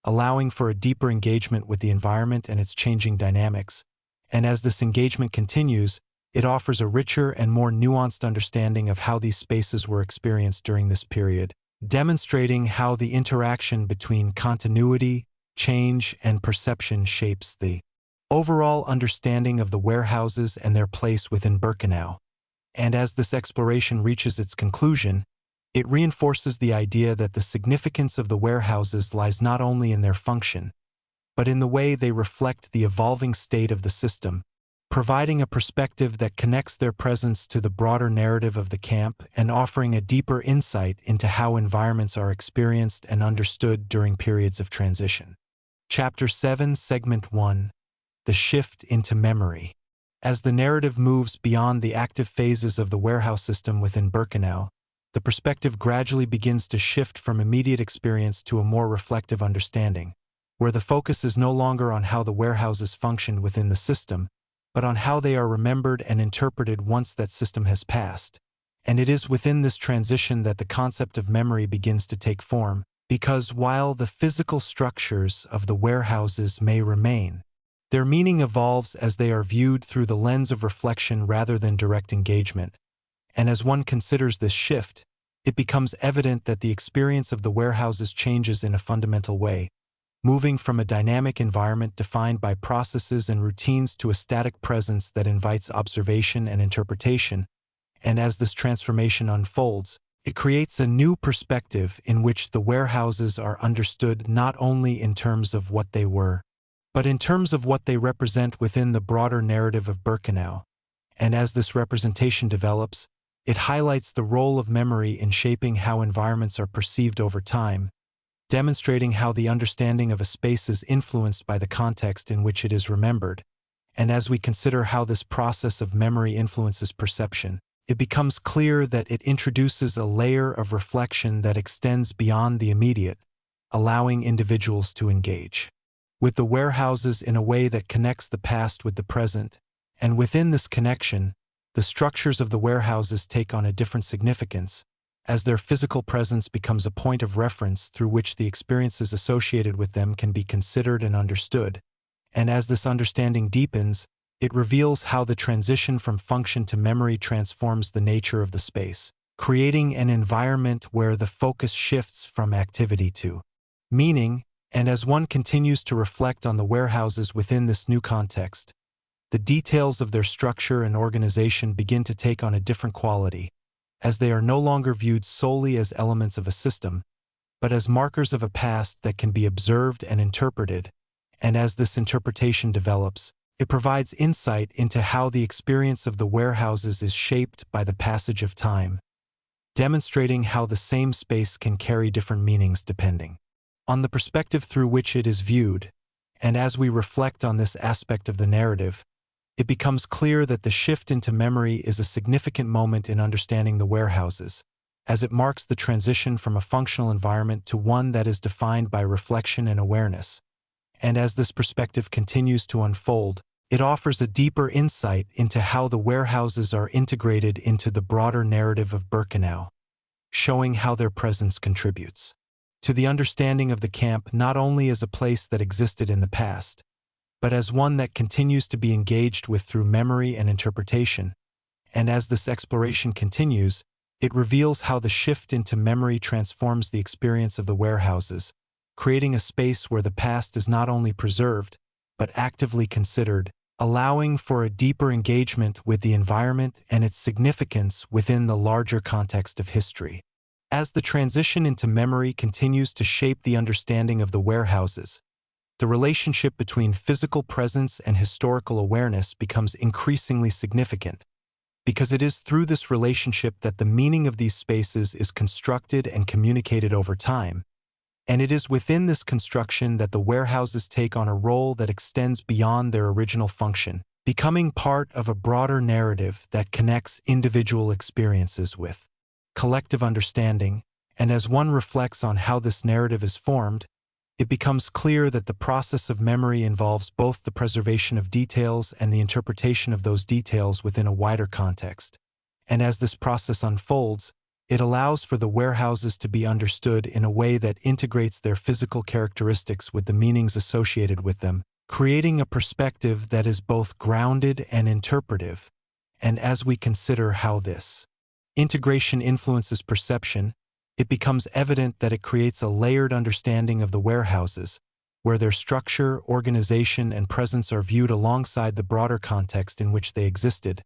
allowing for a deeper engagement with the environment and its changing dynamics. And as this engagement continues, it offers a richer and more nuanced understanding of how these spaces were experienced during this period, demonstrating how the interaction between continuity, change, and perception shapes the overall understanding of the warehouses and their place within Birkenau. And as this exploration reaches its conclusion, it reinforces the idea that the significance of the warehouses lies not only in their function, but in the way they reflect the evolving state of the system, providing a perspective that connects their presence to the broader narrative of the camp and offering a deeper insight into how environments are experienced and understood during periods of transition. Chapter 7, Segment 1. The shift into memory. As the narrative moves beyond the active phases of the warehouse system within Birkenau, the perspective gradually begins to shift from immediate experience to a more reflective understanding, where the focus is no longer on how the warehouses functioned within the system, but on how they are remembered and interpreted once that system has passed. And it is within this transition that the concept of memory begins to take form, because while the physical structures of the warehouses may remain, their meaning evolves as they are viewed through the lens of reflection rather than direct engagement. And as one considers this shift, it becomes evident that the experience of the warehouses changes in a fundamental way, moving from a dynamic environment defined by processes and routines to a static presence that invites observation and interpretation. And as this transformation unfolds, it creates a new perspective in which the warehouses are understood not only in terms of what they were, but in terms of what they represent within the broader narrative of Birkenau. And as this representation develops, it highlights the role of memory in shaping how environments are perceived over time, demonstrating how the understanding of a space is influenced by the context in which it is remembered. And as we consider how this process of memory influences perception, it becomes clear that it introduces a layer of reflection that extends beyond the immediate, allowing individuals to engage with the warehouses in a way that connects the past with the present. And within this connection, the structures of the warehouses take on a different significance, as their physical presence becomes a point of reference through which the experiences associated with them can be considered and understood. And as this understanding deepens, it reveals how the transition from function to memory transforms the nature of the space, creating an environment where the focus shifts from activity to meaning, And as one continues to reflect on the warehouses within this new context, the details of their structure and organization begin to take on a different quality, as they are no longer viewed solely as elements of a system, but as markers of a past that can be observed and interpreted. And as this interpretation develops, it provides insight into how the experience of the warehouses is shaped by the passage of time, demonstrating how the same space can carry different meanings depending on the perspective through which it is viewed. And as we reflect on this aspect of the narrative, it becomes clear that the shift into memory is a significant moment in understanding the warehouses, as it marks the transition from a functional environment to one that is defined by reflection and awareness. And as this perspective continues to unfold, it offers a deeper insight into how the warehouses are integrated into the broader narrative of Birkenau, showing how their presence contributes to the understanding of the camp not only as a place that existed in the past, but as one that continues to be engaged with through memory and interpretation. And as this exploration continues, it reveals how the shift into memory transforms the experience of the warehouses, creating a space where the past is not only preserved, but actively considered, allowing for a deeper engagement with the environment and its significance within the larger context of history. As the transition into memory continues to shape the understanding of the warehouses, the relationship between physical presence and historical awareness becomes increasingly significant, because it is through this relationship that the meaning of these spaces is constructed and communicated over time. And it is within this construction that the warehouses take on a role that extends beyond their original function, becoming part of a broader narrative that connects individual experiences with collective understanding. And as one reflects on how this narrative is formed, it becomes clear that the process of memory involves both the preservation of details and the interpretation of those details within a wider context. And as this process unfolds, it allows for the warehouses to be understood in a way that integrates their physical characteristics with the meanings associated with them, creating a perspective that is both grounded and interpretive. And as we consider how this integration influences perception, it becomes evident that it creates a layered understanding of the warehouses, where their structure, organization, and presence are viewed alongside the broader context in which they existed.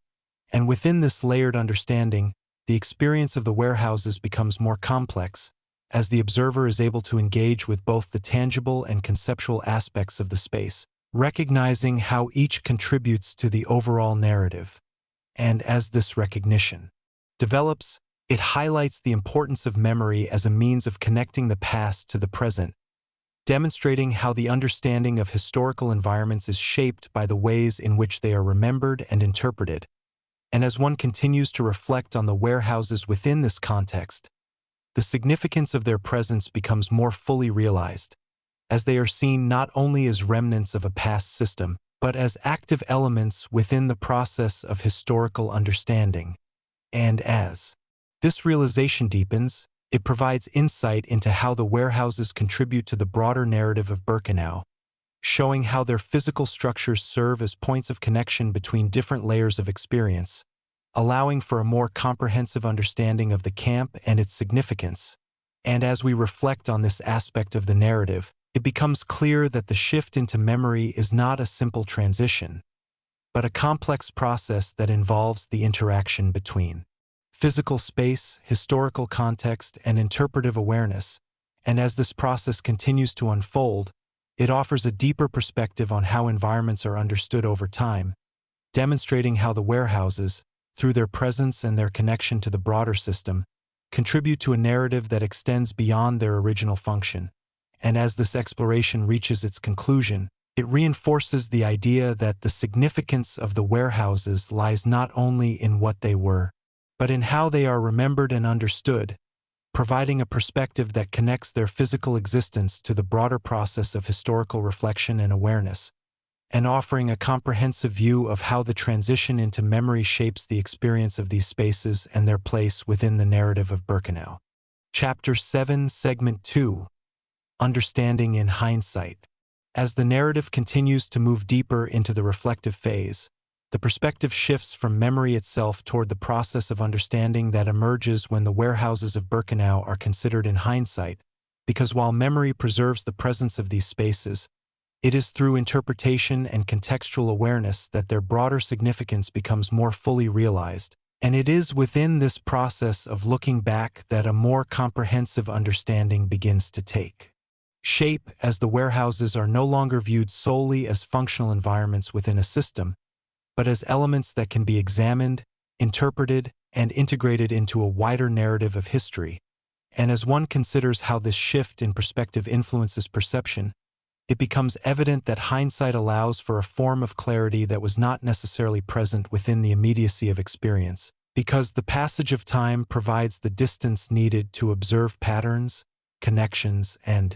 And within this layered understanding, the experience of the warehouses becomes more complex, as the observer is able to engage with both the tangible and conceptual aspects of the space, recognizing how each contributes to the overall narrative. And as this recognition develops, it highlights the importance of memory as a means of connecting the past to the present, demonstrating how the understanding of historical environments is shaped by the ways in which they are remembered and interpreted. And as one continues to reflect on the warehouses within this context, the significance of their presence becomes more fully realized, as they are seen not only as remnants of a past system, but as active elements within the process of historical understanding. And as this realization deepens, it provides insight into how the warehouses contribute to the broader narrative of Birkenau, showing how their physical structures serve as points of connection between different layers of experience, allowing for a more comprehensive understanding of the camp and its significance. And as we reflect on this aspect of the narrative, it becomes clear that the shift into memory is not a simple transition, but a complex process that involves the interaction between physical space, historical context, and interpretive awareness. And as this process continues to unfold, it offers a deeper perspective on how environments are understood over time, demonstrating how the warehouses, through their presence and their connection to the broader system, contribute to a narrative that extends beyond their original function. And as this exploration reaches its conclusion, it reinforces the idea that the significance of the warehouses lies not only in what they were, but in how they are remembered and understood, providing a perspective that connects their physical existence to the broader process of historical reflection and awareness, and offering a comprehensive view of how the transition into memory shapes the experience of these spaces and their place within the narrative of Birkenau. Chapter 7, Segment 2: Understanding in Hindsight. As the narrative continues to move deeper into the reflective phase, the perspective shifts from memory itself toward the process of understanding that emerges when the warehouses of Birkenau are considered in hindsight, because while memory preserves the presence of these spaces, it is through interpretation and contextual awareness that their broader significance becomes more fully realized. And it is within this process of looking back that a more comprehensive understanding begins to take shape, as the warehouses are no longer viewed solely as functional environments within a system, but as elements that can be examined, interpreted, and integrated into a wider narrative of history. And as one considers how this shift in perspective influences perception, it becomes evident that hindsight allows for a form of clarity that was not necessarily present within the immediacy of experience, because the passage of time provides the distance needed to observe patterns, connections, and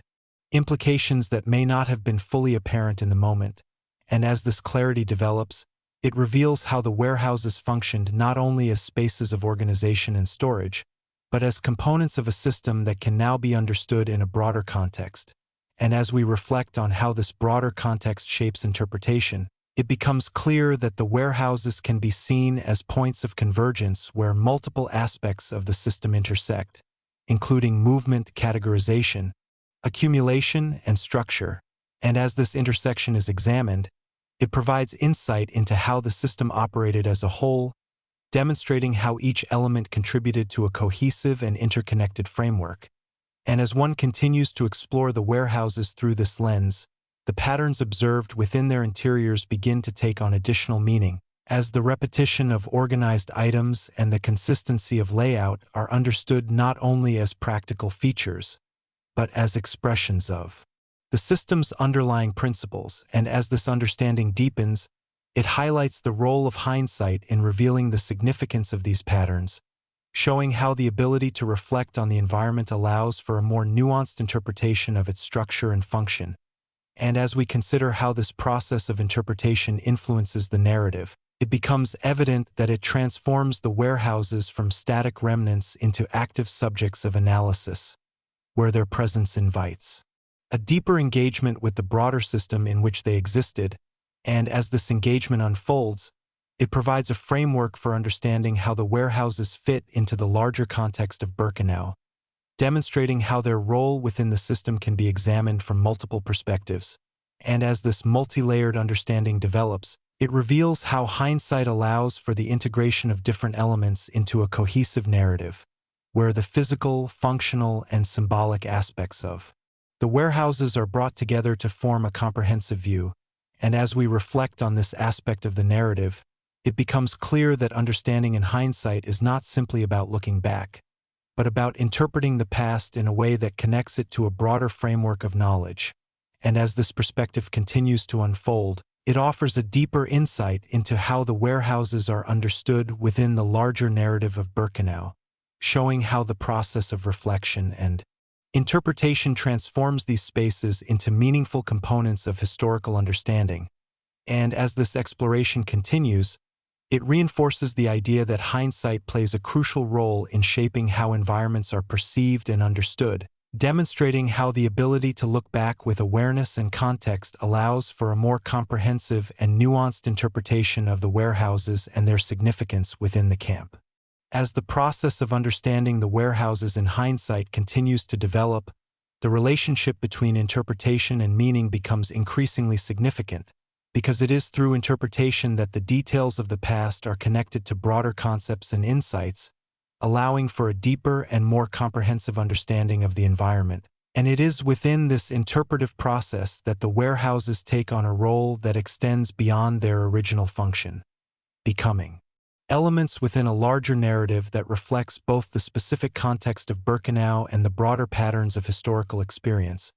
implications that may not have been fully apparent in the moment. And as this clarity develops, it reveals how the warehouses functioned not only as spaces of organization and storage, but as components of a system that can now be understood in a broader context. And as we reflect on how this broader context shapes interpretation, it becomes clear that the warehouses can be seen as points of convergence where multiple aspects of the system intersect, including movement, categorization, accumulation, and structure. And as this intersection is examined, it provides insight into how the system operated as a whole, demonstrating how each element contributed to a cohesive and interconnected framework. And as one continues to explore the warehouses through this lens, the patterns observed within their interiors begin to take on additional meaning, as the repetition of organized items and the consistency of layout are understood not only as practical features, but as expressions of the system's underlying principles. And as this understanding deepens, it highlights the role of hindsight in revealing the significance of these patterns, showing how the ability to reflect on the environment allows for a more nuanced interpretation of its structure and function. And as we consider how this process of interpretation influences the narrative, it becomes evident that it transforms the warehouses from static remnants into active subjects of analysis, where their presence invites a deeper engagement with the broader system in which they existed. And as this engagement unfolds, it provides a framework for understanding how the warehouses fit into the larger context of Birkenau, demonstrating how their role within the system can be examined from multiple perspectives. And as this multi-layered understanding develops, it reveals how hindsight allows for the integration of different elements into a cohesive narrative, where the physical, functional, and symbolic aspects of the warehouses are brought together to form a comprehensive view. And as we reflect on this aspect of the narrative, it becomes clear that understanding in hindsight is not simply about looking back, but about interpreting the past in a way that connects it to a broader framework of knowledge. And as this perspective continues to unfold, it offers a deeper insight into how the warehouses are understood within the larger narrative of Birkenau, showing how the process of reflection and interpretation transforms these spaces into meaningful components of historical understanding. And as this exploration continues, it reinforces the idea that hindsight plays a crucial role in shaping how environments are perceived and understood, demonstrating how the ability to look back with awareness and context allows for a more comprehensive and nuanced interpretation of the warehouses and their significance within the camp. As the process of understanding the warehouses in hindsight continues to develop, the relationship between interpretation and meaning becomes increasingly significant, because it is through interpretation that the details of the past are connected to broader concepts and insights, allowing for a deeper and more comprehensive understanding of the environment. And it is within this interpretive process that the warehouses take on a role that extends beyond their original function, becoming elements within a larger narrative that reflects both the specific context of Birkenau and the broader patterns of historical experience.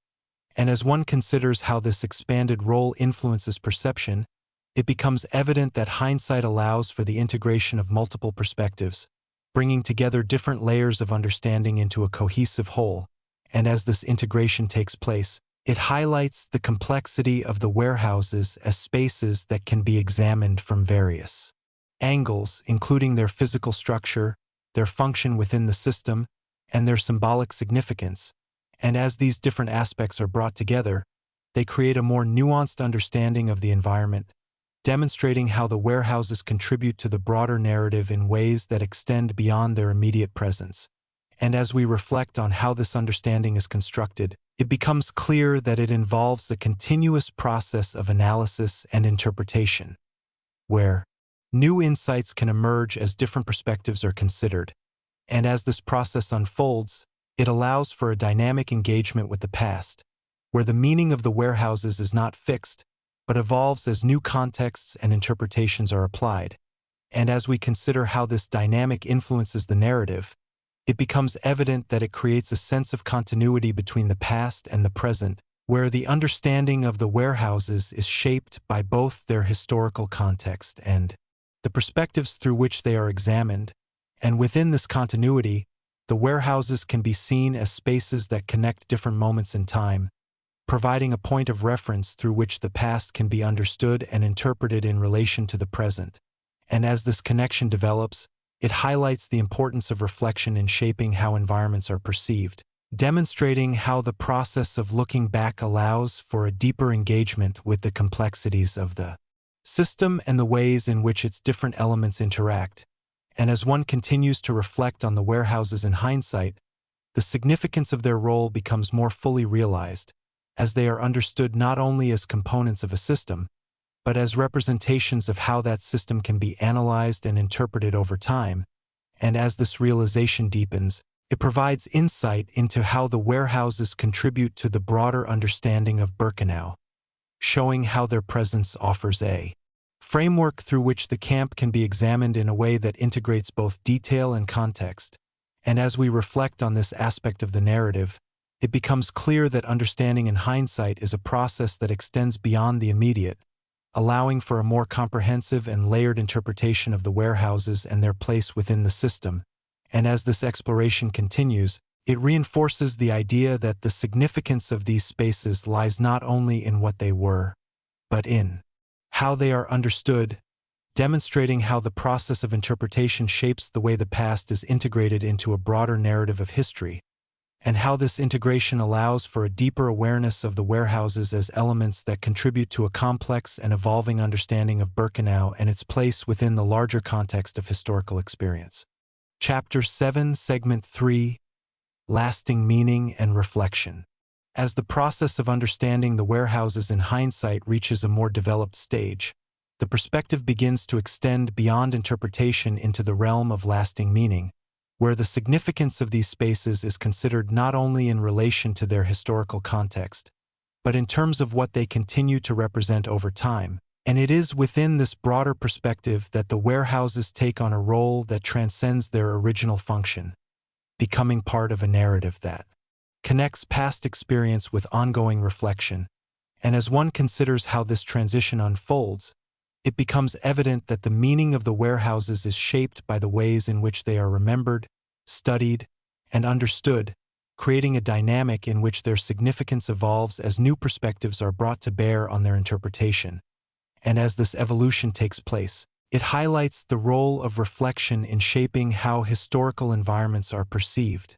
And as one considers how this expanded role influences perception, it becomes evident that hindsight allows for the integration of multiple perspectives, bringing together different layers of understanding into a cohesive whole. And as this integration takes place, it highlights the complexity of the warehouses as spaces that can be examined from various angles, including their physical structure, their function within the system, and their symbolic significance. And as these different aspects are brought together, they create a more nuanced understanding of the environment, demonstrating how the warehouses contribute to the broader narrative in ways that extend beyond their immediate presence. And as we reflect on how this understanding is constructed, it becomes clear that it involves a continuous process of analysis and interpretation, where new insights can emerge as different perspectives are considered. And as this process unfolds, it allows for a dynamic engagement with the past, where the meaning of the warehouses is not fixed, but evolves as new contexts and interpretations are applied. And as we consider how this dynamic influences the narrative, it becomes evident that it creates a sense of continuity between the past and the present, where the understanding of the warehouses is shaped by both their historical context and the perspectives through which they are examined. And within this continuity, the warehouses can be seen as spaces that connect different moments in time, providing a point of reference through which the past can be understood and interpreted in relation to the present. And as this connection develops, it highlights the importance of reflection in shaping how environments are perceived, demonstrating how the process of looking back allows for a deeper engagement with the complexities of the system and the ways in which its different elements interact. And as one continues to reflect on the warehouses in hindsight, the significance of their role becomes more fully realized, as they are understood not only as components of a system, but as representations of how that system can be analyzed and interpreted over time. And as this realization deepens, it provides insight into how the warehouses contribute to the broader understanding of Birkenau, showing how their presence offers a framework through which the camp can be examined in a way that integrates both detail and context. And as we reflect on this aspect of the narrative, it becomes clear that understanding in hindsight is a process that extends beyond the immediate, allowing for a more comprehensive and layered interpretation of the warehouses and their place within the system. And as this exploration continues, it reinforces the idea that the significance of these spaces lies not only in what they were, but in how they are understood, demonstrating how the process of interpretation shapes the way the past is integrated into a broader narrative of history, and how this integration allows for a deeper awareness of the warehouses as elements that contribute to a complex and evolving understanding of Birkenau and its place within the larger context of historical experience. Chapter 7, Segment 3, Lasting Meaning and Reflection. As the process of understanding the warehouses in hindsight reaches a more developed stage, the perspective begins to extend beyond interpretation into the realm of lasting meaning, where the significance of these spaces is considered not only in relation to their historical context, but in terms of what they continue to represent over time. And it is within this broader perspective that the warehouses take on a role that transcends their original function, becoming part of a narrative that connects past experience with ongoing reflection. And as one considers how this transition unfolds, it becomes evident that the meaning of the warehouses is shaped by the ways in which they are remembered, studied, and understood, creating a dynamic in which their significance evolves as new perspectives are brought to bear on their interpretation. And as this evolution takes place, it highlights the role of reflection in shaping how historical environments are perceived,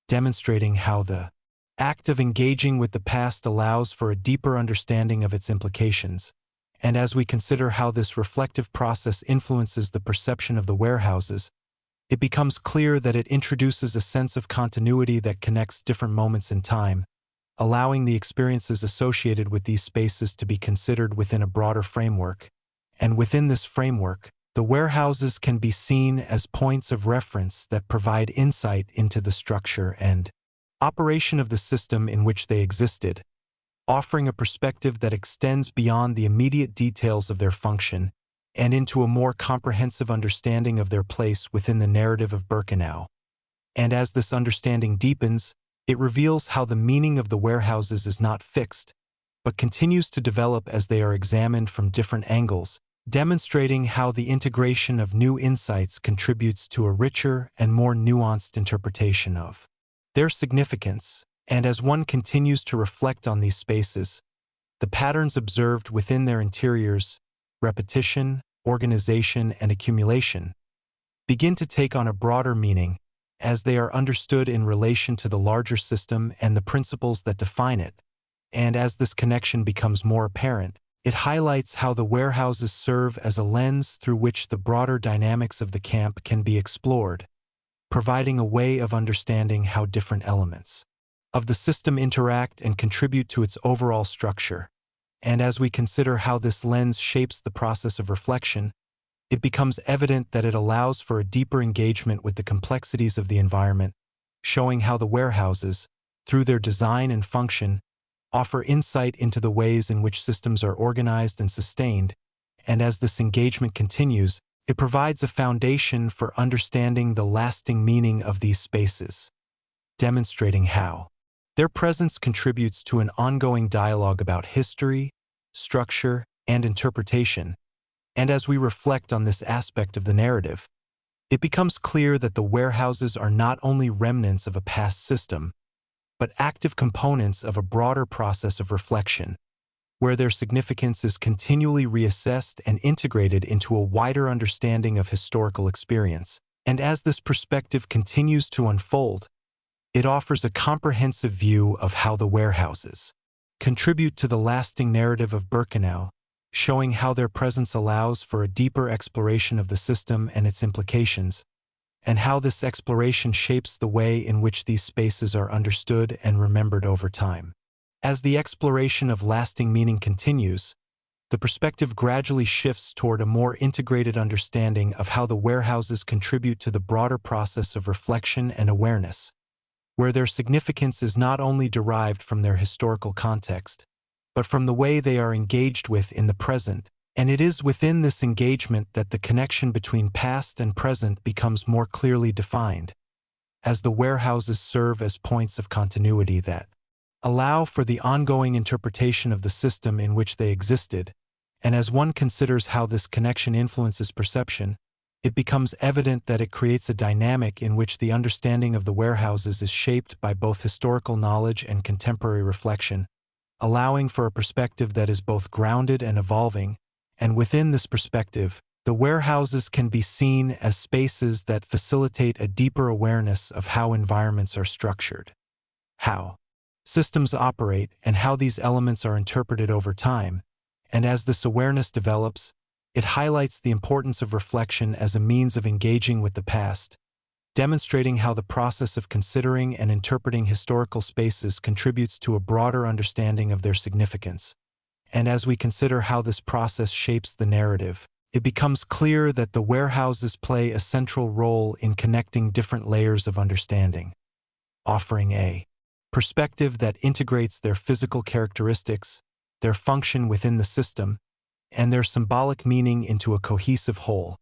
demonstrating how the act of engaging with the past allows for a deeper understanding of its implications. And as we consider how this reflective process influences the perception of the warehouses, it becomes clear that it introduces a sense of continuity that connects different moments in time, allowing the experiences associated with these spaces to be considered within a broader framework. And within this framework, the warehouses can be seen as points of reference that provide insight into the structure and operation of the system in which they existed, offering a perspective that extends beyond the immediate details of their function and into a more comprehensive understanding of their place within the narrative of Birkenau. And as this understanding deepens, it reveals how the meaning of the warehouses is not fixed, but continues to develop as they are examined from different angles, demonstrating how the integration of new insights contributes to a richer and more nuanced interpretation of their significance. And as one continues to reflect on these spaces, the patterns observed within their interiors, repetition, organization, and accumulation, begin to take on a broader meaning as they are understood in relation to the larger system and the principles that define it. And as this connection becomes more apparent, it highlights how the warehouses serve as a lens through which the broader dynamics of the camp can be explored, providing a way of understanding how different elements of the system interact and contribute to its overall structure. And as we consider how this lens shapes the process of reflection, it becomes evident that it allows for a deeper engagement with the complexities of the environment, showing how the warehouses, through their design and function, offer insight into the ways in which systems are organized and sustained, and as this engagement continues, it provides a foundation for understanding the lasting meaning of these spaces, demonstrating how their presence contributes to an ongoing dialogue about history, structure, and interpretation. And as we reflect on this aspect of the narrative, it becomes clear that the warehouses are not only remnants of a past system, but active components of a broader process of reflection, where their significance is continually reassessed and integrated into a wider understanding of historical experience. And as this perspective continues to unfold, it offers a comprehensive view of how the warehouses contribute to the lasting narrative of Birkenau, showing how their presence allows for a deeper exploration of the system and its implications, and how this exploration shapes the way in which these spaces are understood and remembered over time. As the exploration of lasting meaning continues, the perspective gradually shifts toward a more integrated understanding of how the warehouses contribute to the broader process of reflection and awareness, where their significance is not only derived from their historical context, but from the way they are engaged with in the present. And it is within this engagement that the connection between past and present becomes more clearly defined, as the warehouses serve as points of continuity that allow for the ongoing interpretation of the system in which they existed. And as one considers how this connection influences perception, it becomes evident that it creates a dynamic in which the understanding of the warehouses is shaped by both historical knowledge and contemporary reflection, allowing for a perspective that is both grounded and evolving. And within this perspective, the warehouses can be seen as spaces that facilitate a deeper awareness of how environments are structured, how systems operate, and how these elements are interpreted over time. And as this awareness develops, it highlights the importance of reflection as a means of engaging with the past, demonstrating how the process of considering and interpreting historical spaces contributes to a broader understanding of their significance. And as we consider how this process shapes the narrative, it becomes clear that the warehouses play a central role in connecting different layers of understanding, offering a perspective that integrates their physical characteristics, their function within the system, and their symbolic meaning into a cohesive whole.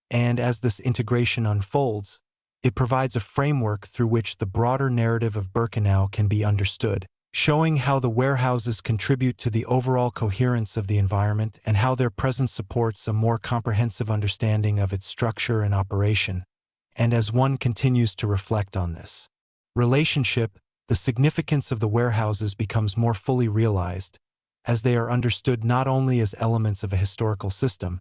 And as this integration unfolds, it provides a framework through which the broader narrative of Birkenau can be understood, showing how the warehouses contribute to the overall coherence of the environment and how their presence supports a more comprehensive understanding of its structure and operation. And as one continues to reflect on this relationship, the significance of the warehouses becomes more fully realized, as they are understood not only as elements of a historical system,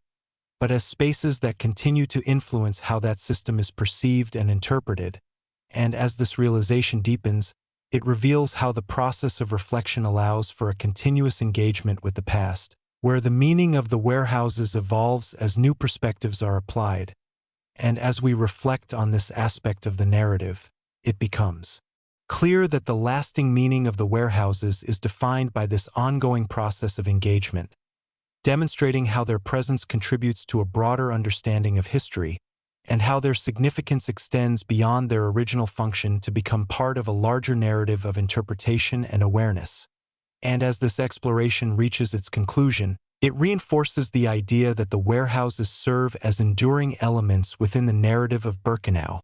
but as spaces that continue to influence how that system is perceived and interpreted. And as this realization deepens, it reveals how the process of reflection allows for a continuous engagement with the past, where the meaning of the warehouses evolves as new perspectives are applied. And as we reflect on this aspect of the narrative, it becomes clear that the lasting meaning of the warehouses is defined by this ongoing process of engagement, demonstrating how their presence contributes to a broader understanding of history, and how their significance extends beyond their original function to become part of a larger narrative of interpretation and awareness. And as this exploration reaches its conclusion, it reinforces the idea that the warehouses serve as enduring elements within the narrative of Birkenau,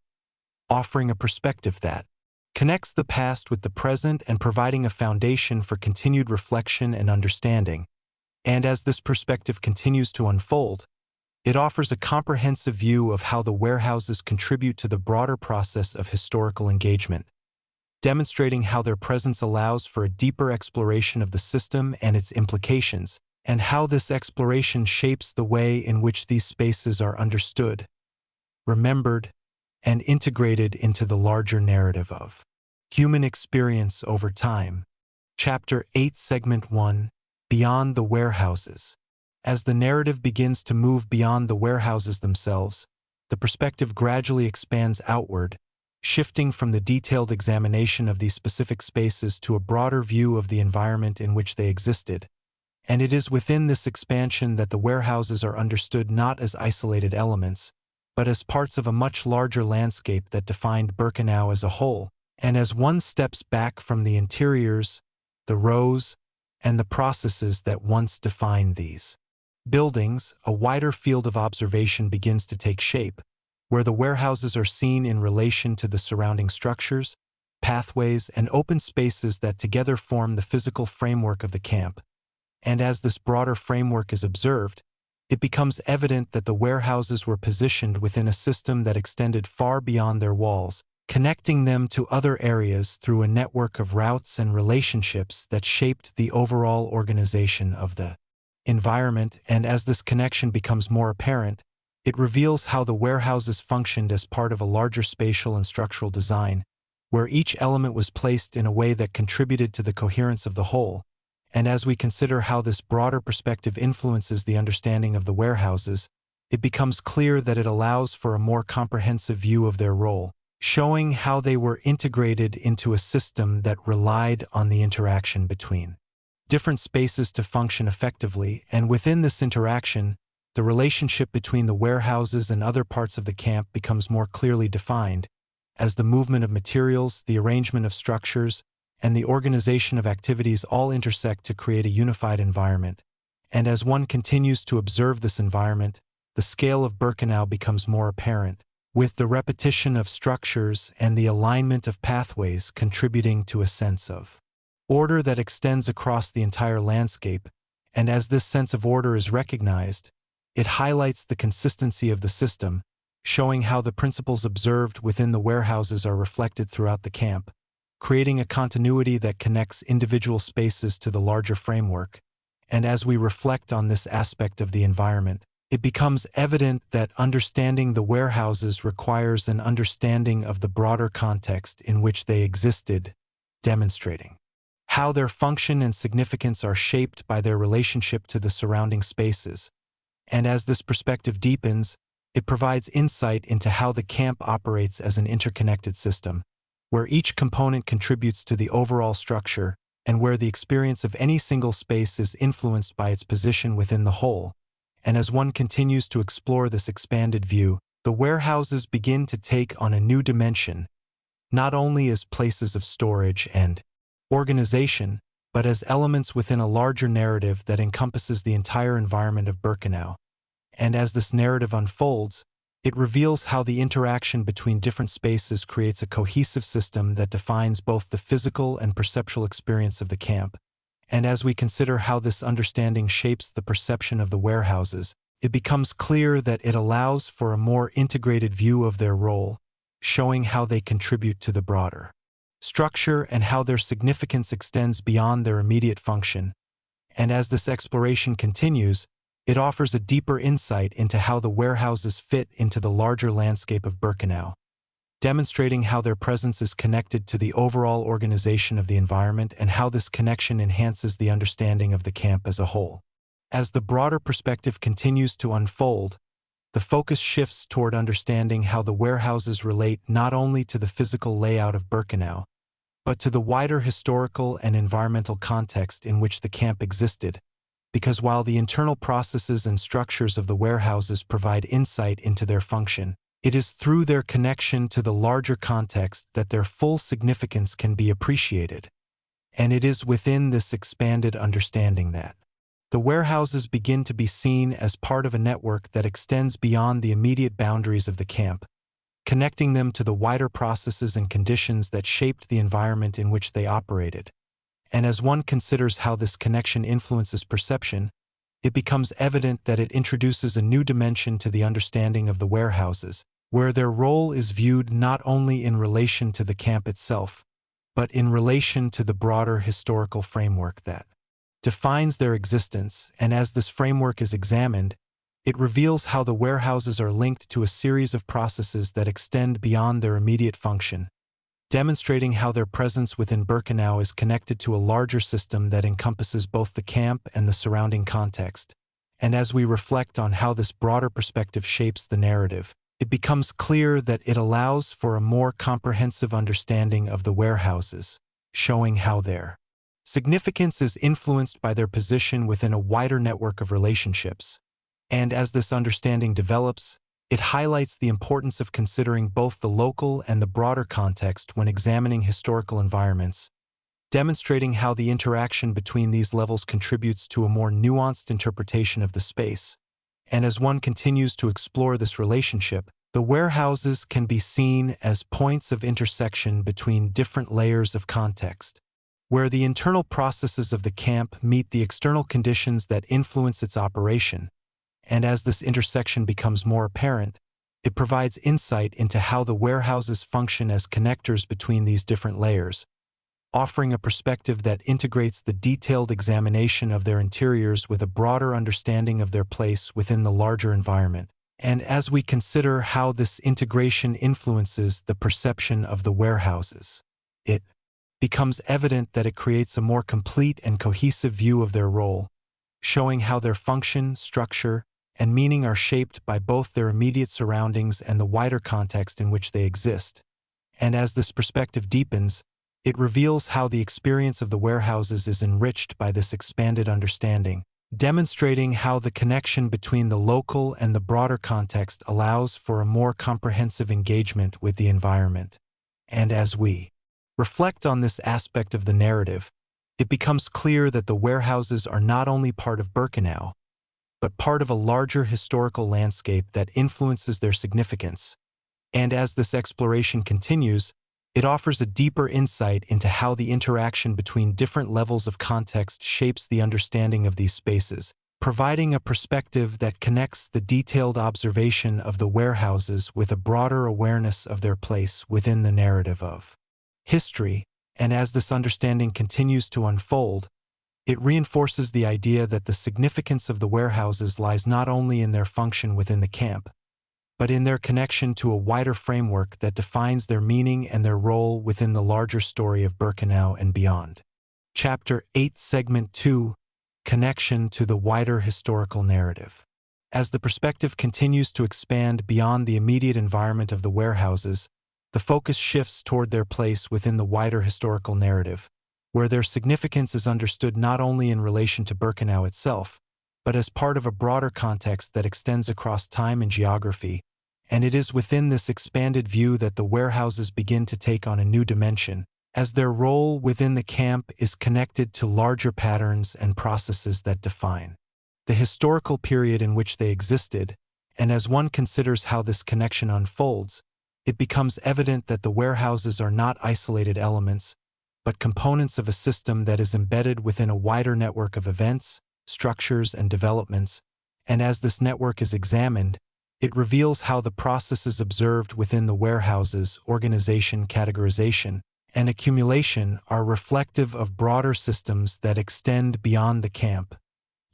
offering a perspective that connects the past with the present and providing a foundation for continued reflection and understanding. And as this perspective continues to unfold, it offers a comprehensive view of how the warehouses contribute to the broader process of historical engagement, demonstrating how their presence allows for a deeper exploration of the system and its implications, and how this exploration shapes the way in which these spaces are understood, remembered, and integrated into the larger narrative of human experience over time. Chapter 8, Segment 1, Beyond the Warehouses. As the narrative begins to move beyond the warehouses themselves, the perspective gradually expands outward, shifting from the detailed examination of these specific spaces to a broader view of the environment in which they existed. And it is within this expansion that the warehouses are understood not as isolated elements, but as parts of a much larger landscape that defined Birkenau as a whole. And as one steps back from the interiors, the rows, and the processes that once defined these buildings, a wider field of observation begins to take shape, where the warehouses are seen in relation to the surrounding structures, pathways, and open spaces that together form the physical framework of the camp. And as this broader framework is observed, it becomes evident that the warehouses were positioned within a system that extended far beyond their walls, connecting them to other areas through a network of routes and relationships that shaped the overall organization of the environment. And as this connection becomes more apparent, it reveals how the warehouses functioned as part of a larger spatial and structural design, where each element was placed in a way that contributed to the coherence of the whole. And as we consider how this broader perspective influences the understanding of the warehouses, it becomes clear that it allows for a more comprehensive view of their role, showing how they were integrated into a system that relied on the interaction between different spaces to function effectively. And within this interaction, the relationship between the warehouses and other parts of the camp becomes more clearly defined, as the movement of materials, the arrangement of structures, and the organization of activities all intersect to create a unified environment. And as one continues to observe this environment, the scale of Birkenau becomes more apparent, with the repetition of structures and the alignment of pathways contributing to a sense of order that extends across the entire landscape. And as this sense of order is recognized, it highlights the consistency of the system, showing how the principles observed within the warehouses are reflected throughout the camp, creating a continuity that connects individual spaces to the larger framework. And as we reflect on this aspect of the environment, it becomes evident that understanding the warehouses requires an understanding of the broader context in which they existed, demonstrating how their function and significance are shaped by their relationship to the surrounding spaces. And as this perspective deepens, it provides insight into how the camp operates as an interconnected system, where each component contributes to the overall structure, and where the experience of any single space is influenced by its position within the whole. And as one continues to explore this expanded view, the warehouses begin to take on a new dimension, not only as places of storage and organization, but as elements within a larger narrative that encompasses the entire environment of Birkenau. And as this narrative unfolds, it reveals how the interaction between different spaces creates a cohesive system that defines both the physical and perceptual experience of the camp. And as we consider how this understanding shapes the perception of the warehouses, it becomes clear that it allows for a more integrated view of their role, showing how they contribute to the broader structure and how their significance extends beyond their immediate function. And as this exploration continues, it offers a deeper insight into how the warehouses fit into the larger landscape of Birkenau, demonstrating how their presence is connected to the overall organization of the environment and how this connection enhances the understanding of the camp as a whole. As the broader perspective continues to unfold, the focus shifts toward understanding how the warehouses relate not only to the physical layout of Birkenau, but to the wider historical and environmental context in which the camp existed. Because while the internal processes and structures of the warehouses provide insight into their function, it is through their connection to the larger context that their full significance can be appreciated. And it is within this expanded understanding that the warehouses begin to be seen as part of a network that extends beyond the immediate boundaries of the camp, connecting them to the wider processes and conditions that shaped the environment in which they operated. And as one considers how this connection influences perception, it becomes evident that it introduces a new dimension to the understanding of the warehouses, where their role is viewed not only in relation to the camp itself, but in relation to the broader historical framework that defines their existence. And as this framework is examined, it reveals how the warehouses are linked to a series of processes that extend beyond their immediate function, demonstrating how their presence within Birkenau is connected to a larger system that encompasses both the camp and the surrounding context. And as we reflect on how this broader perspective shapes the narrative, it becomes clear that it allows for a more comprehensive understanding of the warehouses, showing how their significance is influenced by their position within a wider network of relationships. And as this understanding develops, it highlights the importance of considering both the local and the broader context when examining historical environments, demonstrating how the interaction between these levels contributes to a more nuanced interpretation of the space. And as one continues to explore this relationship, the warehouses can be seen as points of intersection between different layers of context, where the internal processes of the camp meet the external conditions that influence its operation. And as this intersection becomes more apparent, it provides insight into how the warehouses function as connectors between these different layers, offering a perspective that integrates the detailed examination of their interiors with a broader understanding of their place within the larger environment. And as we consider how this integration influences the perception of the warehouses, it becomes evident that it creates a more complete and cohesive view of their role, showing how their function, structure, and meaning are shaped by both their immediate surroundings and the wider context in which they exist. And as this perspective deepens, it reveals how the experience of the warehouses is enriched by this expanded understanding, demonstrating how the connection between the local and the broader context allows for a more comprehensive engagement with the environment. And as we reflect on this aspect of the narrative, it becomes clear that the warehouses are not only part of Birkenau, but part of a larger historical landscape that influences their significance. And as this exploration continues, it offers a deeper insight into how the interaction between different levels of context shapes the understanding of these spaces, providing a perspective that connects the detailed observation of the warehouses with a broader awareness of their place within the narrative of history. And as this understanding continues to unfold, it reinforces the idea that the significance of the warehouses lies not only in their function within the camp, but in their connection to a wider framework that defines their meaning and their role within the larger story of Birkenau and beyond. Chapter 8, Segment 2, Connection to the Wider Historical Narrative. As the perspective continues to expand beyond the immediate environment of the warehouses, the focus shifts toward their place within the wider historical narrative, where their significance is understood not only in relation to Birkenau itself, but as part of a broader context that extends across time and geography. And it is within this expanded view that the warehouses begin to take on a new dimension, as their role within the camp is connected to larger patterns and processes that define the historical period in which they existed. And as one considers how this connection unfolds, it becomes evident that the warehouses are not isolated elements, but components of a system that is embedded within a wider network of events, structures, and developments. And as this network is examined, it reveals how the processes observed within the warehouses, organization, categorization, and accumulation are reflective of broader systems that extend beyond the camp,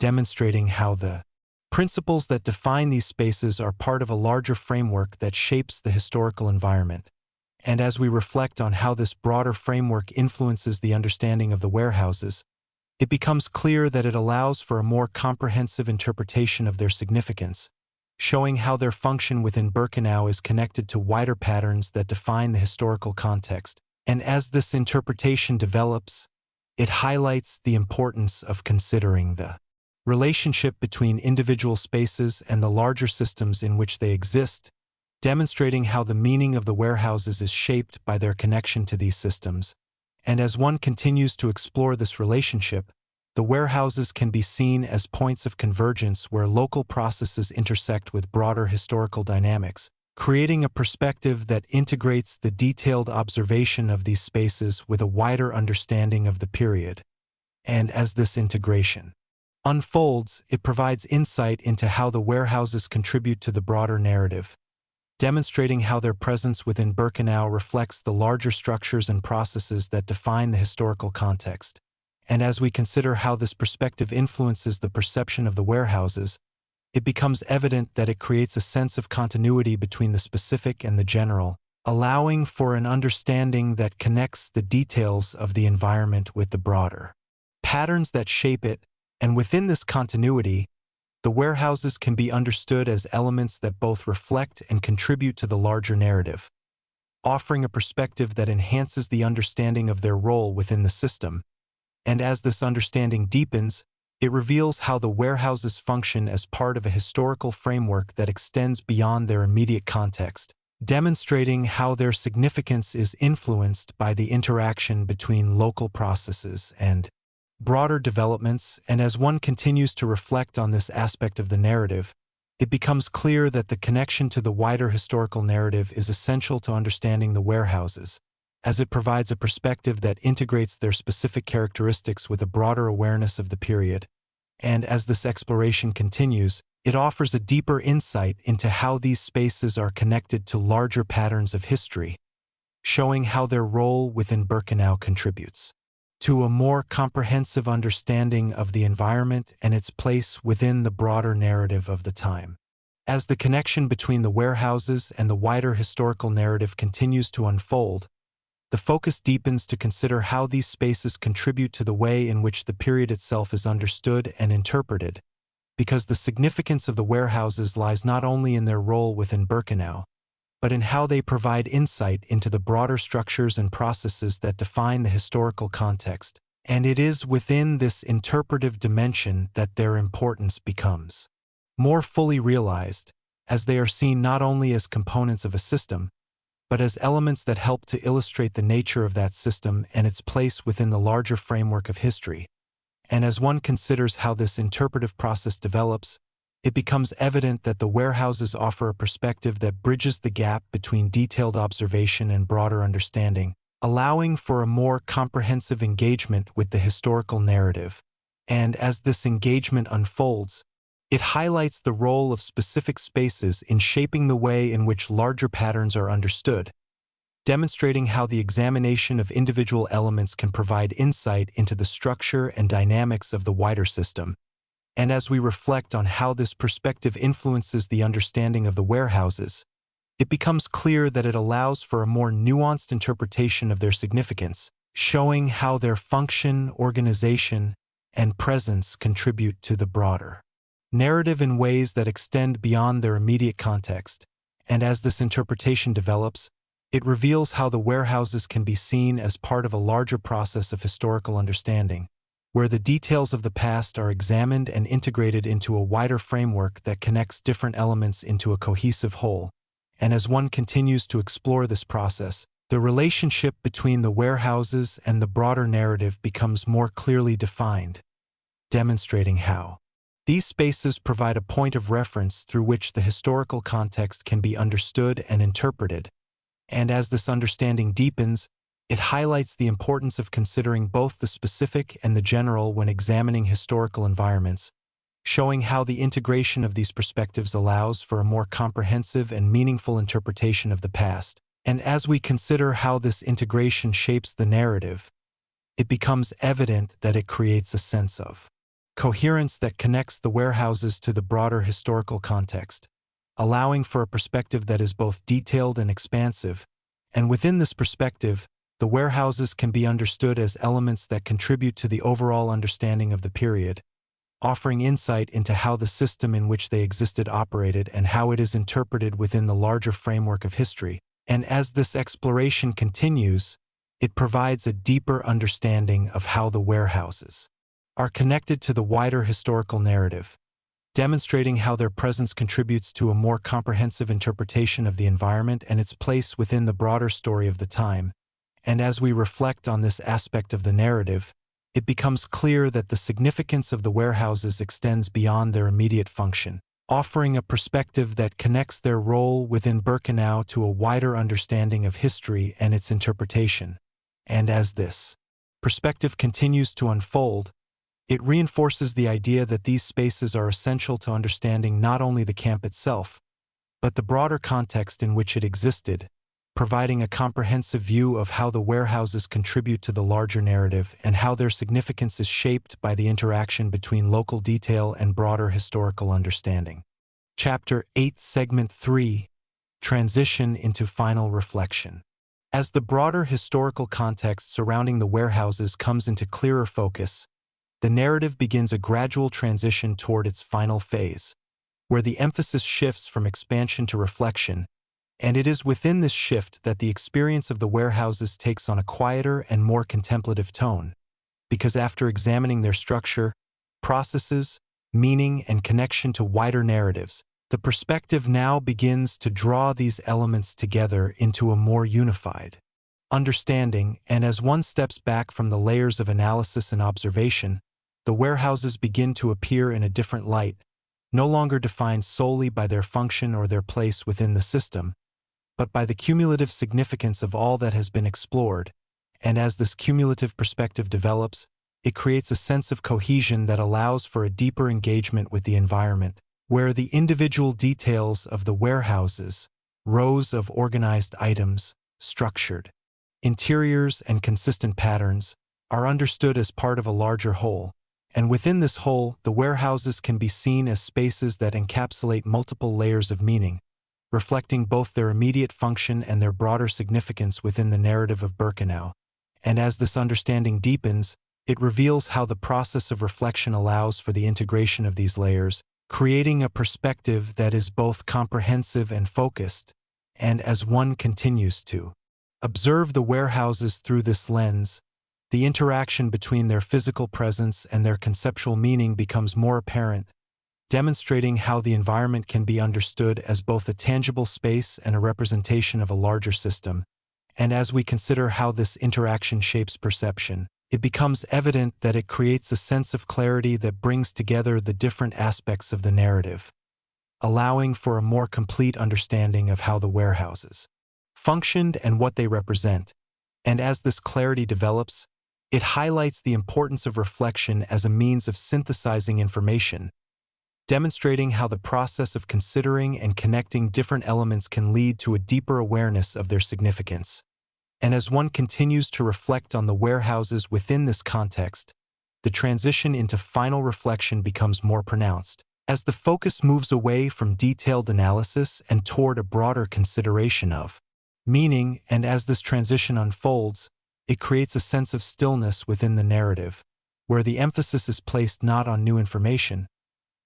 demonstrating how the principles that define these spaces are part of a larger framework that shapes the historical environment. And as we reflect on how this broader framework influences the understanding of the warehouses, it becomes clear that it allows for a more comprehensive interpretation of their significance, showing how their function within Birkenau is connected to wider patterns that define the historical context. And as this interpretation develops, it highlights the importance of considering the relationship between individual spaces and the larger systems in which they exist, demonstrating how the meaning of the warehouses is shaped by their connection to these systems. And as one continues to explore this relationship, the warehouses can be seen as points of convergence where local processes intersect with broader historical dynamics, creating a perspective that integrates the detailed observation of these spaces with a wider understanding of the period. And as this integration unfolds, it provides insight into how the warehouses contribute to the broader narrative, demonstrating how their presence within Birkenau reflects the larger structures and processes that define the historical context. And as we consider how this perspective influences the perception of the warehouses, it becomes evident that it creates a sense of continuity between the specific and the general, allowing for an understanding that connects the details of the environment with the broader patterns that shape it. And within this continuity, The warehouses can be understood as elements that both reflect and contribute to the larger narrative, offering a perspective that enhances the understanding of their role within the system. And as this understanding deepens, it reveals how the warehouses function as part of a historical framework that extends beyond their immediate context, demonstrating how their significance is influenced by the interaction between local processes and broader developments. And as one continues to reflect on this aspect of the narrative, it becomes clear that the connection to the wider historical narrative is essential to understanding the warehouses, as it provides a perspective that integrates their specific characteristics with a broader awareness of the period. And as this exploration continues, it offers a deeper insight into how these spaces are connected to larger patterns of history, showing how their role within Birkenau contributes to a more comprehensive understanding of the environment and its place within the broader narrative of the time. As the connection between the warehouses and the wider historical narrative continues to unfold, the focus deepens to consider how these spaces contribute to the way in which the period itself is understood and interpreted, because the significance of the warehouses lies not only in their role within Birkenau, but in how they provide insight into the broader structures and processes that define the historical context. And it is within this interpretive dimension that their importance becomes more fully realized, as they are seen not only as components of a system, but as elements that help to illustrate the nature of that system and its place within the larger framework of history. And as one considers how this interpretive process develops, it becomes evident that the warehouses offer a perspective that bridges the gap between detailed observation and broader understanding, allowing for a more comprehensive engagement with the historical narrative. And as this engagement unfolds, it highlights the role of specific spaces in shaping the way in which larger patterns are understood, demonstrating how the examination of individual elements can provide insight into the structure and dynamics of the wider system. And as we reflect on how this perspective influences the understanding of the warehouses, it becomes clear that it allows for a more nuanced interpretation of their significance, showing how their function, organization, and presence contribute to the broader narrative in ways that extend beyond their immediate context. And as this interpretation develops, it reveals how the warehouses can be seen as part of a larger process of historical understanding, where the details of the past are examined and integrated into a wider framework that connects different elements into a cohesive whole. And as one continues to explore this process, the relationship between the warehouses and the broader narrative becomes more clearly defined, demonstrating how these spaces provide a point of reference through which the historical context can be understood and interpreted. And as this understanding deepens, it highlights the importance of considering both the specific and the general when examining historical environments, showing how the integration of these perspectives allows for a more comprehensive and meaningful interpretation of the past. And as we consider how this integration shapes the narrative, it becomes evident that it creates a sense of coherence that connects the warehouses to the broader historical context, allowing for a perspective that is both detailed and expansive. And within this perspective, the warehouses can be understood as elements that contribute to the overall understanding of the period, offering insight into how the system in which they existed operated and how it is interpreted within the larger framework of history. And as this exploration continues, it provides a deeper understanding of how the warehouses are connected to the wider historical narrative, demonstrating how their presence contributes to a more comprehensive interpretation of the environment and its place within the broader story of the time. And as we reflect on this aspect of the narrative, it becomes clear that the significance of the warehouses extends beyond their immediate function, offering a perspective that connects their role within Birkenau to a wider understanding of history and its interpretation. And as this perspective continues to unfold, it reinforces the idea that these spaces are essential to understanding not only the camp itself, but the broader context in which it existed, providing a comprehensive view of how the warehouses contribute to the larger narrative and how their significance is shaped by the interaction between local detail and broader historical understanding. Chapter 8, Segment 3, Transition into Final Reflection. As the broader historical context surrounding the warehouses comes into clearer focus, the narrative begins a gradual transition toward its final phase, where the emphasis shifts from expansion to reflection, and it is within this shift that the experience of the warehouses takes on a quieter and more contemplative tone, because after examining their structure, processes, meaning, and connection to wider narratives, the perspective now begins to draw these elements together into a more unified understanding, and as one steps back from the layers of analysis and observation, the warehouses begin to appear in a different light, no longer defined solely by their function or their place within the system, but by the cumulative significance of all that has been explored, and as this cumulative perspective develops, it creates a sense of cohesion that allows for a deeper engagement with the environment, where the individual details of the warehouses, rows of organized items, structured interiors and consistent patterns, are understood as part of a larger whole, and within this whole, the warehouses can be seen as spaces that encapsulate multiple layers of meaning, reflecting both their immediate function and their broader significance within the narrative of Birkenau. And as this understanding deepens, it reveals how the process of reflection allows for the integration of these layers, creating a perspective that is both comprehensive and focused, and as one continues to observe the warehouses through this lens, the interaction between their physical presence and their conceptual meaning becomes more apparent, demonstrating how the environment can be understood as both a tangible space and a representation of a larger system. And as we consider how this interaction shapes perception, it becomes evident that it creates a sense of clarity that brings together the different aspects of the narrative, allowing for a more complete understanding of how the warehouses functioned and what they represent. And as this clarity develops, it highlights the importance of reflection as a means of synthesizing information, demonstrating how the process of considering and connecting different elements can lead to a deeper awareness of their significance. And as one continues to reflect on the warehouses within this context, the transition into final reflection becomes more pronounced, as the focus moves away from detailed analysis and toward a broader consideration of meaning, and as this transition unfolds, it creates a sense of stillness within the narrative, where the emphasis is placed not on new information,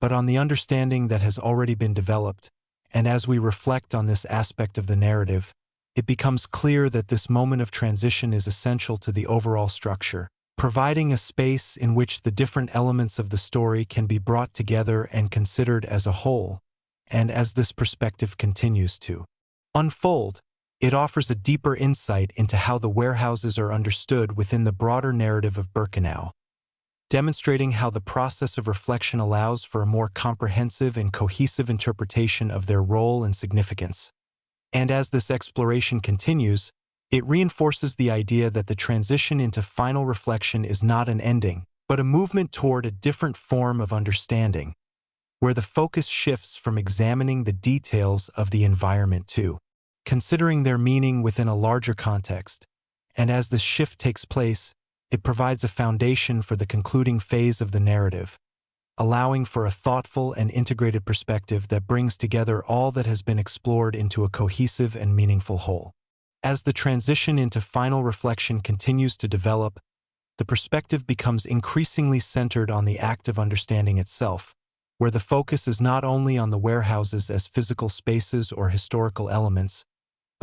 but on the understanding that has already been developed. And as we reflect on this aspect of the narrative, it becomes clear that this moment of transition is essential to the overall structure, providing a space in which the different elements of the story can be brought together and considered as a whole. And as this perspective continues to unfold, it offers a deeper insight into how the warehouses are understood within the broader narrative of Birkenau, demonstrating how the process of reflection allows for a more comprehensive and cohesive interpretation of their role and significance. And as this exploration continues, it reinforces the idea that the transition into final reflection is not an ending, but a movement toward a different form of understanding, where the focus shifts from examining the details of the environment to considering their meaning within a larger context. And as this shift takes place, it provides a foundation for the concluding phase of the narrative, allowing for a thoughtful and integrated perspective that brings together all that has been explored into a cohesive and meaningful whole. As the transition into final reflection continues to develop, the perspective becomes increasingly centered on the act of understanding itself, where the focus is not only on the warehouses as physical spaces or historical elements,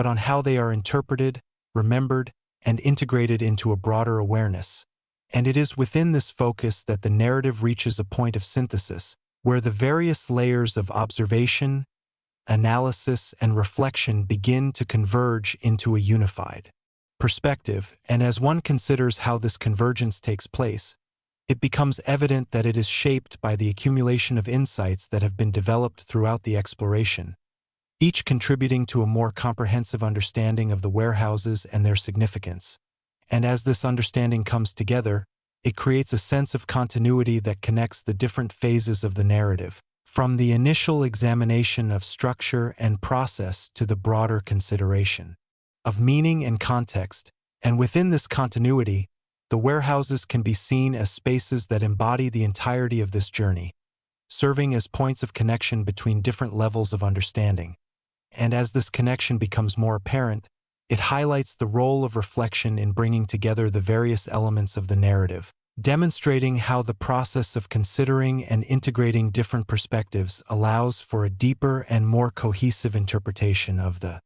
but on how they are interpreted, remembered, and integrated into a broader awareness. And it is within this focus that the narrative reaches a point of synthesis, where the various layers of observation, analysis, and reflection begin to converge into a unified perspective. And as one considers how this convergence takes place, it becomes evident that it is shaped by the accumulation of insights that have been developed throughout the exploration, each contributing to a more comprehensive understanding of the warehouses and their significance. And as this understanding comes together, it creates a sense of continuity that connects the different phases of the narrative, from the initial examination of structure and process to the broader consideration of meaning and context. And within this continuity, the warehouses can be seen as spaces that embody the entirety of this journey, serving as points of connection between different levels of understanding. And as this connection becomes more apparent, it highlights the role of reflection in bringing together the various elements of the narrative, demonstrating how the process of considering and integrating different perspectives allows for a deeper and more cohesive interpretation of the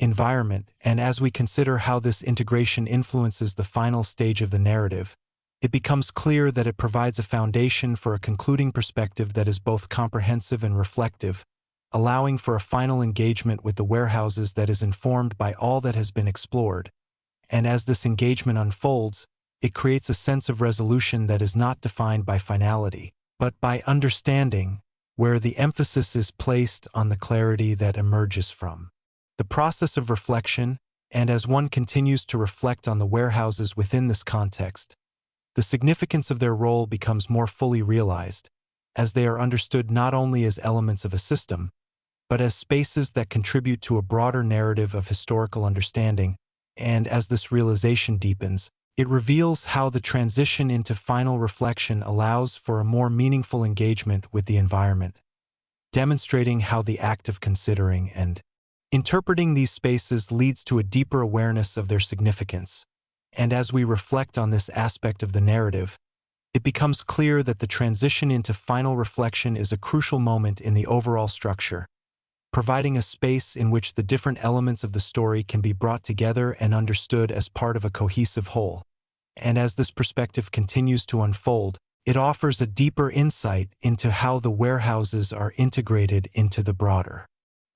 environment. And as we consider how this integration influences the final stage of the narrative, it becomes clear that it provides a foundation for a concluding perspective that is both comprehensive and reflective, allowing for a final engagement with the warehouses that is informed by all that has been explored. And as this engagement unfolds, it creates a sense of resolution that is not defined by finality, but by understanding, where the emphasis is placed on the clarity that emerges from the process of reflection. And as one continues to reflect on the warehouses within this context, the significance of their role becomes more fully realized, as they are understood not only as elements of a system, but as spaces that contribute to a broader narrative of historical understanding. And as this realization deepens, it reveals how the transition into final reflection allows for a more meaningful engagement with the environment, demonstrating how the act of considering and interpreting these spaces leads to a deeper awareness of their significance. And as we reflect on this aspect of the narrative, it becomes clear that the transition into final reflection is a crucial moment in the overall structure, providing a space in which the different elements of the story can be brought together and understood as part of a cohesive whole. And as this perspective continues to unfold, it offers a deeper insight into how the warehouses are integrated into the broader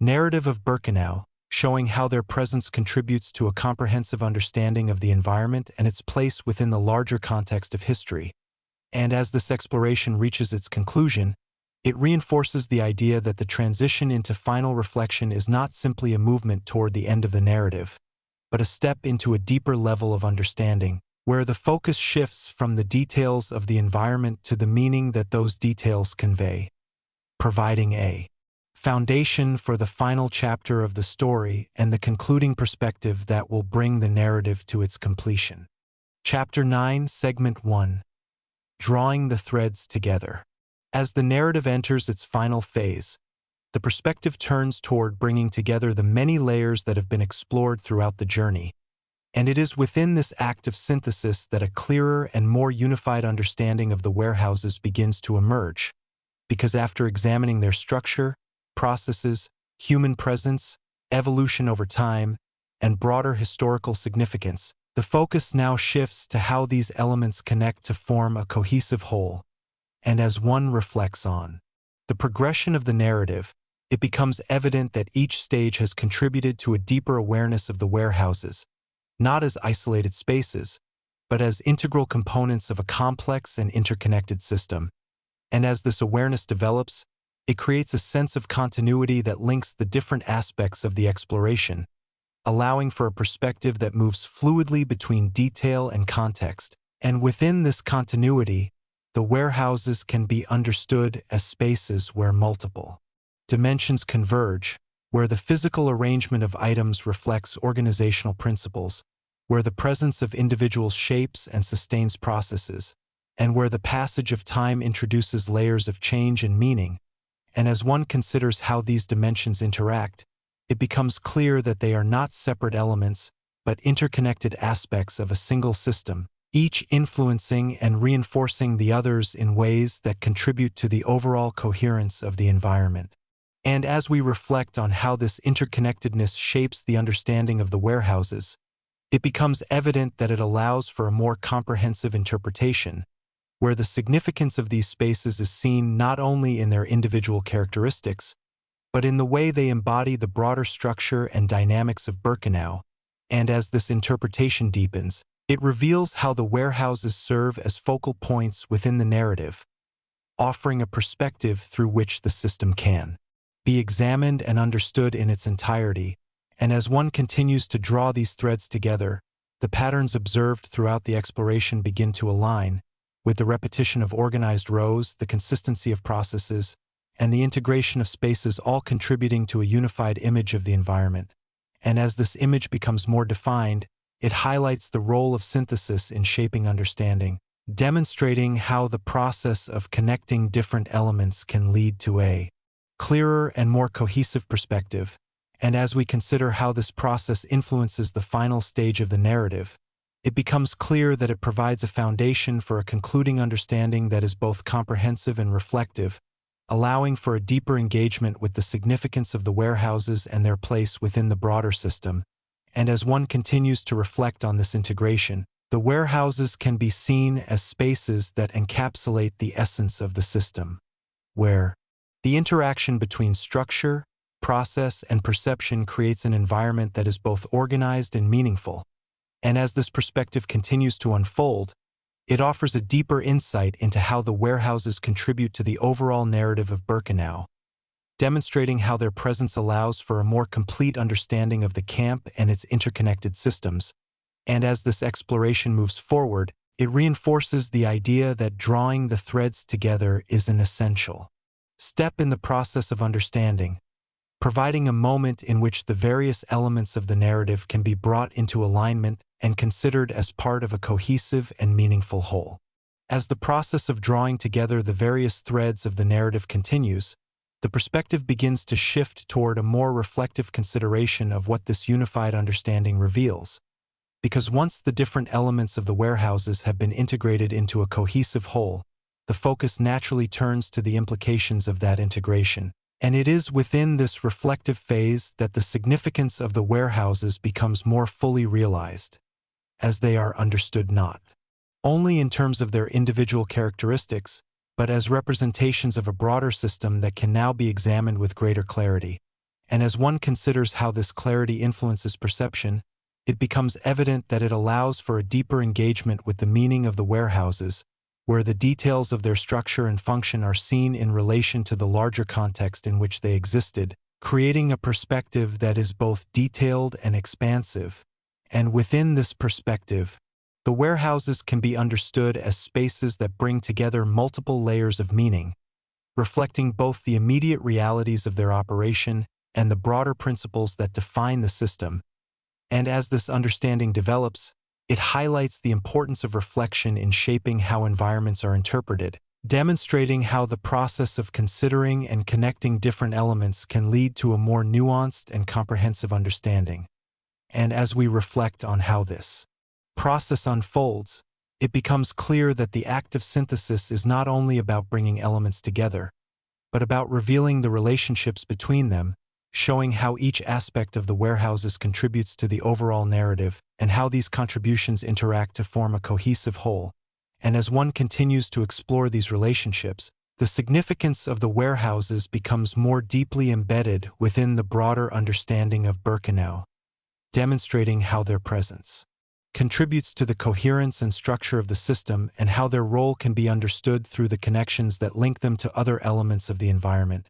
narrative of Birkenau, showing how their presence contributes to a comprehensive understanding of the environment and its place within the larger context of history. And as this exploration reaches its conclusion, it reinforces the idea that the transition into final reflection is not simply a movement toward the end of the narrative, but a step into a deeper level of understanding, where the focus shifts from the details of the environment to the meaning that those details convey, providing a foundation for the final chapter of the story and the concluding perspective that will bring the narrative to its completion. Chapter 9, Segment 1. Drawing the threads together. As the narrative enters its final phase, the perspective turns toward bringing together the many layers that have been explored throughout the journey. And it is within this act of synthesis that a clearer and more unified understanding of the warehouses begins to emerge, because after examining their structure, processes, human presence, evolution over time, and broader historical significance, the focus now shifts to how these elements connect to form a cohesive whole. And as one reflects on the progression of the narrative, it becomes evident that each stage has contributed to a deeper awareness of the warehouses, not as isolated spaces, but as integral components of a complex and interconnected system. And as this awareness develops, it creates a sense of continuity that links the different aspects of the exploration, allowing for a perspective that moves fluidly between detail and context. And within this continuity, the warehouses can be understood as spaces where multiple dimensions converge, where the physical arrangement of items reflects organizational principles, where the presence of individuals shapes and sustains processes, and where the passage of time introduces layers of change and meaning. And as one considers how these dimensions interact, it becomes clear that they are not separate elements, but interconnected aspects of a single system, each influencing and reinforcing the others in ways that contribute to the overall coherence of the environment. And as we reflect on how this interconnectedness shapes the understanding of the warehouses, it becomes evident that it allows for a more comprehensive interpretation, where the significance of these spaces is seen not only in their individual characteristics, but in the way they embody the broader structure and dynamics of Birkenau. And as this interpretation deepens, it reveals how the warehouses serve as focal points within the narrative, offering a perspective through which the system can be examined and understood in its entirety. And as one continues to draw these threads together, the patterns observed throughout the exploration begin to align, with the repetition of organized rows, the consistency of processes, and the integration of spaces all contributing to a unified image of the environment. And as this image becomes more defined, it highlights the role of synthesis in shaping understanding, demonstrating how the process of connecting different elements can lead to a clearer and more cohesive perspective. And as we consider how this process influences the final stage of the narrative, it becomes clear that it provides a foundation for a concluding understanding that is both comprehensive and reflective, allowing for a deeper engagement with the significance of the warehouses and their place within the broader system. And as one continues to reflect on this integration, the warehouses can be seen as spaces that encapsulate the essence of the system, where the interaction between structure, process, and perception creates an environment that is both organized and meaningful. And as this perspective continues to unfold, it offers a deeper insight into how the warehouses contribute to the overall narrative of Birkenau, demonstrating how their presence allows for a more complete understanding of the camp and its interconnected systems. And as this exploration moves forward, it reinforces the idea that drawing the threads together is an essential step in the process of understanding, providing a moment in which the various elements of the narrative can be brought into alignment and considered as part of a cohesive and meaningful whole. As the process of drawing together the various threads of the narrative continues, the perspective begins to shift toward a more reflective consideration of what this unified understanding reveals. Because once the different elements of the warehouses have been integrated into a cohesive whole, the focus naturally turns to the implications of that integration. And it is within this reflective phase that the significance of the warehouses becomes more fully realized, as they are understood not only in terms of their individual characteristics, but as representations of a broader system that can now be examined with greater clarity. And as one considers how this clarity influences perception, it becomes evident that it allows for a deeper engagement with the meaning of the warehouses, where the details of their structure and function are seen in relation to the larger context in which they existed, creating a perspective that is both detailed and expansive. And within this perspective, the warehouses can be understood as spaces that bring together multiple layers of meaning, reflecting both the immediate realities of their operation and the broader principles that define the system. And as this understanding develops, it highlights the importance of reflection in shaping how environments are interpreted, demonstrating how the process of considering and connecting different elements can lead to a more nuanced and comprehensive understanding. And as we reflect on how this process unfolds, it becomes clear that the act of synthesis is not only about bringing elements together, but about revealing the relationships between them, showing how each aspect of the warehouses contributes to the overall narrative and how these contributions interact to form a cohesive whole. And as one continues to explore these relationships, the significance of the warehouses becomes more deeply embedded within the broader understanding of Birkenau, demonstrating how their presence contributes to the coherence and structure of the system and how their role can be understood through the connections that link them to other elements of the environment.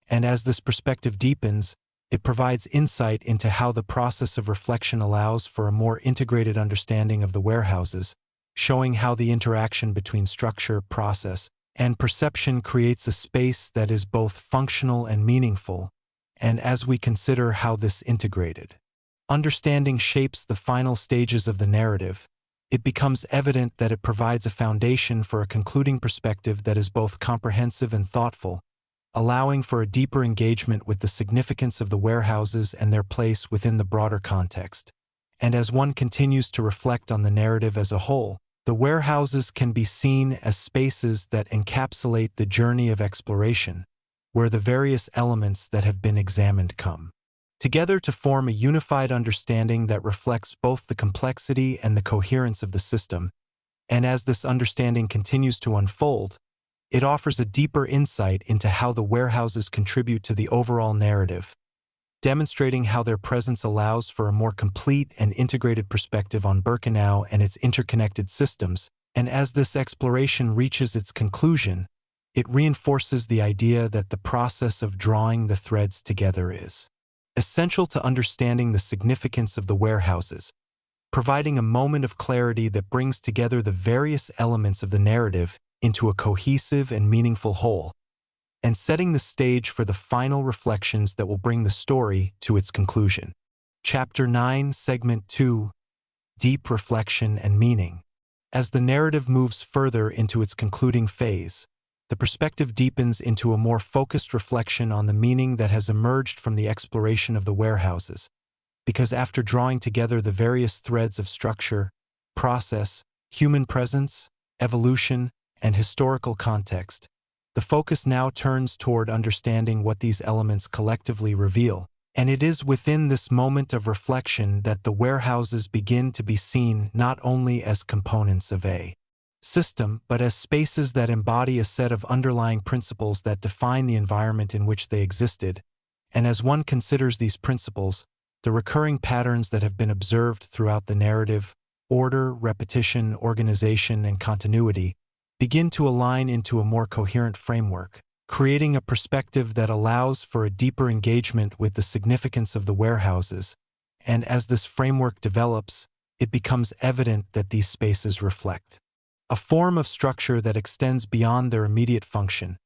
And as this perspective deepens, it provides insight into how the process of reflection allows for a more integrated understanding of the warehouses, showing how the interaction between structure, process, and perception creates a space that is both functional and meaningful. And as we consider how this integrated understanding shapes the final stages of the narrative, it becomes evident that it provides a foundation for a concluding perspective that is both comprehensive and thoughtful, allowing for a deeper engagement with the significance of the warehouses and their place within the broader context. And as one continues to reflect on the narrative as a whole, the warehouses can be seen as spaces that encapsulate the journey of exploration, where the various elements that have been examined come together to form a unified understanding that reflects both the complexity and the coherence of the system. And as this understanding continues to unfold, it offers a deeper insight into how the warehouses contribute to the overall narrative, demonstrating how their presence allows for a more complete and integrated perspective on Birkenau and its interconnected systems. And as this exploration reaches its conclusion, it reinforces the idea that the process of drawing the threads together is essential to understanding the significance of the warehouses, providing a moment of clarity that brings together the various elements of the narrative into a cohesive and meaningful whole, and setting the stage for the final reflections that will bring the story to its conclusion. Chapter 9, Segment 2, Deep Reflection and Meaning. As the narrative moves further into its concluding phase, the perspective deepens into a more focused reflection on the meaning that has emerged from the exploration of the warehouses, because after drawing together the various threads of structure, process, human presence, evolution, and historical context, the focus now turns toward understanding what these elements collectively reveal. And it is within this moment of reflection that the warehouses begin to be seen not only as components of a system, but as spaces that embody a set of underlying principles that define the environment in which they existed. And as one considers these principles, the recurring patterns that have been observed throughout the narrative, order, repetition, organization, and continuity, begin to align into a more coherent framework, creating a perspective that allows for a deeper engagement with the significance of the warehouses. And as this framework develops, it becomes evident that these spaces reflect a form of structure that extends beyond their immediate function,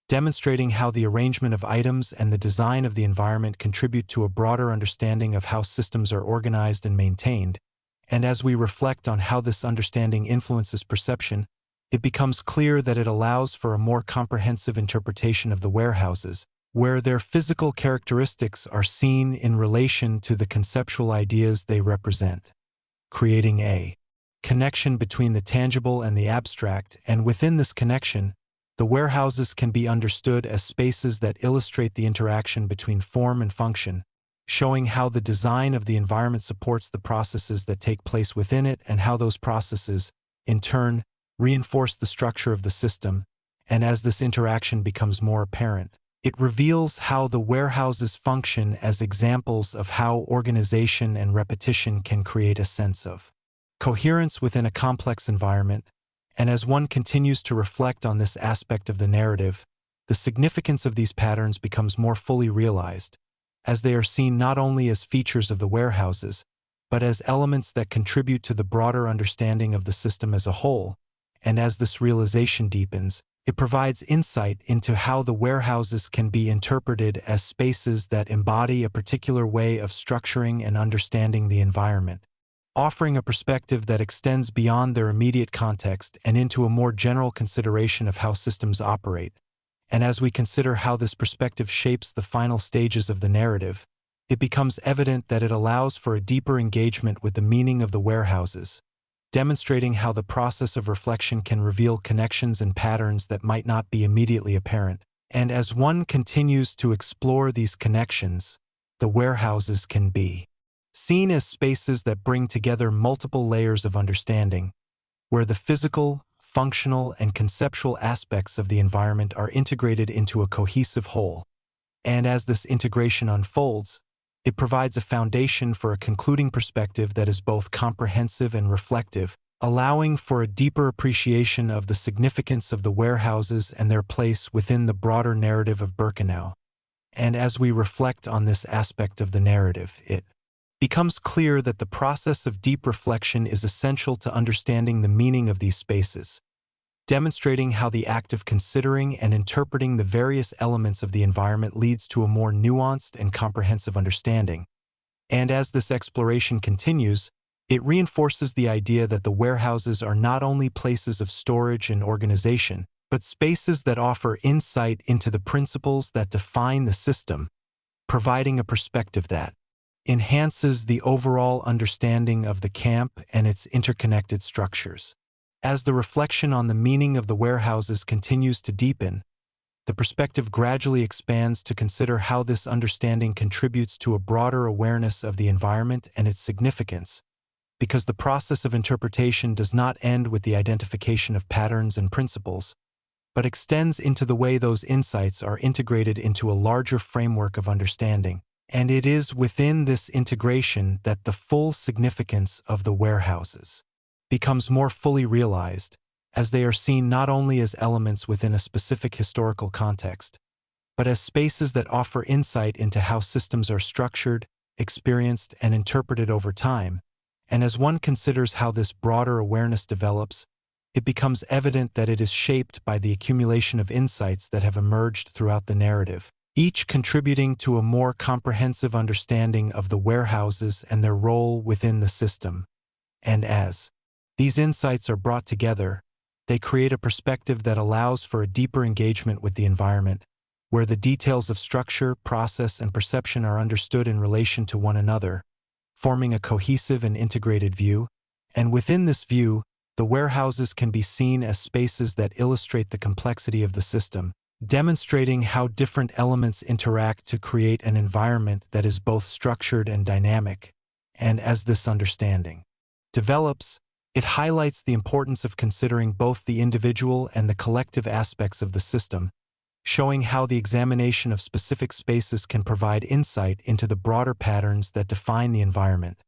demonstrating how the arrangement of items and the design of the environment contribute to a broader understanding of how systems are organized and maintained. And as we reflect on how this understanding influences perception, it becomes clear that it allows for a more comprehensive interpretation of the warehouses, where their physical characteristics are seen in relation to the conceptual ideas they represent, creating a connection between the tangible and the abstract. And within this connection, the warehouses can be understood as spaces that illustrate the interaction between form and function, showing how the design of the environment supports the processes that take place within it and how those processes, in turn, reinforce the structure of the system. And as this interaction becomes more apparent, it reveals how the warehouses function as examples of how organization and repetition can create a sense of coherence within a complex environment. And as one continues to reflect on this aspect of the narrative, the significance of these patterns becomes more fully realized, as they are seen not only as features of the warehouses, but as elements that contribute to the broader understanding of the system as a whole. And as this realization deepens, it provides insight into how the warehouses can be interpreted as spaces that embody a particular way of structuring and understanding the environment, offering a perspective that extends beyond their immediate context and into a more general consideration of how systems operate. And as we consider how this perspective shapes the final stages of the narrative, it becomes evident that it allows for a deeper engagement with the meaning of the warehouses, demonstrating how the process of reflection can reveal connections and patterns that might not be immediately apparent. And as one continues to explore these connections, the warehouses can be seen as spaces that bring together multiple layers of understanding, where the physical, functional, and conceptual aspects of the environment are integrated into a cohesive whole. And as this integration unfolds, it provides a foundation for a concluding perspective that is both comprehensive and reflective, allowing for a deeper appreciation of the significance of the warehouses and their place within the broader narrative of Birkenau. And as we reflect on this aspect of the narrative, it becomes clear that the process of deep reflection is essential to understanding the meaning of these spaces, demonstrating how the act of considering and interpreting the various elements of the environment leads to a more nuanced and comprehensive understanding. And as this exploration continues, it reinforces the idea that the warehouses are not only places of storage and organization, but spaces that offer insight into the principles that define the system, providing a perspective that enhances the overall understanding of the camp and its interconnected structures. As the reflection on the meaning of the warehouses continues to deepen, the perspective gradually expands to consider how this understanding contributes to a broader awareness of the environment and its significance, because the process of interpretation does not end with the identification of patterns and principles, but extends into the way those insights are integrated into a larger framework of understanding. And it is within this integration that the full significance of the warehouses becomes more fully realized, as they are seen not only as elements within a specific historical context, but as spaces that offer insight into how systems are structured, experienced, and interpreted over time. And as one considers how this broader awareness develops, it becomes evident that it is shaped by the accumulation of insights that have emerged throughout the narrative, each contributing to a more comprehensive understanding of the warehouses and their role within the system. And as these insights are brought together, they create a perspective that allows for a deeper engagement with the environment, where the details of structure, process, and perception are understood in relation to one another, forming a cohesive and integrated view. And within this view, the warehouses can be seen as spaces that illustrate the complexity of the system, demonstrating how different elements interact to create an environment that is both structured and dynamic. And as this understanding develops, it highlights the importance of considering both the individual and the collective aspects of the system, showing how the examination of specific spaces can provide insight into the broader patterns that define the environment.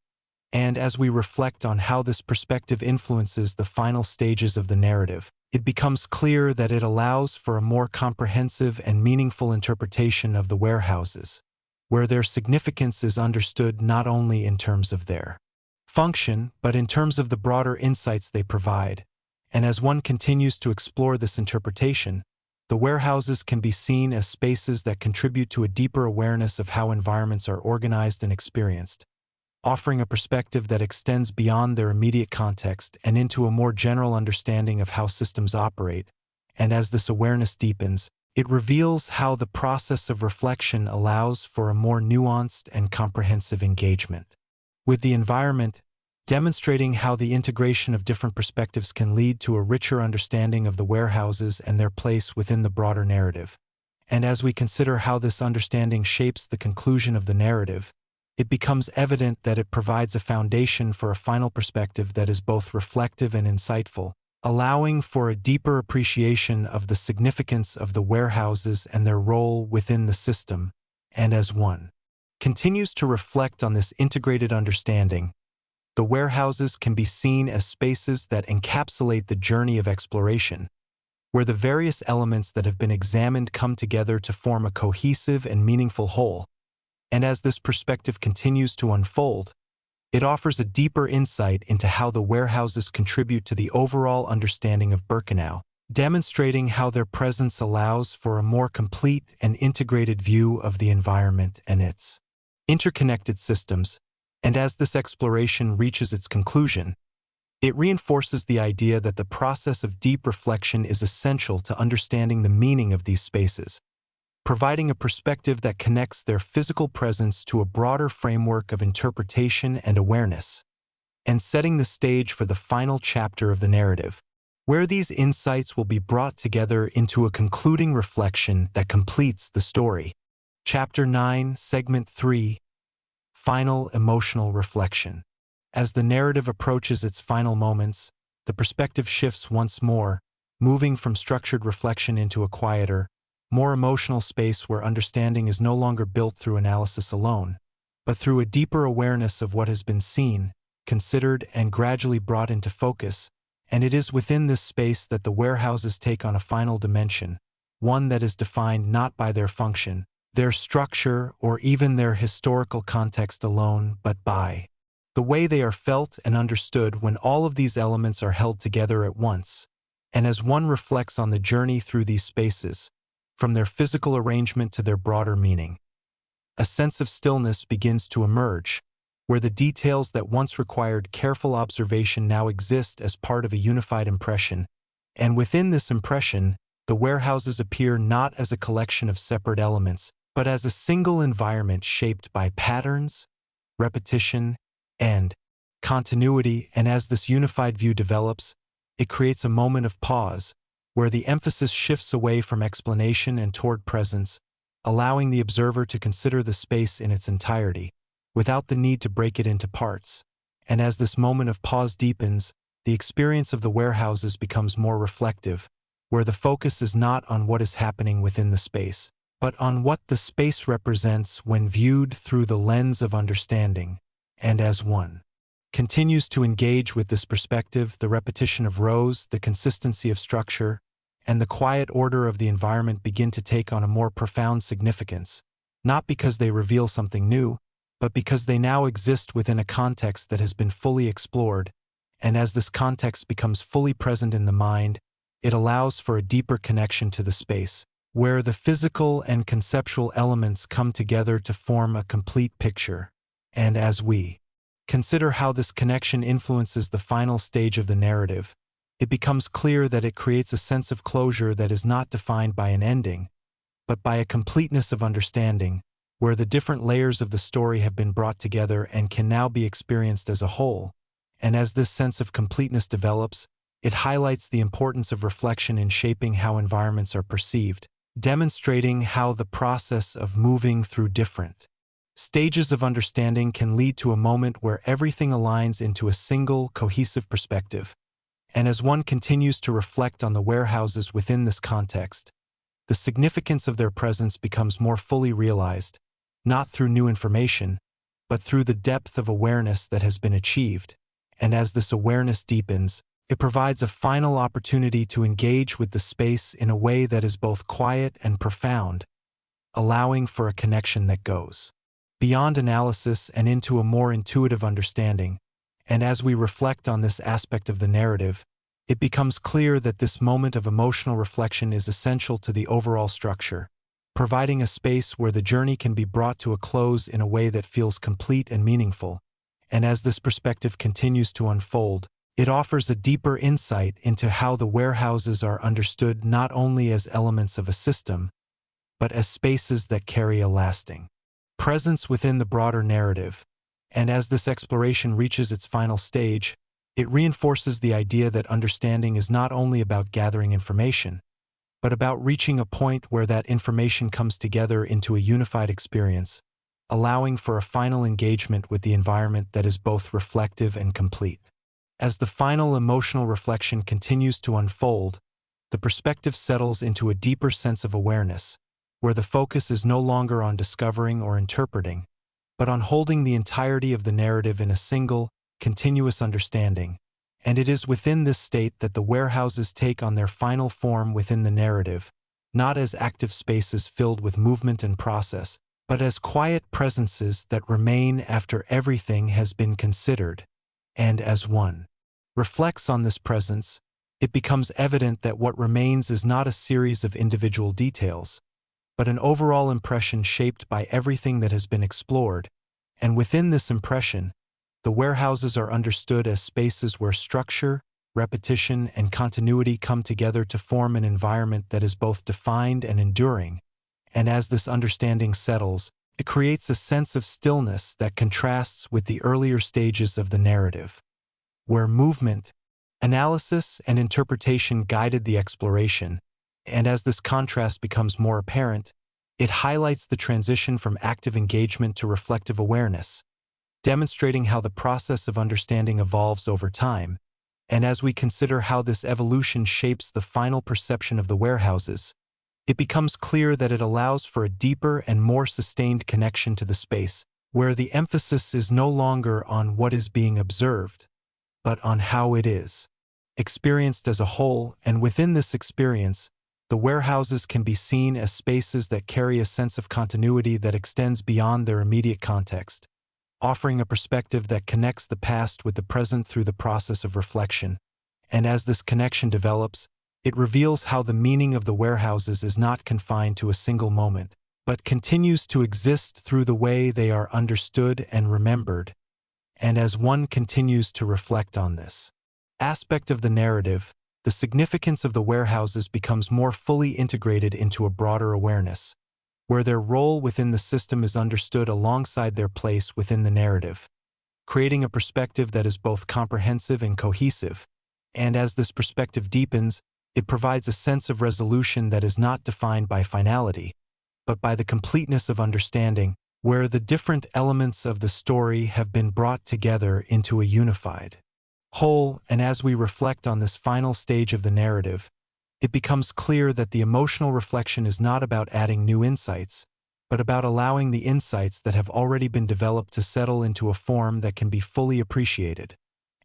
And as we reflect on how this perspective influences the final stages of the narrative, it becomes clear that it allows for a more comprehensive and meaningful interpretation of the warehouses, where their significance is understood not only in terms of their function, but in terms of the broader insights they provide. And as one continues to explore this interpretation, the warehouses can be seen as spaces that contribute to a deeper awareness of how environments are organized and experienced, offering a perspective that extends beyond their immediate context and into a more general understanding of how systems operate. And as this awareness deepens, it reveals how the process of reflection allows for a more nuanced and comprehensive engagement with the environment, demonstrating how the integration of different perspectives can lead to a richer understanding of the warehouses and their place within the broader narrative. And as we consider how this understanding shapes the conclusion of the narrative, it becomes evident that it provides a foundation for a final perspective that is both reflective and insightful, allowing for a deeper appreciation of the significance of the warehouses and their role within the system. And as one continues to reflect on this integrated understanding, the warehouses can be seen as spaces that encapsulate the journey of exploration, where the various elements that have been examined come together to form a cohesive and meaningful whole. And as this perspective continues to unfold, it offers a deeper insight into how the warehouses contribute to the overall understanding of Birkenau, demonstrating how their presence allows for a more complete and integrated view of the environment and its interconnected systems. And as this exploration reaches its conclusion, it reinforces the idea that the process of deep reflection is essential to understanding the meaning of these spaces, providing a perspective that connects their physical presence to a broader framework of interpretation and awareness, and setting the stage for the final chapter of the narrative, where these insights will be brought together into a concluding reflection that completes the story. Chapter 9, Segment 3, Final Emotional Reflection. As the narrative approaches its final moments, the perspective shifts once more, moving from structured reflection into a quieter, more emotional space where understanding is no longer built through analysis alone, but through a deeper awareness of what has been seen, considered, and gradually brought into focus. And it is within this space that the warehouses take on a final dimension, one that is defined not by their function, their structure, or even their historical context alone, but by the way they are felt and understood when all of these elements are held together at once. And as one reflects on the journey through these spaces, from their physical arrangement to their broader meaning, a sense of stillness begins to emerge, where the details that once required careful observation now exist as part of a unified impression. And within this impression, the warehouses appear not as a collection of separate elements, but as a single environment shaped by patterns, repetition, and continuity. And as this unified view develops, it creates a moment of pause, where the emphasis shifts away from explanation and toward presence, allowing the observer to consider the space in its entirety, without the need to break it into parts. And as this moment of pause deepens, the experience of the warehouses becomes more reflective, where the focus is not on what is happening within the space, but on what the space represents when viewed through the lens of understanding. And as one continues to engage with this perspective, the repetition of rows, the consistency of structure, and the quiet order of the environment begin to take on a more profound significance, not because they reveal something new, but because they now exist within a context that has been fully explored. And as this context becomes fully present in the mind, it allows for a deeper connection to the space, where the physical and conceptual elements come together to form a complete picture. And as we consider how this connection influences the final stage of the narrative, it becomes clear that it creates a sense of closure that is not defined by an ending, but by a completeness of understanding, where the different layers of the story have been brought together and can now be experienced as a whole. And as this sense of completeness develops, it highlights the importance of reflection in shaping how environments are perceived, demonstrating how the process of moving through different stages of understanding can lead to a moment where everything aligns into a single, cohesive perspective. And as one continues to reflect on the warehouses within this context, the significance of their presence becomes more fully realized, not through new information, but through the depth of awareness that has been achieved. And as this awareness deepens, it provides a final opportunity to engage with the space in a way that is both quiet and profound, allowing for a connection that goes beyond analysis and into a more intuitive understanding. And as we reflect on this aspect of the narrative, it becomes clear that this moment of emotional reflection is essential to the overall structure, providing a space where the journey can be brought to a close in a way that feels complete and meaningful. And as this perspective continues to unfold, it offers a deeper insight into how the warehouses are understood not only as elements of a system, but as spaces that carry a lasting presence within the broader narrative. And as this exploration reaches its final stage, it reinforces the idea that understanding is not only about gathering information, but about reaching a point where that information comes together into a unified experience, allowing for a final engagement with the environment that is both reflective and complete. As the final emotional reflection continues to unfold, the perspective settles into a deeper sense of awareness, where the focus is no longer on discovering or interpreting, but on holding the entirety of the narrative in a single, continuous understanding. And it is within this state that the warehouses take on their final form within the narrative, not as active spaces filled with movement and process, but as quiet presences that remain after everything has been considered. And as one reflects on this presence, it becomes evident that what remains is not a series of individual details, but an overall impression shaped by everything that has been explored. And within this impression, the warehouses are understood as spaces where structure, repetition, and continuity come together to form an environment that is both defined and enduring. And as this understanding settles, it creates a sense of stillness that contrasts with the earlier stages of the narrative, where movement, analysis, and interpretation guided the exploration. And as this contrast becomes more apparent, it highlights the transition from active engagement to reflective awareness, demonstrating how the process of understanding evolves over time. And as we consider how this evolution shapes the final perception of the warehouses, it becomes clear that it allows for a deeper and more sustained connection to the space, where the emphasis is no longer on what is being observed, but on how it is experienced as a whole. And within this experience, the warehouses can be seen as spaces that carry a sense of continuity that extends beyond their immediate context, offering a perspective that connects the past with the present through the process of reflection. And as this connection develops, it reveals how the meaning of the warehouses is not confined to a single moment, but continues to exist through the way they are understood and remembered. And as one continues to reflect on this aspect of the narrative, the significance of the warehouses becomes more fully integrated into a broader awareness, where their role within the system is understood alongside their place within the narrative, creating a perspective that is both comprehensive and cohesive. And as this perspective deepens, it provides a sense of resolution that is not defined by finality, but by the completeness of understanding, where the different elements of the story have been brought together into a unified whole. And as we reflect on this final stage of the narrative, it becomes clear that the emotional reflection is not about adding new insights, but about allowing the insights that have already been developed to settle into a form that can be fully appreciated.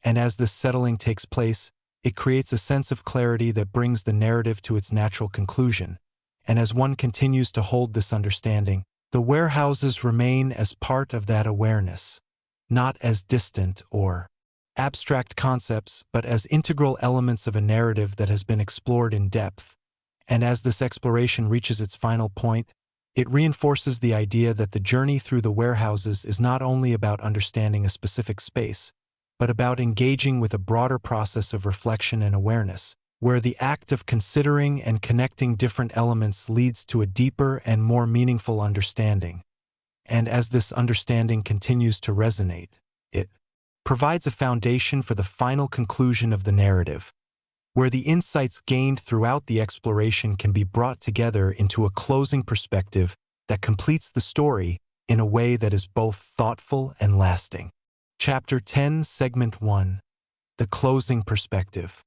And as this settling takes place, it creates a sense of clarity that brings the narrative to its natural conclusion. And as one continues to hold this understanding, the warehouses remain as part of that awareness, not as distant or abstract concepts, but as integral elements of a narrative that has been explored in depth. And as this exploration reaches its final point, it reinforces the idea that the journey through the warehouses is not only about understanding a specific space, but about engaging with a broader process of reflection and awareness, where the act of considering and connecting different elements leads to a deeper and more meaningful understanding. And as this understanding continues to resonate, it provides a foundation for the final conclusion of the narrative, where the insights gained throughout the exploration can be brought together into a closing perspective that completes the story in a way that is both thoughtful and lasting. Chapter 10, Segment 1. The Closing Perspective.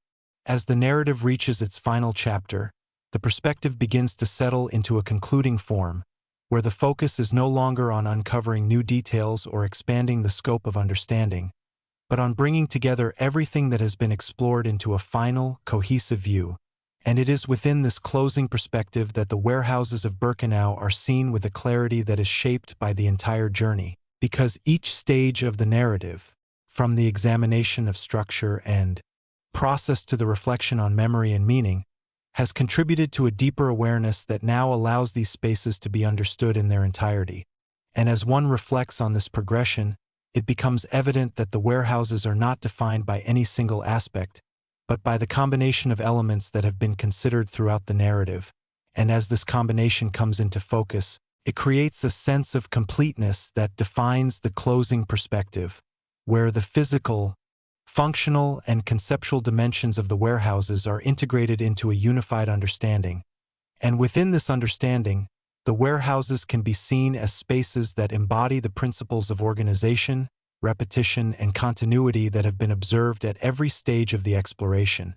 As the narrative reaches its final chapter, the perspective begins to settle into a concluding form, where the focus is no longer on uncovering new details or expanding the scope of understanding, but on bringing together everything that has been explored into a final, cohesive view. And it is within this closing perspective that the warehouses of Birkenau are seen with a clarity that is shaped by the entire journey, because each stage of the narrative, from the examination of structure and process to the reflection on memory and meaning, has contributed to a deeper awareness that now allows these spaces to be understood in their entirety. And as one reflects on this progression, it becomes evident that the warehouses are not defined by any single aspect, but by the combination of elements that have been considered throughout the narrative. And as this combination comes into focus, it creates a sense of completeness that defines the closing perspective, where the physical, functional, and conceptual dimensions of the warehouses are integrated into a unified understanding. And within this understanding, the warehouses can be seen as spaces that embody the principles of organization, repetition, and continuity that have been observed at every stage of the exploration.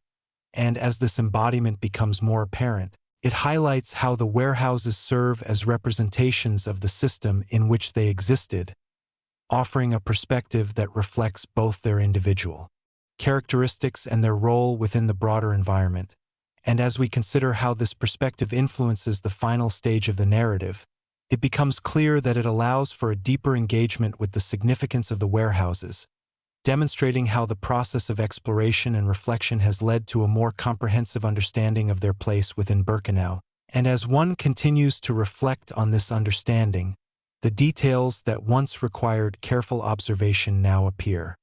And as this embodiment becomes more apparent, it highlights how the warehouses serve as representations of the system in which they existed, offering a perspective that reflects both their individual characteristics and their role within the broader environment. And as we consider how this perspective influences the final stage of the narrative, it becomes clear that it allows for a deeper engagement with the significance of the warehouses, demonstrating how the process of exploration and reflection has led to a more comprehensive understanding of their place within Birkenau. And as one continues to reflect on this understanding, the details that once required careful observation now appear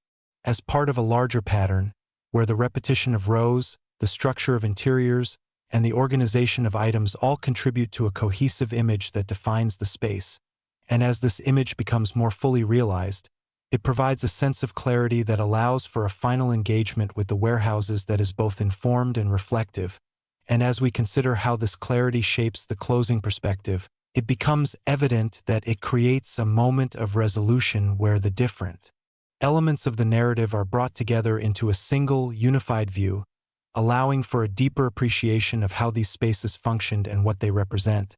as part of a larger pattern, where the repetition of rows, the structure of interiors, and the organization of items all contribute to a cohesive image that defines the space. And as this image becomes more fully realized, it provides a sense of clarity that allows for a final engagement with the warehouses that is both informed and reflective. And as we consider how this clarity shapes the closing perspective, it becomes evident that it creates a moment of resolution where the different elements of the narrative are brought together into a single, unified view, allowing for a deeper appreciation of how these spaces functioned and what they represent.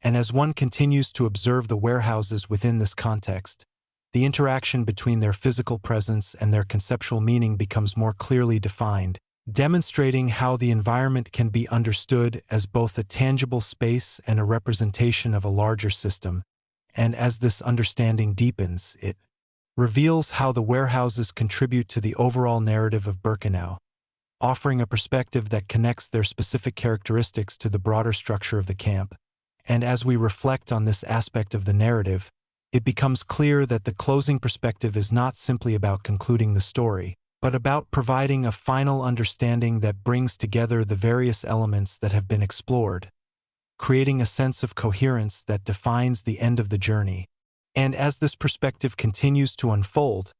And as one continues to observe the warehouses within this context, the interaction between their physical presence and their conceptual meaning becomes more clearly defined, demonstrating how the environment can be understood as both a tangible space and a representation of a larger system. And as this understanding deepens, it reveals how the warehouses contribute to the overall narrative of Birkenau, offering a perspective that connects their specific characteristics to the broader structure of the camp. And as we reflect on this aspect of the narrative, it becomes clear that the closing perspective is not simply about concluding the story, but about providing a final understanding that brings together the various elements that have been explored, creating a sense of coherence that defines the end of the journey. And as this perspective continues to unfold,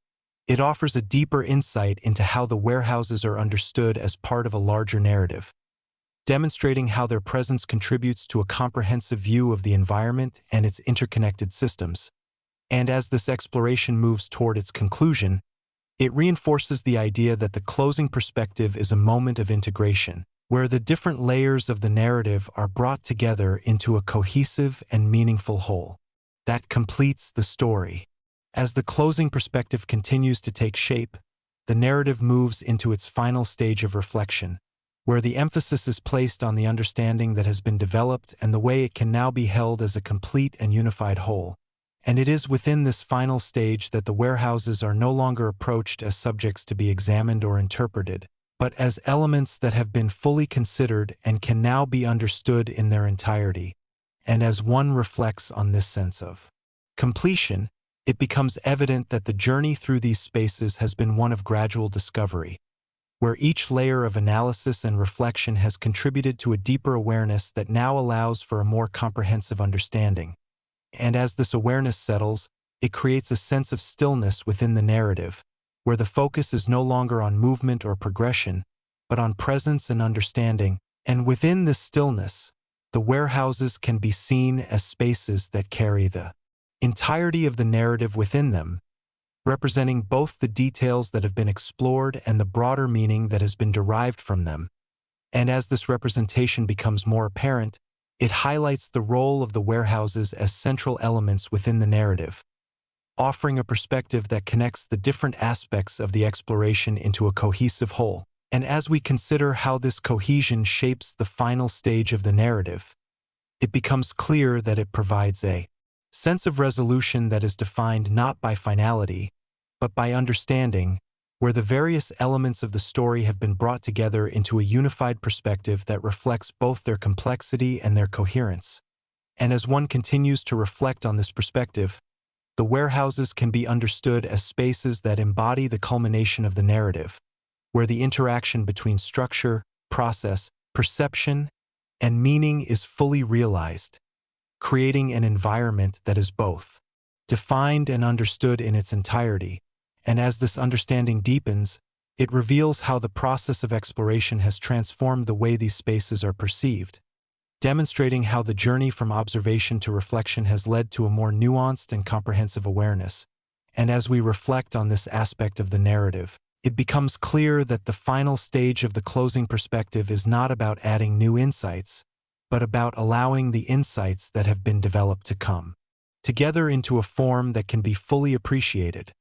it offers a deeper insight into how the warehouses are understood as part of a larger narrative, demonstrating how their presence contributes to a comprehensive view of the environment and its interconnected systems. And as this exploration moves toward its conclusion, it reinforces the idea that the closing perspective is a moment of integration, where the different layers of the narrative are brought together into a cohesive and meaningful whole that completes the story. As the closing perspective continues to take shape, the narrative moves into its final stage of reflection, where the emphasis is placed on the understanding that has been developed and the way it can now be held as a complete and unified whole. And it is within this final stage that the warehouses are no longer approached as subjects to be examined or interpreted, but as elements that have been fully considered and can now be understood in their entirety. And as one reflects on this sense of completion, it becomes evident that the journey through these spaces has been one of gradual discovery, where each layer of analysis and reflection has contributed to a deeper awareness that now allows for a more comprehensive understanding. And as this awareness settles, it creates a sense of stillness within the narrative, where the focus is no longer on movement or progression, but on presence and understanding, and within this stillness, the warehouses can be seen as spaces that carry the entirety of the narrative within them, representing both the details that have been explored and the broader meaning that has been derived from them. And as this representation becomes more apparent, it highlights the role of the warehouses as central elements within the narrative, offering a perspective that connects the different aspects of the exploration into a cohesive whole. And as we consider how this cohesion shapes the final stage of the narrative, it becomes clear that it provides a sense of resolution that is defined not by finality, but by understanding, where the various elements of the story have been brought together into a unified perspective that reflects both their complexity and their coherence. And as one continues to reflect on this perspective, the warehouses can be understood as spaces that embody the culmination of the narrative, where the interaction between structure, process, perception, and meaning is fully realized, creating an environment that is both defined and understood in its entirety. And as this understanding deepens, it reveals how the process of exploration has transformed the way these spaces are perceived, demonstrating how the journey from observation to reflection has led to a more nuanced and comprehensive awareness. And as we reflect on this aspect of the narrative, it becomes clear that the final stage of the closing perspective is not about adding new insights, but about allowing the insights that have been developed to come together into a form that can be fully appreciated.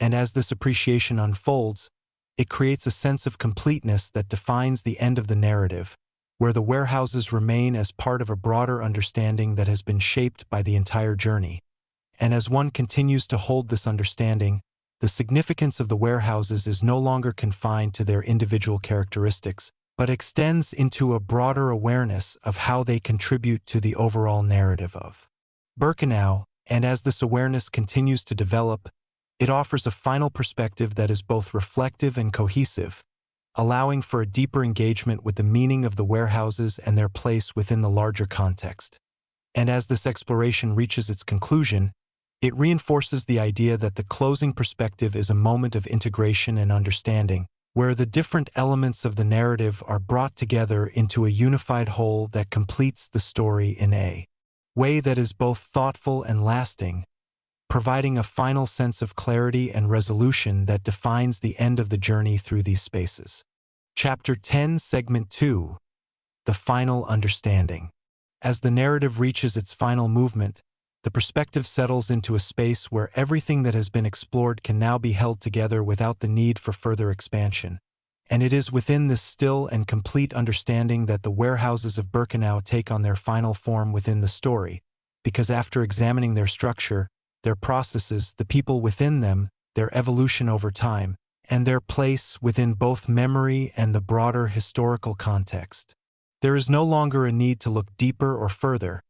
And as this appreciation unfolds, it creates a sense of completeness that defines the end of the narrative, where the warehouses remain as part of a broader understanding that has been shaped by the entire journey. And as one continues to hold this understanding, the significance of the warehouses is no longer confined to their individual characteristics, but extends into a broader awareness of how they contribute to the overall narrative of Birkenau. And as this awareness continues to develop, it offers a final perspective that is both reflective and cohesive, allowing for a deeper engagement with the meaning of the warehouses and their place within the larger context. And as this exploration reaches its conclusion, it reinforces the idea that the closing perspective is a moment of integration and understanding, where the different elements of the narrative are brought together into a unified whole that completes the story in a way that is both thoughtful and lasting, providing a final sense of clarity and resolution that defines the end of the journey through these spaces. Chapter 10, Segment 2, The Final Understanding. As the narrative reaches its final movement, the perspective settles into a space where everything that has been explored can now be held together without the need for further expansion. And it is within this still and complete understanding that the warehouses of Birkenau take on their final form within the story, because after examining their structure, their processes, the people within them, their evolution over time, and their place within both memory and the broader historical context, there is no longer a need to look deeper or further,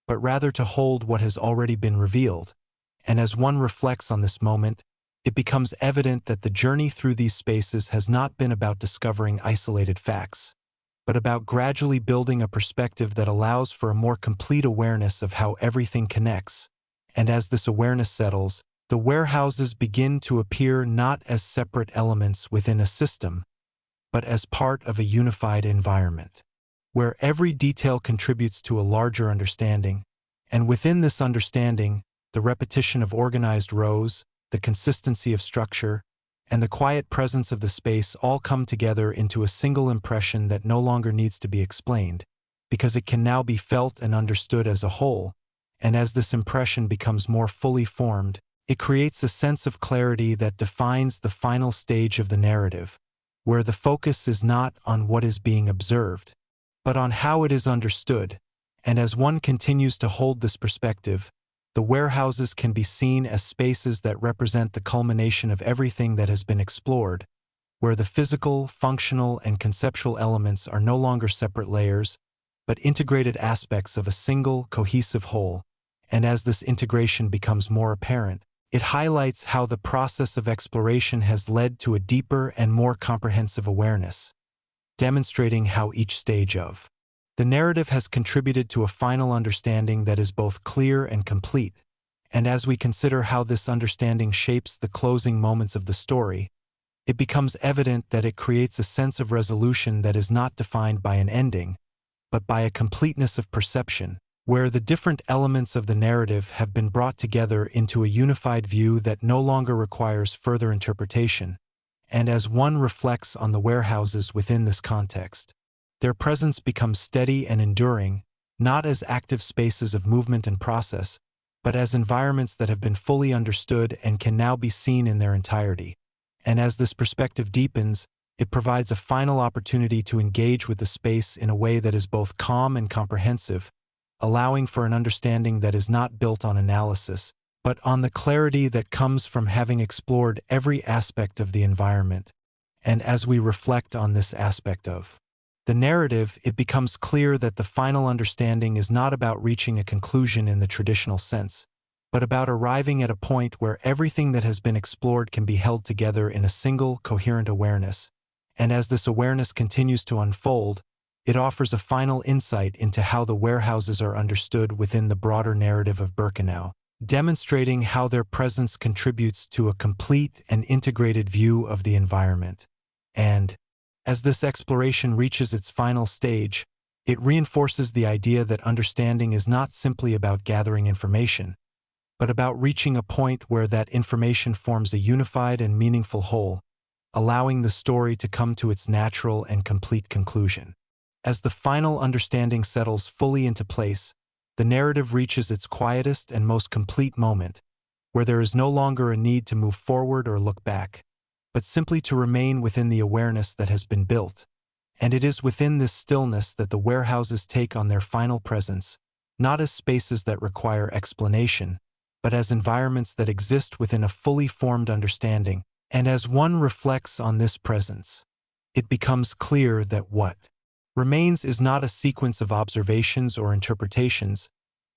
but rather to hold what has already been revealed. And as one reflects on this moment, it becomes evident that the journey through these spaces has not been about discovering isolated facts, but about gradually building a perspective that allows for a more complete awareness of how everything connects. And as this awareness settles, the warehouses begin to appear not as separate elements within a system, but as part of a unified environment, where every detail contributes to a larger understanding, and within this understanding, the repetition of organized rows, the consistency of structure, and the quiet presence of the space all come together into a single impression that no longer needs to be explained, because it can now be felt and understood as a whole. And as this impression becomes more fully formed, it creates a sense of clarity that defines the final stage of the narrative, where the focus is not on what is being observed, but on how it is understood. And as one continues to hold this perspective, the warehouses can be seen as spaces that represent the culmination of everything that has been explored, where the physical, functional, and conceptual elements are no longer separate layers, but integrated aspects of a single, cohesive whole. And as this integration becomes more apparent, it highlights how the process of exploration has led to a deeper and more comprehensive awareness, demonstrating how each stage of the narrative has contributed to a final understanding that is both clear and complete. And as we consider how this understanding shapes the closing moments of the story, it becomes evident that it creates a sense of resolution that is not defined by an ending, but by a completeness of perception, where the different elements of the narrative have been brought together into a unified view that no longer requires further interpretation. And as one reflects on the warehouses within this context, their presence becomes steady and enduring, not as active spaces of movement and process, but as environments that have been fully understood and can now be seen in their entirety. And as this perspective deepens, it provides a final opportunity to engage with the space in a way that is both calm and comprehensive, allowing for an understanding that is not built on analysis, but on the clarity that comes from having explored every aspect of the environment. And as we reflect on this aspect of the narrative, it becomes clear that the final understanding is not about reaching a conclusion in the traditional sense, but about arriving at a point where everything that has been explored can be held together in a single, coherent awareness. And as this awareness continues to unfold, it offers a final insight into how the warehouses are understood within the broader narrative of Birkenau, demonstrating how their presence contributes to a complete and integrated view of the environment. And as this exploration reaches its final stage, it reinforces the idea that understanding is not simply about gathering information, but about reaching a point where that information forms a unified and meaningful whole, allowing the story to come to its natural and complete conclusion. As the final understanding settles fully into place, the narrative reaches its quietest and most complete moment, where there is no longer a need to move forward or look back, but simply to remain within the awareness that has been built. And it is within this stillness that the warehouses take on their final presence, not as spaces that require explanation, but as environments that exist within a fully formed understanding. And as one reflects on this presence, it becomes clear that what remains is not a sequence of observations or interpretations,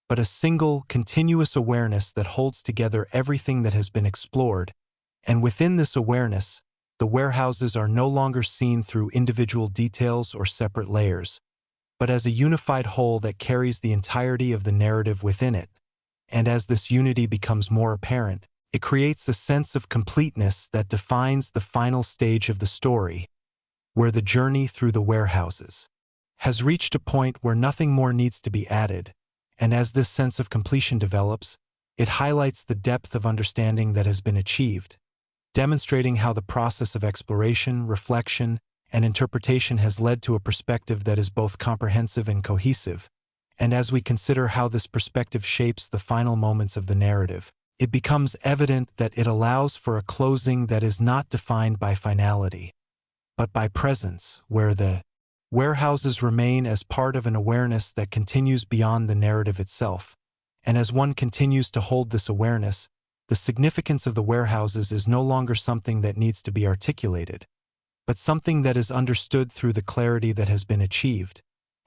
but a single, continuous awareness that holds together everything that has been explored. And within this awareness, the warehouses are no longer seen through individual details or separate layers, but as a unified whole that carries the entirety of the narrative within it. And as this unity becomes more apparent, it creates a sense of completeness that defines the final stage of the story, where the journey through the warehouses has reached a point where nothing more needs to be added. And as this sense of completion develops, it highlights the depth of understanding that has been achieved, demonstrating how the process of exploration, reflection, and interpretation has led to a perspective that is both comprehensive and cohesive. And as we consider how this perspective shapes the final moments of the narrative, it becomes evident that it allows for a closing that is not defined by finality, but by presence, where the warehouses remain as part of an awareness that continues beyond the narrative itself. And as one continues to hold this awareness, the significance of the warehouses is no longer something that needs to be articulated, but something that is understood through the clarity that has been achieved.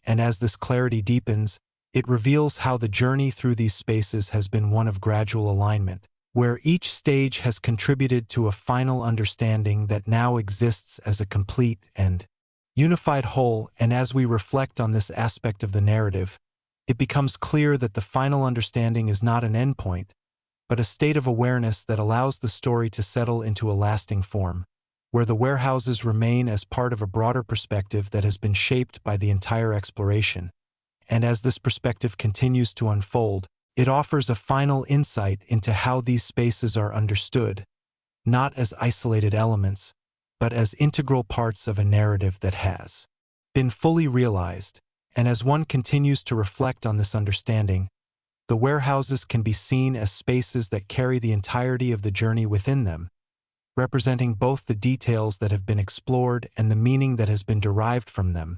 And as this clarity deepens, it reveals how the journey through these spaces has been one of gradual alignment, where each stage has contributed to a final understanding that now exists as a complete and unified whole. And as we reflect on this aspect of the narrative, it becomes clear that the final understanding is not an endpoint, but a state of awareness that allows the story to settle into a lasting form, where the warehouses remain as part of a broader perspective that has been shaped by the entire exploration. And as this perspective continues to unfold, it offers a final insight into how these spaces are understood, not as isolated elements, but as integral parts of a narrative that has been fully realized. And as one continues to reflect on this understanding, the warehouses can be seen as spaces that carry the entirety of the journey within them, representing both the details that have been explored and the meaning that has been derived from them.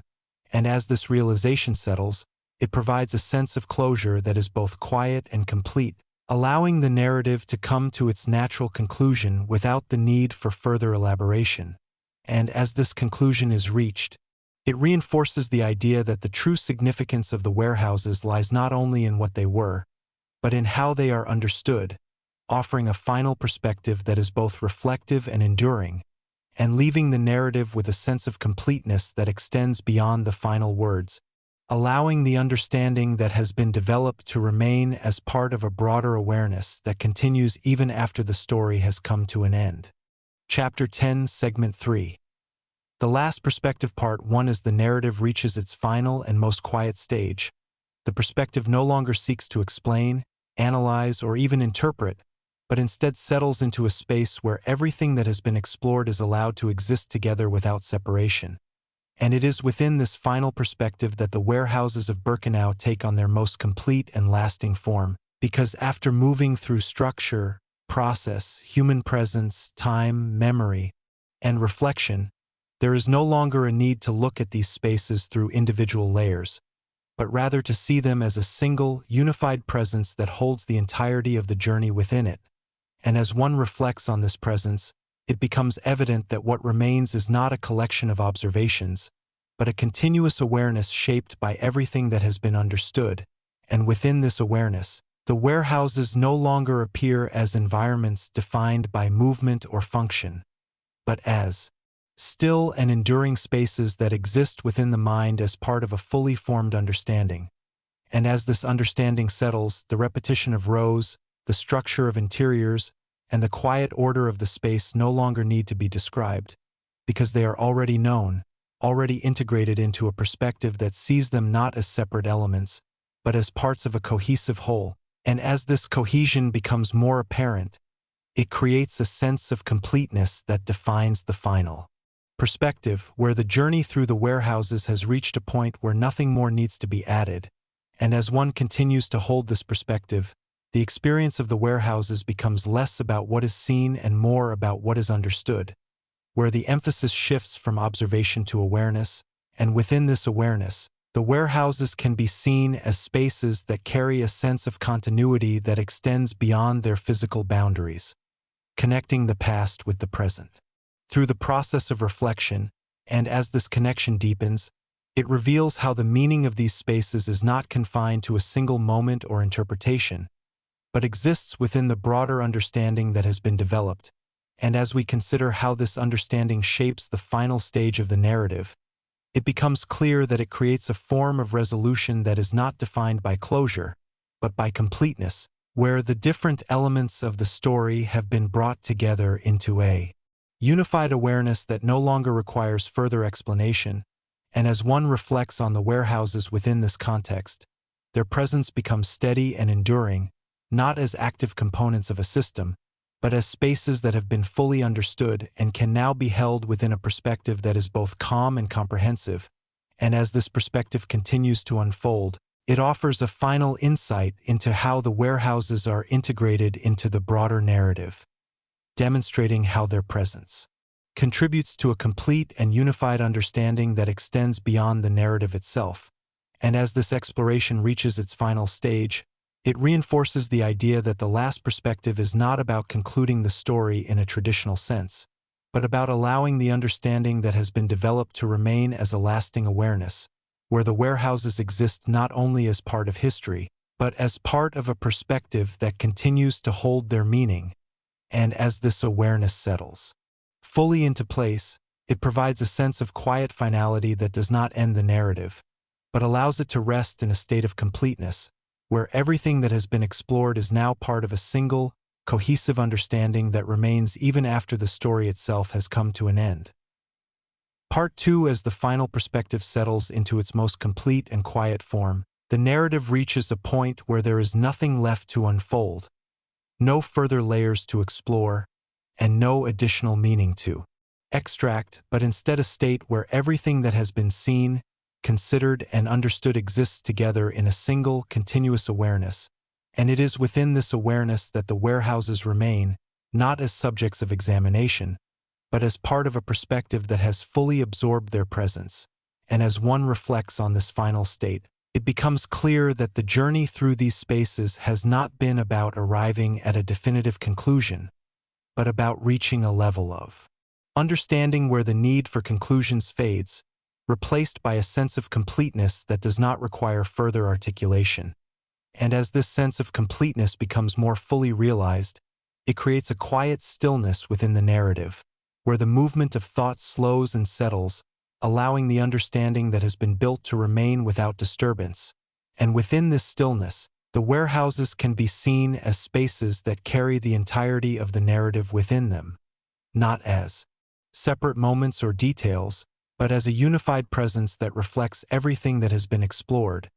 And as this realization settles, it provides a sense of closure that is both quiet and complete, allowing the narrative to come to its natural conclusion without the need for further elaboration. And as this conclusion is reached, it reinforces the idea that the true significance of the warehouses lies not only in what they were, but in how they are understood, offering a final perspective that is both reflective and enduring, and leaving the narrative with a sense of completeness that extends beyond the final words, allowing the understanding that has been developed to remain as part of a broader awareness that continues even after the story has come to an end. Chapter 10, Segment 3. The last perspective, Part 1. As the narrative reaches its final and most quiet stage, the perspective no longer seeks to explain, analyze, or even interpret, but instead settles into a space where everything that has been explored is allowed to exist together without separation. And it is within this final perspective that the warehouses of Birkenau take on their most complete and lasting form, because after moving through structure, process, human presence, time, memory, and reflection, there is no longer a need to look at these spaces through individual layers, but rather to see them as a single, unified presence that holds the entirety of the journey within it. And as one reflects on this presence, it becomes evident that what remains is not a collection of observations, but a continuous awareness shaped by everything that has been understood. And within this awareness, the warehouses no longer appear as environments defined by movement or function, but as still and enduring spaces that exist within the mind as part of a fully formed understanding. And as this understanding settles, the repetition of rows, the structure of interiors, and the quiet order of the space no longer need to be described, because they are already known, already integrated into a perspective that sees them not as separate elements, but as parts of a cohesive whole. And as this cohesion becomes more apparent, it creates a sense of completeness that defines the final perspective, where the journey through the warehouses has reached a point where nothing more needs to be added. And as one continues to hold this perspective, the experience of the warehouses becomes less about what is seen and more about what is understood, where the emphasis shifts from observation to awareness, and within this awareness, the warehouses can be seen as spaces that carry a sense of continuity that extends beyond their physical boundaries, connecting the past with the present. Through the process of reflection, and as this connection deepens, it reveals how the meaning of these spaces is not confined to a single moment or interpretation, but exists within the broader understanding that has been developed. And as we consider how this understanding shapes the final stage of the narrative, it becomes clear that it creates a form of resolution that is not defined by closure, but by completeness, where the different elements of the story have been brought together into a unified awareness that no longer requires further explanation. And as one reflects on the warehouses within this context, their presence becomes steady and enduring, not as active components of a system, but as spaces that have been fully understood and can now be held within a perspective that is both calm and comprehensive. And as this perspective continues to unfold, it offers a final insight into how the warehouses are integrated into the broader narrative, demonstrating how their presence contributes to a complete and unified understanding that extends beyond the narrative itself. And as this exploration reaches its final stage, it reinforces the idea that the last perspective is not about concluding the story in a traditional sense, but about allowing the understanding that has been developed to remain as a lasting awareness, where the warehouses exist not only as part of history, but as part of a perspective that continues to hold their meaning. And as this awareness settles fully into place, it provides a sense of quiet finality that does not end the narrative, but allows it to rest in a state of completeness, where everything that has been explored is now part of a single, cohesive understanding that remains even after the story itself has come to an end. Part 2. As the final perspective settles into its most complete and quiet form, the narrative reaches a point where there is nothing left to unfold, no further layers to explore, and no additional meaning to extract, but instead a state where everything that has been seen, considered, and understood exists together in a single, continuous awareness. And it is within this awareness that the warehouses remain, not as subjects of examination, but as part of a perspective that has fully absorbed their presence. And as one reflects on this final state, it becomes clear that the journey through these spaces has not been about arriving at a definitive conclusion, but about reaching a level of understanding where the need for conclusions fades, replaced by a sense of completeness that does not require further articulation. And as this sense of completeness becomes more fully realized, it creates a quiet stillness within the narrative, where the movement of thought slows and settles, allowing the understanding that has been built to remain without disturbance. And within this stillness, the warehouses can be seen as spaces that carry the entirety of the narrative within them, not as separate moments or details, but as a unified presence that reflects everything that has been explored.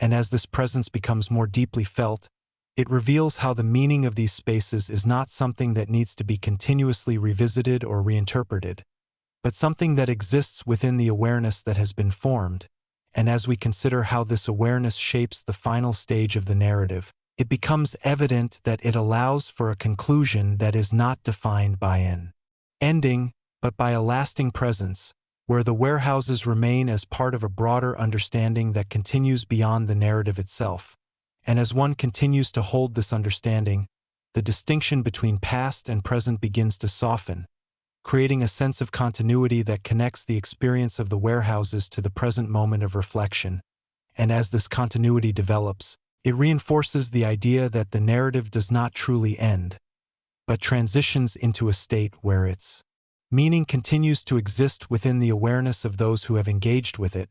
And as this presence becomes more deeply felt, it reveals how the meaning of these spaces is not something that needs to be continuously revisited or reinterpreted, but something that exists within the awareness that has been formed. And as we consider how this awareness shapes the final stage of the narrative, it becomes evident that it allows for a conclusion that is not defined by an ending, but by a lasting presence, where the warehouses remain as part of a broader understanding that continues beyond the narrative itself. And as one continues to hold this understanding, the distinction between past and present begins to soften, creating a sense of continuity that connects the experience of the warehouses to the present moment of reflection. And as this continuity develops, it reinforces the idea that the narrative does not truly end, but transitions into a state where its meaning continues to exist within the awareness of those who have engaged with it.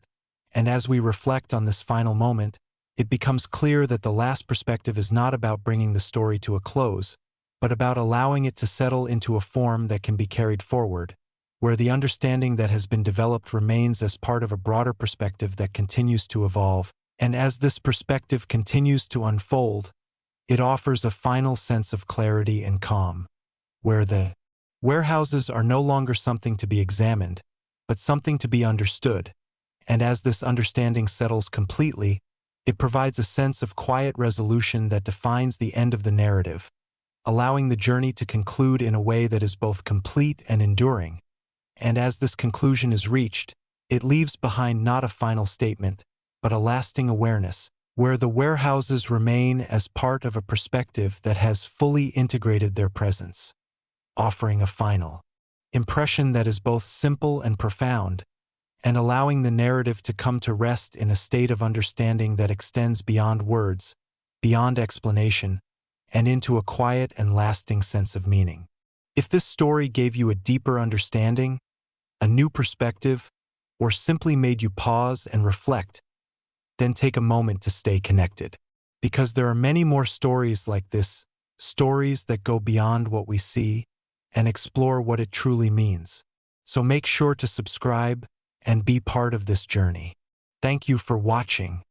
And as we reflect on this final moment, it becomes clear that the last perspective is not about bringing the story to a close, but about allowing it to settle into a form that can be carried forward, where the understanding that has been developed remains as part of a broader perspective that continues to evolve. And as this perspective continues to unfold, it offers a final sense of clarity and calm, where the warehouses are no longer something to be examined, but something to be understood. And as this understanding settles completely, it provides a sense of quiet resolution that defines the end of the narrative, allowing the journey to conclude in a way that is both complete and enduring. And as this conclusion is reached, it leaves behind not a final statement, but a lasting awareness, where the warehouses remain as part of a perspective that has fully integrated their presence, offering a final impression that is both simple and profound, and allowing the narrative to come to rest in a state of understanding that extends beyond words, beyond explanation, and into a quiet and lasting sense of meaning. If this story gave you a deeper understanding, a new perspective, or simply made you pause and reflect, then take a moment to stay connected. Because there are many more stories like this, stories that go beyond what we see and explore what it truly means. So make sure to subscribe and be part of this journey. Thank you for watching.